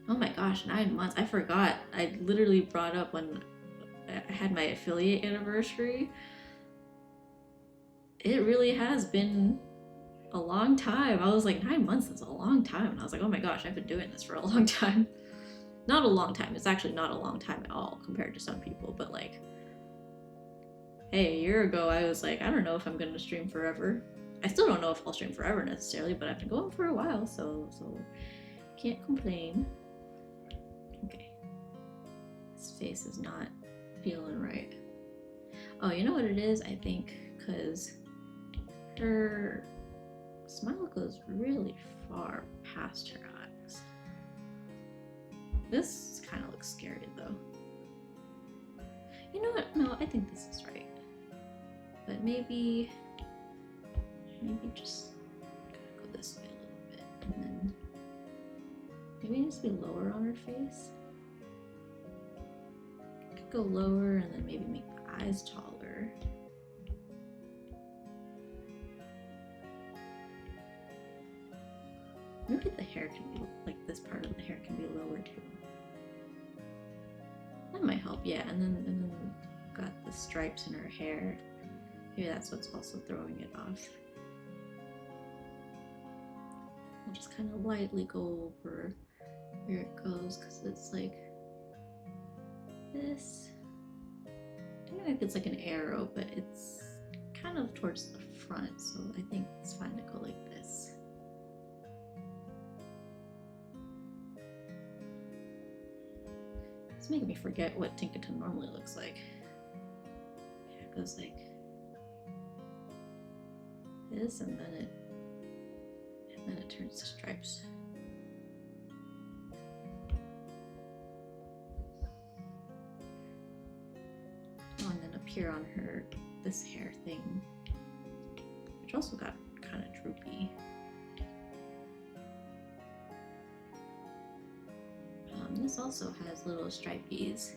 Oh my gosh, 9 months. I forgot. I literally brought up when I had my affiliate anniversary. It really has been a long time. I was like, 9 months is a long time. And I was like, oh my gosh, I've been doing this for a long time. Not a long time. It's actually not a long time at all compared to some people, but like, hey, a year ago I was like, I don't know if I'm gonna stream forever. I still don't know if I'll stream forever necessarily, but I've been going for a while, so can't complain. Okay. This face is not feeling right. Oh, you know what it is? I think because her smile goes really far past her eyes. This kind of looks scary though. You know what? No, I think this is right. But maybe just go this way a little bit, and then maybe just be lower on her face. Could go lower and then maybe make the eyes taller. Maybe the hair can be, like, this part of the hair can be lower too. That might help, yeah. And then got the stripes in her hair. Maybe that's what's also throwing it off. I'll just kind of lightly go over where it goes because it's like this. I don't know if it's like an arrow, but it's kind of towards the front, so I think it's fine to go like this. It's making me forget what Tinkaton normally looks like. Yeah, it goes like this, and then it turns to stripes. Oh, and then up here on her, this hair thing, which also got kind of droopy. This also has little stripies.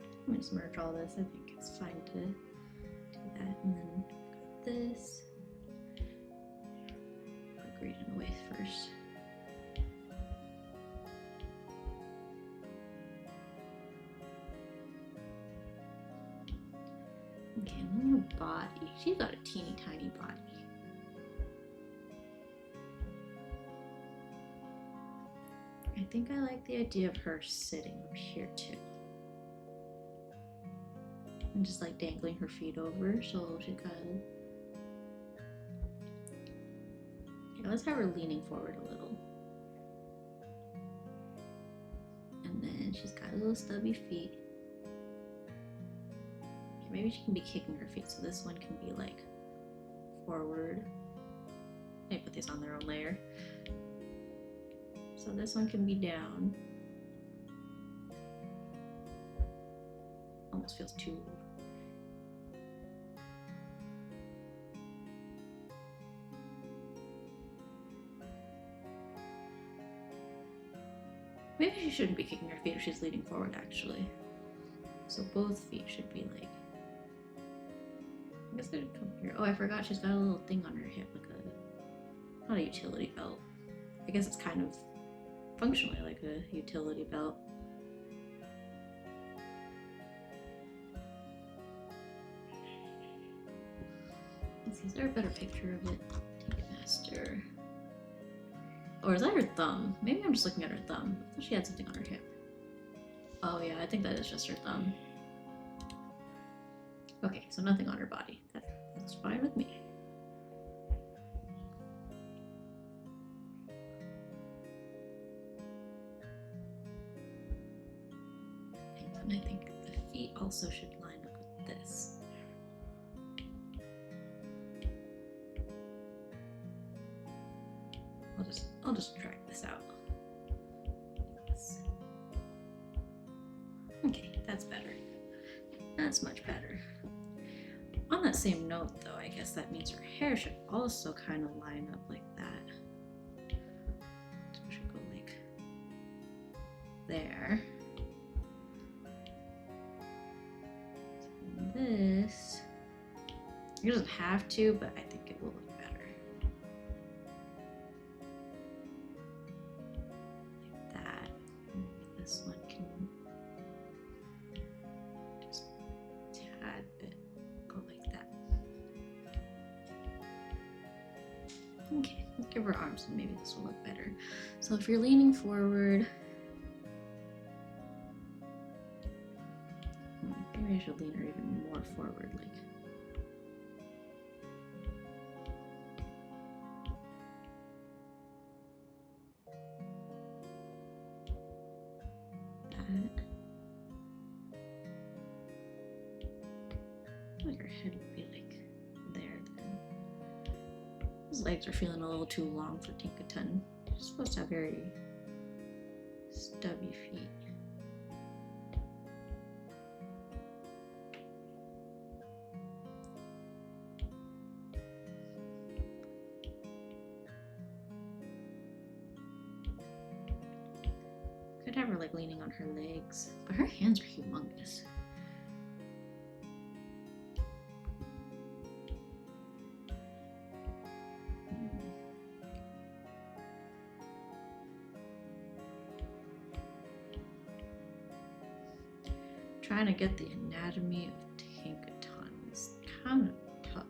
I'm gonna just merge all this. I think it's fine to do that. And then got this. Put green in the way first. Okay, and then her body. She's got a teeny tiny body. I think I like the idea of her sitting up here too. And just like dangling her feet over, so she kind of... Yeah, let's have her leaning forward a little. And she's got little stubby feet. Maybe she can be kicking her feet, so this one can be like forward. I put these on their own layer. So this one can be down. Almost feels too. Maybe she shouldn't be kicking her feet if she's leaning forward, actually. So both feet should be like. I guess they'd come here. Oh, I forgot she's got a little thing on her hip, like a. Not a utility belt. I guess it's kind of functionally like a utility belt. Let's see, is there a better picture of it? Ticketmaster. Or is that her thumb? Maybe I'm just looking at her thumb. I thought she had something on her hip. Oh yeah, I think that is just her thumb. Okay, so nothing on her body. That's fine with me. And I think the feet also should line up with this. I'll just drag this out. Okay, that's better. That's much better. On that same note though, I guess that means her hair should also kind of line up like that. So it should go like there. So this, it doesn't have to, but I think it will look better. Like that. And this one can just a tad bit go like that. Okay, let's give her arms and maybe this will look better. So if you're leaning forward, maybe I should lean her even more forward, like. That. I feel like her head would be like there then. His legs are feeling a little too long for Tinkaton. She's supposed to have very stubby feet. Could have her like leaning on her legs, but her hands are humongous. Trying to get the anatomy of Tinkaton is kind of tough.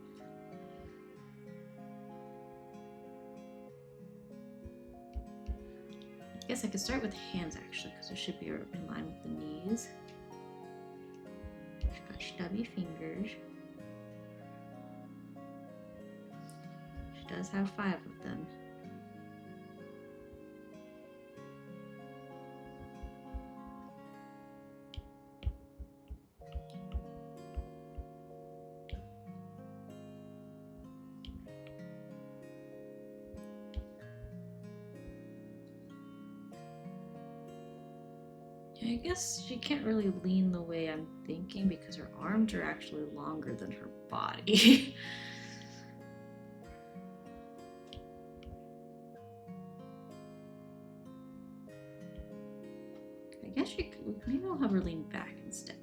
I guess I could start with hands actually, because it should be in line with the knees. She's got stubby fingers. She does have 5 of them. I guess she can't really lean the way I'm thinking because her arms are actually longer than her body. I guess she could, maybe I'll have her lean back instead.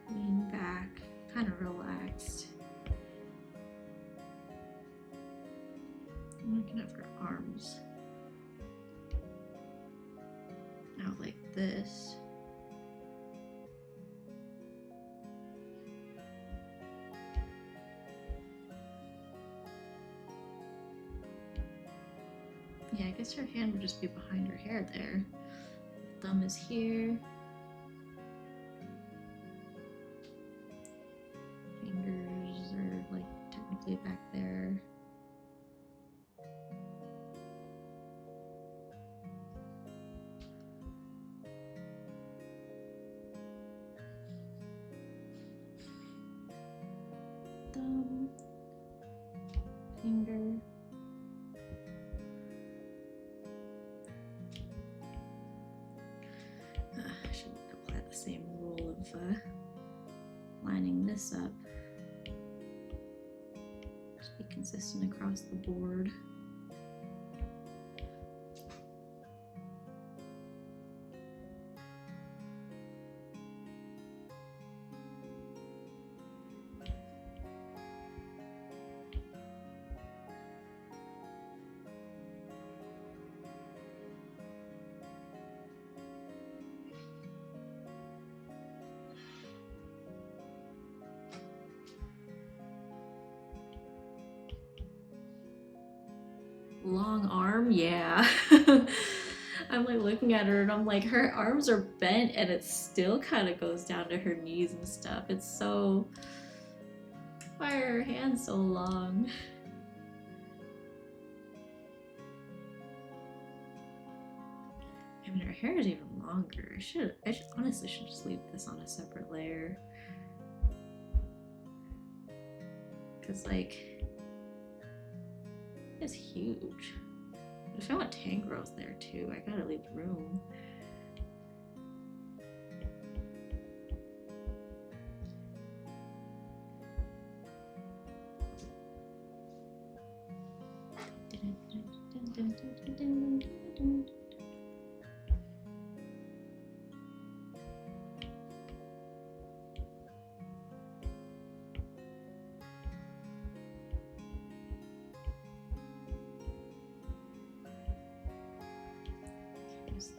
Lean back, kind of relaxed. And I can have her arms out like this. Yeah, I guess her hand would just be behind her hair there. The thumb is here. thumb, finger. I should apply the same rule of lining this up. Just be consistent across the board. Long arm, yeah. I'm like looking at her and I'm like, her arms are bent and it still kind of goes down to her knees and stuff. It's so, why are her hands so long? I mean, her hair is even longer. I honestly should just leave this on a separate layer. Cause like, it's huge. If I want tangrowth there too, I gotta leave room.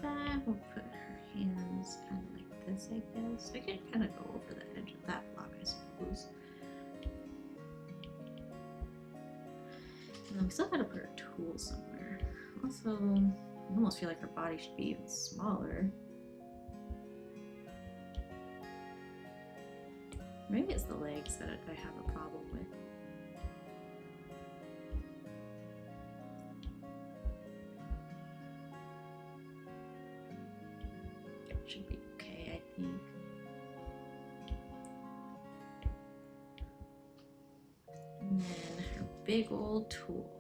That we'll put her hands kind of like this, I guess. I can kind of go over the edge of that block, I suppose. And then we still gotta put her tool somewhere. Also, I almost feel like her body should be even smaller. Maybe it's the legs that I have a problem with. Should be okay, I think. And then her big old tool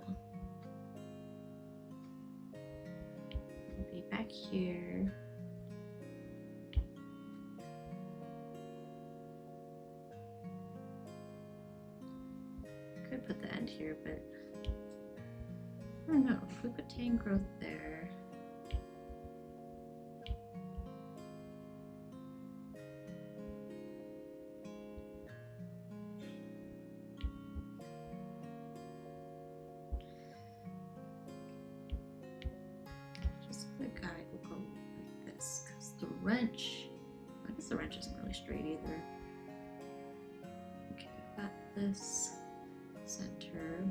will be back here. Could put the end here, but I don't know. If we put tangrowth there. Wrench. I guess the wrench isn't really straight either. Okay, got this center.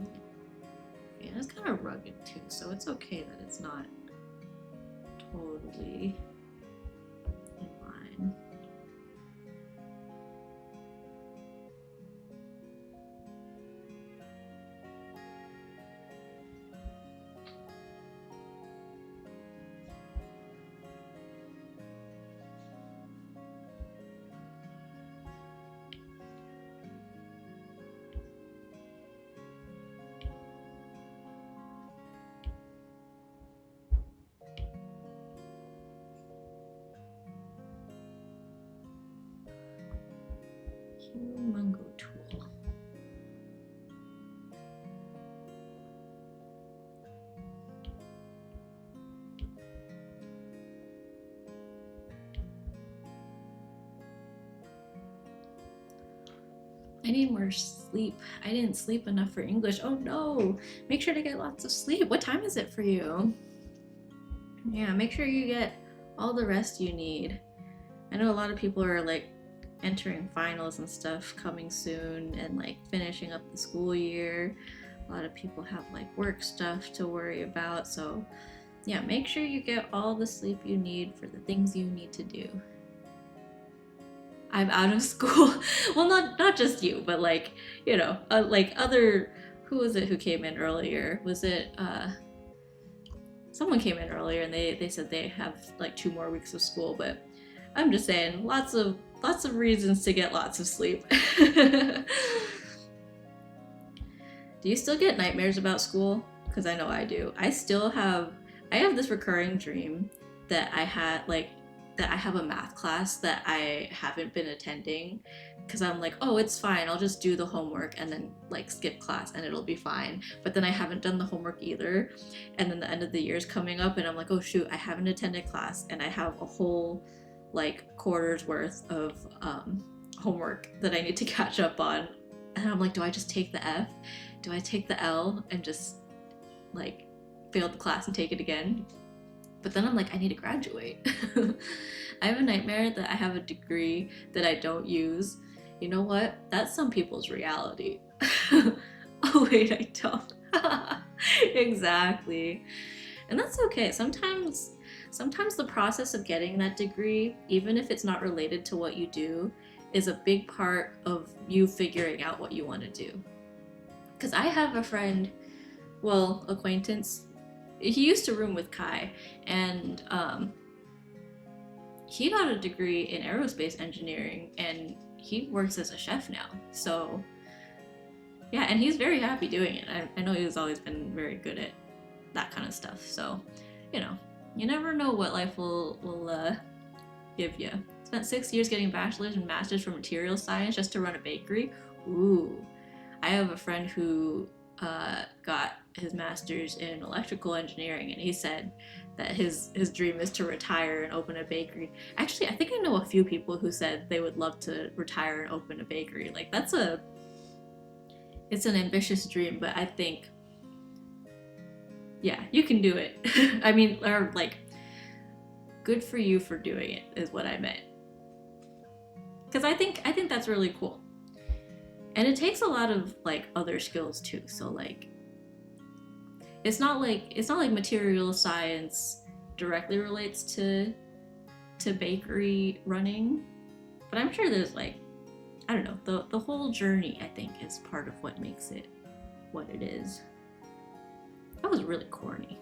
Yeah, it's kind of rugged too, so it's okay that it's not totally in line. Mango tool. I need more sleep. I didn't sleep enough for English. Oh no! Make sure to get lots of sleep. What time is it for you? Yeah, make sure you get all the rest you need. I know a lot of people are like entering finals and stuff coming soon and like finishing up the school year. A lot of people have like work stuff to worry about, so yeah, make sure you get all the sleep you need for the things you need to do. I'm out of school. Well, not just you, but like, you know, like other, who was it who came in earlier? Was it someone came in earlier and they said they have like 2 more weeks of school, but I'm just saying lots of reasons to get lots of sleep. Do you still get nightmares about school? Because I know I do. I have this recurring dream that I have a math class that I haven't been attending because I'm like, oh, it's fine. I'll just do the homework and then like skip class and it'll be fine. But then I haven't done the homework either. And then the end of the year is coming up and I'm like, oh shoot, I haven't attended class and I have a whole like quarter's worth of homework that I need to catch up on. And I'm like, do I just take the F? Do I take the L and just like fail the class and take it again? But then I'm like, I need to graduate. I have a nightmare that I have a degree that I don't use. You know what? That's some people's reality. Oh wait, I don't. Exactly. And that's okay. Sometimes the process of getting that degree, even if it's not related to what you do, is a big part of you figuring out what you want to do. Because I have a friend, well, acquaintance, he used to room with Kai, and he got a degree in aerospace engineering, and he works as a chef now. So, yeah, and he's very happy doing it. I know he's always been very good at that kind of stuff. So, you know, you never know what life will give you. Spent 6 years getting bachelor's and master's for material science just to run a bakery. Ooh. I have a friend who got his master's in electrical engineering, and he said that his dream is to retire and open a bakery. Actually, I think I know a few people who said they would love to retire and open a bakery. Like it's an ambitious dream, but I think, yeah, you can do it. I mean, or like, good for you for doing it is what I meant. Because I think that's really cool. And it takes a lot of like other skills too. So like it's not like material science directly relates to bakery running, but I'm sure there's like, I don't know, the whole journey I think is part of what makes it what it is. That was really corny,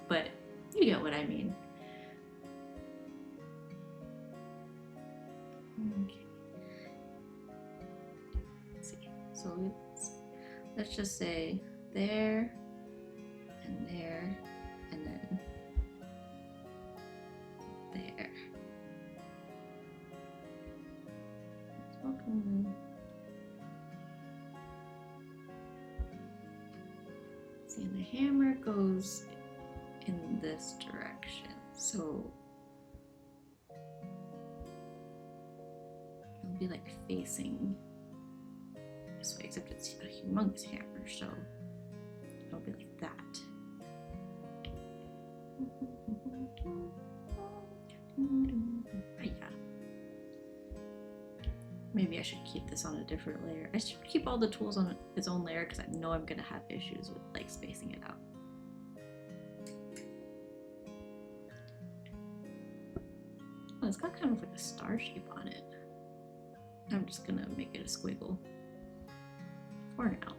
but you get what I mean. Okay. Let's see. So let's just say there and there and then there. See, and the hammer goes in this direction, so it'll be like facing this way, except it's a humongous hammer, so it'll be like that. Yeah. Maybe I should keep this on a different layer. I should keep all the tools on its own layer because I know I'm gonna have issues with like spacing it out. Oh, it's got kind of like a star shape on it. I'm just gonna make it a squiggle for now.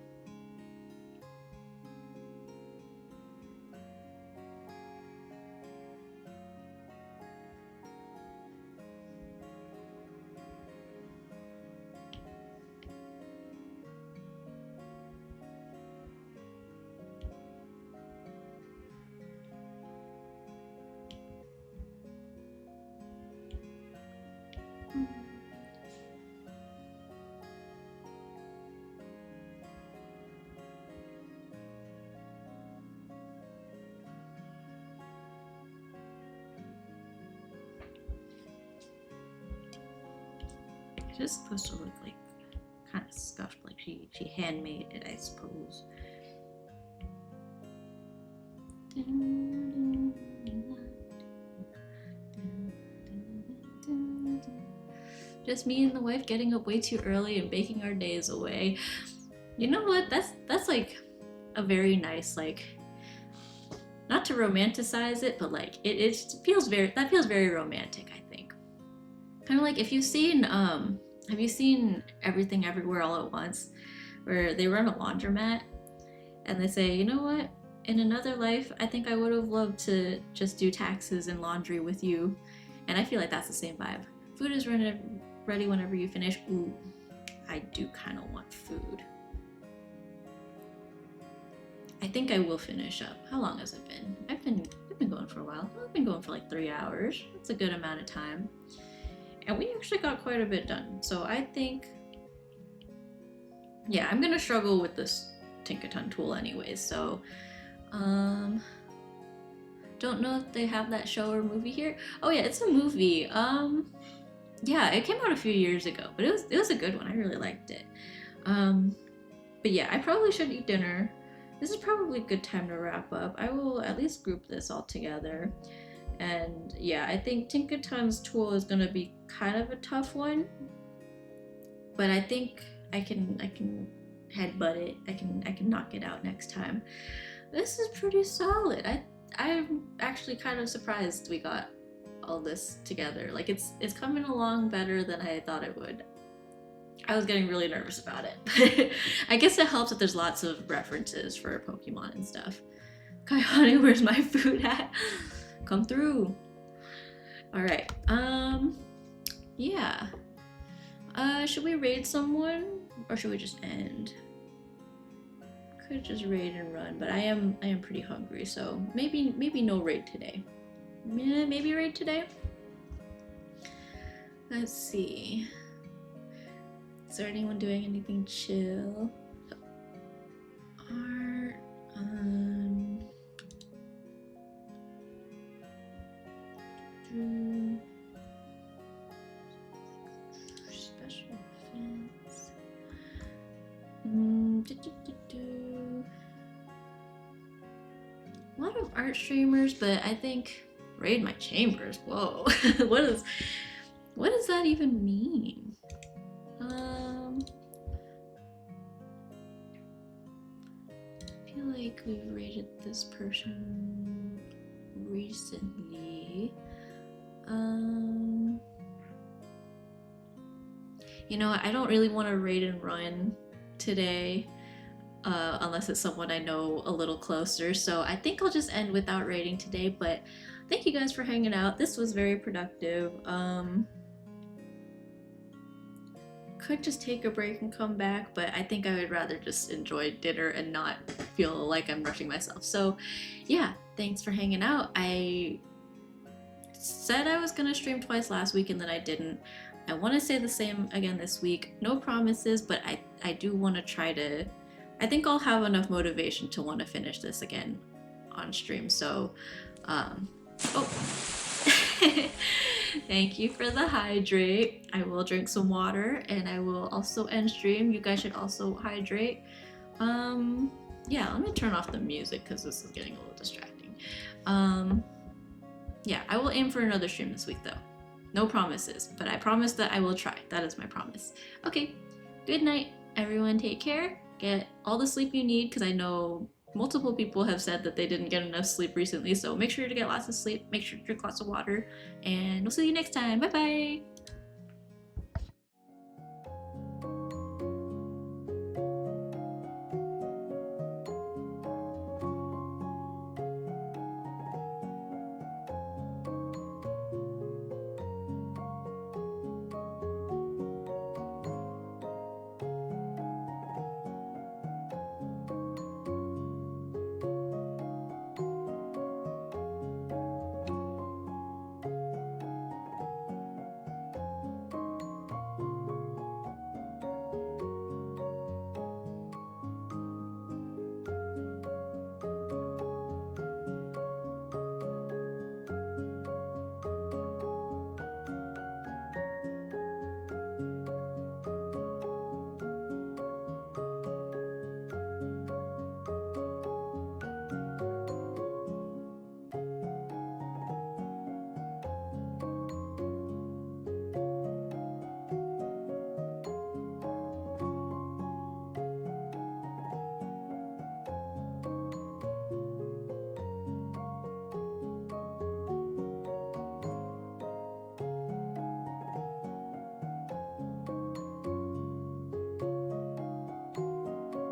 It's supposed to look like kind of scuffed, like she handmade it, I suppose. Just me and the wife getting up way too early and baking our days away. You know what? That's like a very nice, like, not to romanticize it, but like it feels very romantic, I think. Kind of like if you've seen have you seen Everything Everywhere All at Once, where they run a laundromat and they say, you know what, in another life I think I would have loved to just do taxes and laundry with you. And I feel like that's the same vibe. Food is ready whenever you finish. Ooh, I do kind of want food. I think I will finish up. How long has it been? I've been going for a while. I've been going for like 3 hours. That's a good amount of time. And we actually got quite a bit done. So I think, yeah, I'm gonna struggle with this Tinkaton tool anyways. So, don't know if they have that show or movie here. Oh yeah, it's a movie. Yeah, it came out a few years ago, but it was a good one. I really liked it. But yeah, I probably should eat dinner. This is probably a good time to wrap up. I will at least group this all together. And yeah, I think Tinkaton's tool is gonna be kind of a tough one, but I think I can headbutt it. I can knock it out next time. This is pretty solid. I'm actually kind of surprised we got all this together. Like it's coming along better than I thought it would. I was getting really nervous about it. I guess it helps that there's lots of references for Pokemon and stuff. Kayane, where's my food at? Come through. Alright, yeah. Should we raid someone? Or should we just end? Could just raid and run, but I am pretty hungry, so maybe no raid today. Yeah, maybe raid today? Let's see. Is there anyone doing anything chill? Art, special events. A lot of art streamers, but I think raid my chambers. Whoa, what does that even mean? I feel like we've raided this person recently. You know, I don't really want to raid and run today, unless it's someone I know a little closer. So I think I'll just end without raiding today. But thank you guys for hanging out. This was very productive. Could just take a break and come back, but I think I would rather just enjoy dinner and not feel like I'm rushing myself. So yeah, thanks for hanging out. I said I was gonna stream twice last week and then I didn't. I want to say the same again this week. No promises, but I do want to try to. I think I'll have enough motivation to want to finish this again on stream. So, oh. Thank you for the hydrate. I will drink some water and I will also end stream. You guys should also hydrate. Yeah, let me turn off the music because this is getting a little distracting. Yeah, I will aim for another stream this week though. No promises, but I promise that I will try. That is my promise. Okay, good night, everyone. Take care. Get all the sleep you need because I know multiple people have said that they didn't get enough sleep recently, so make sure to get lots of sleep, make sure to drink lots of water, and we'll see you next time. Bye bye!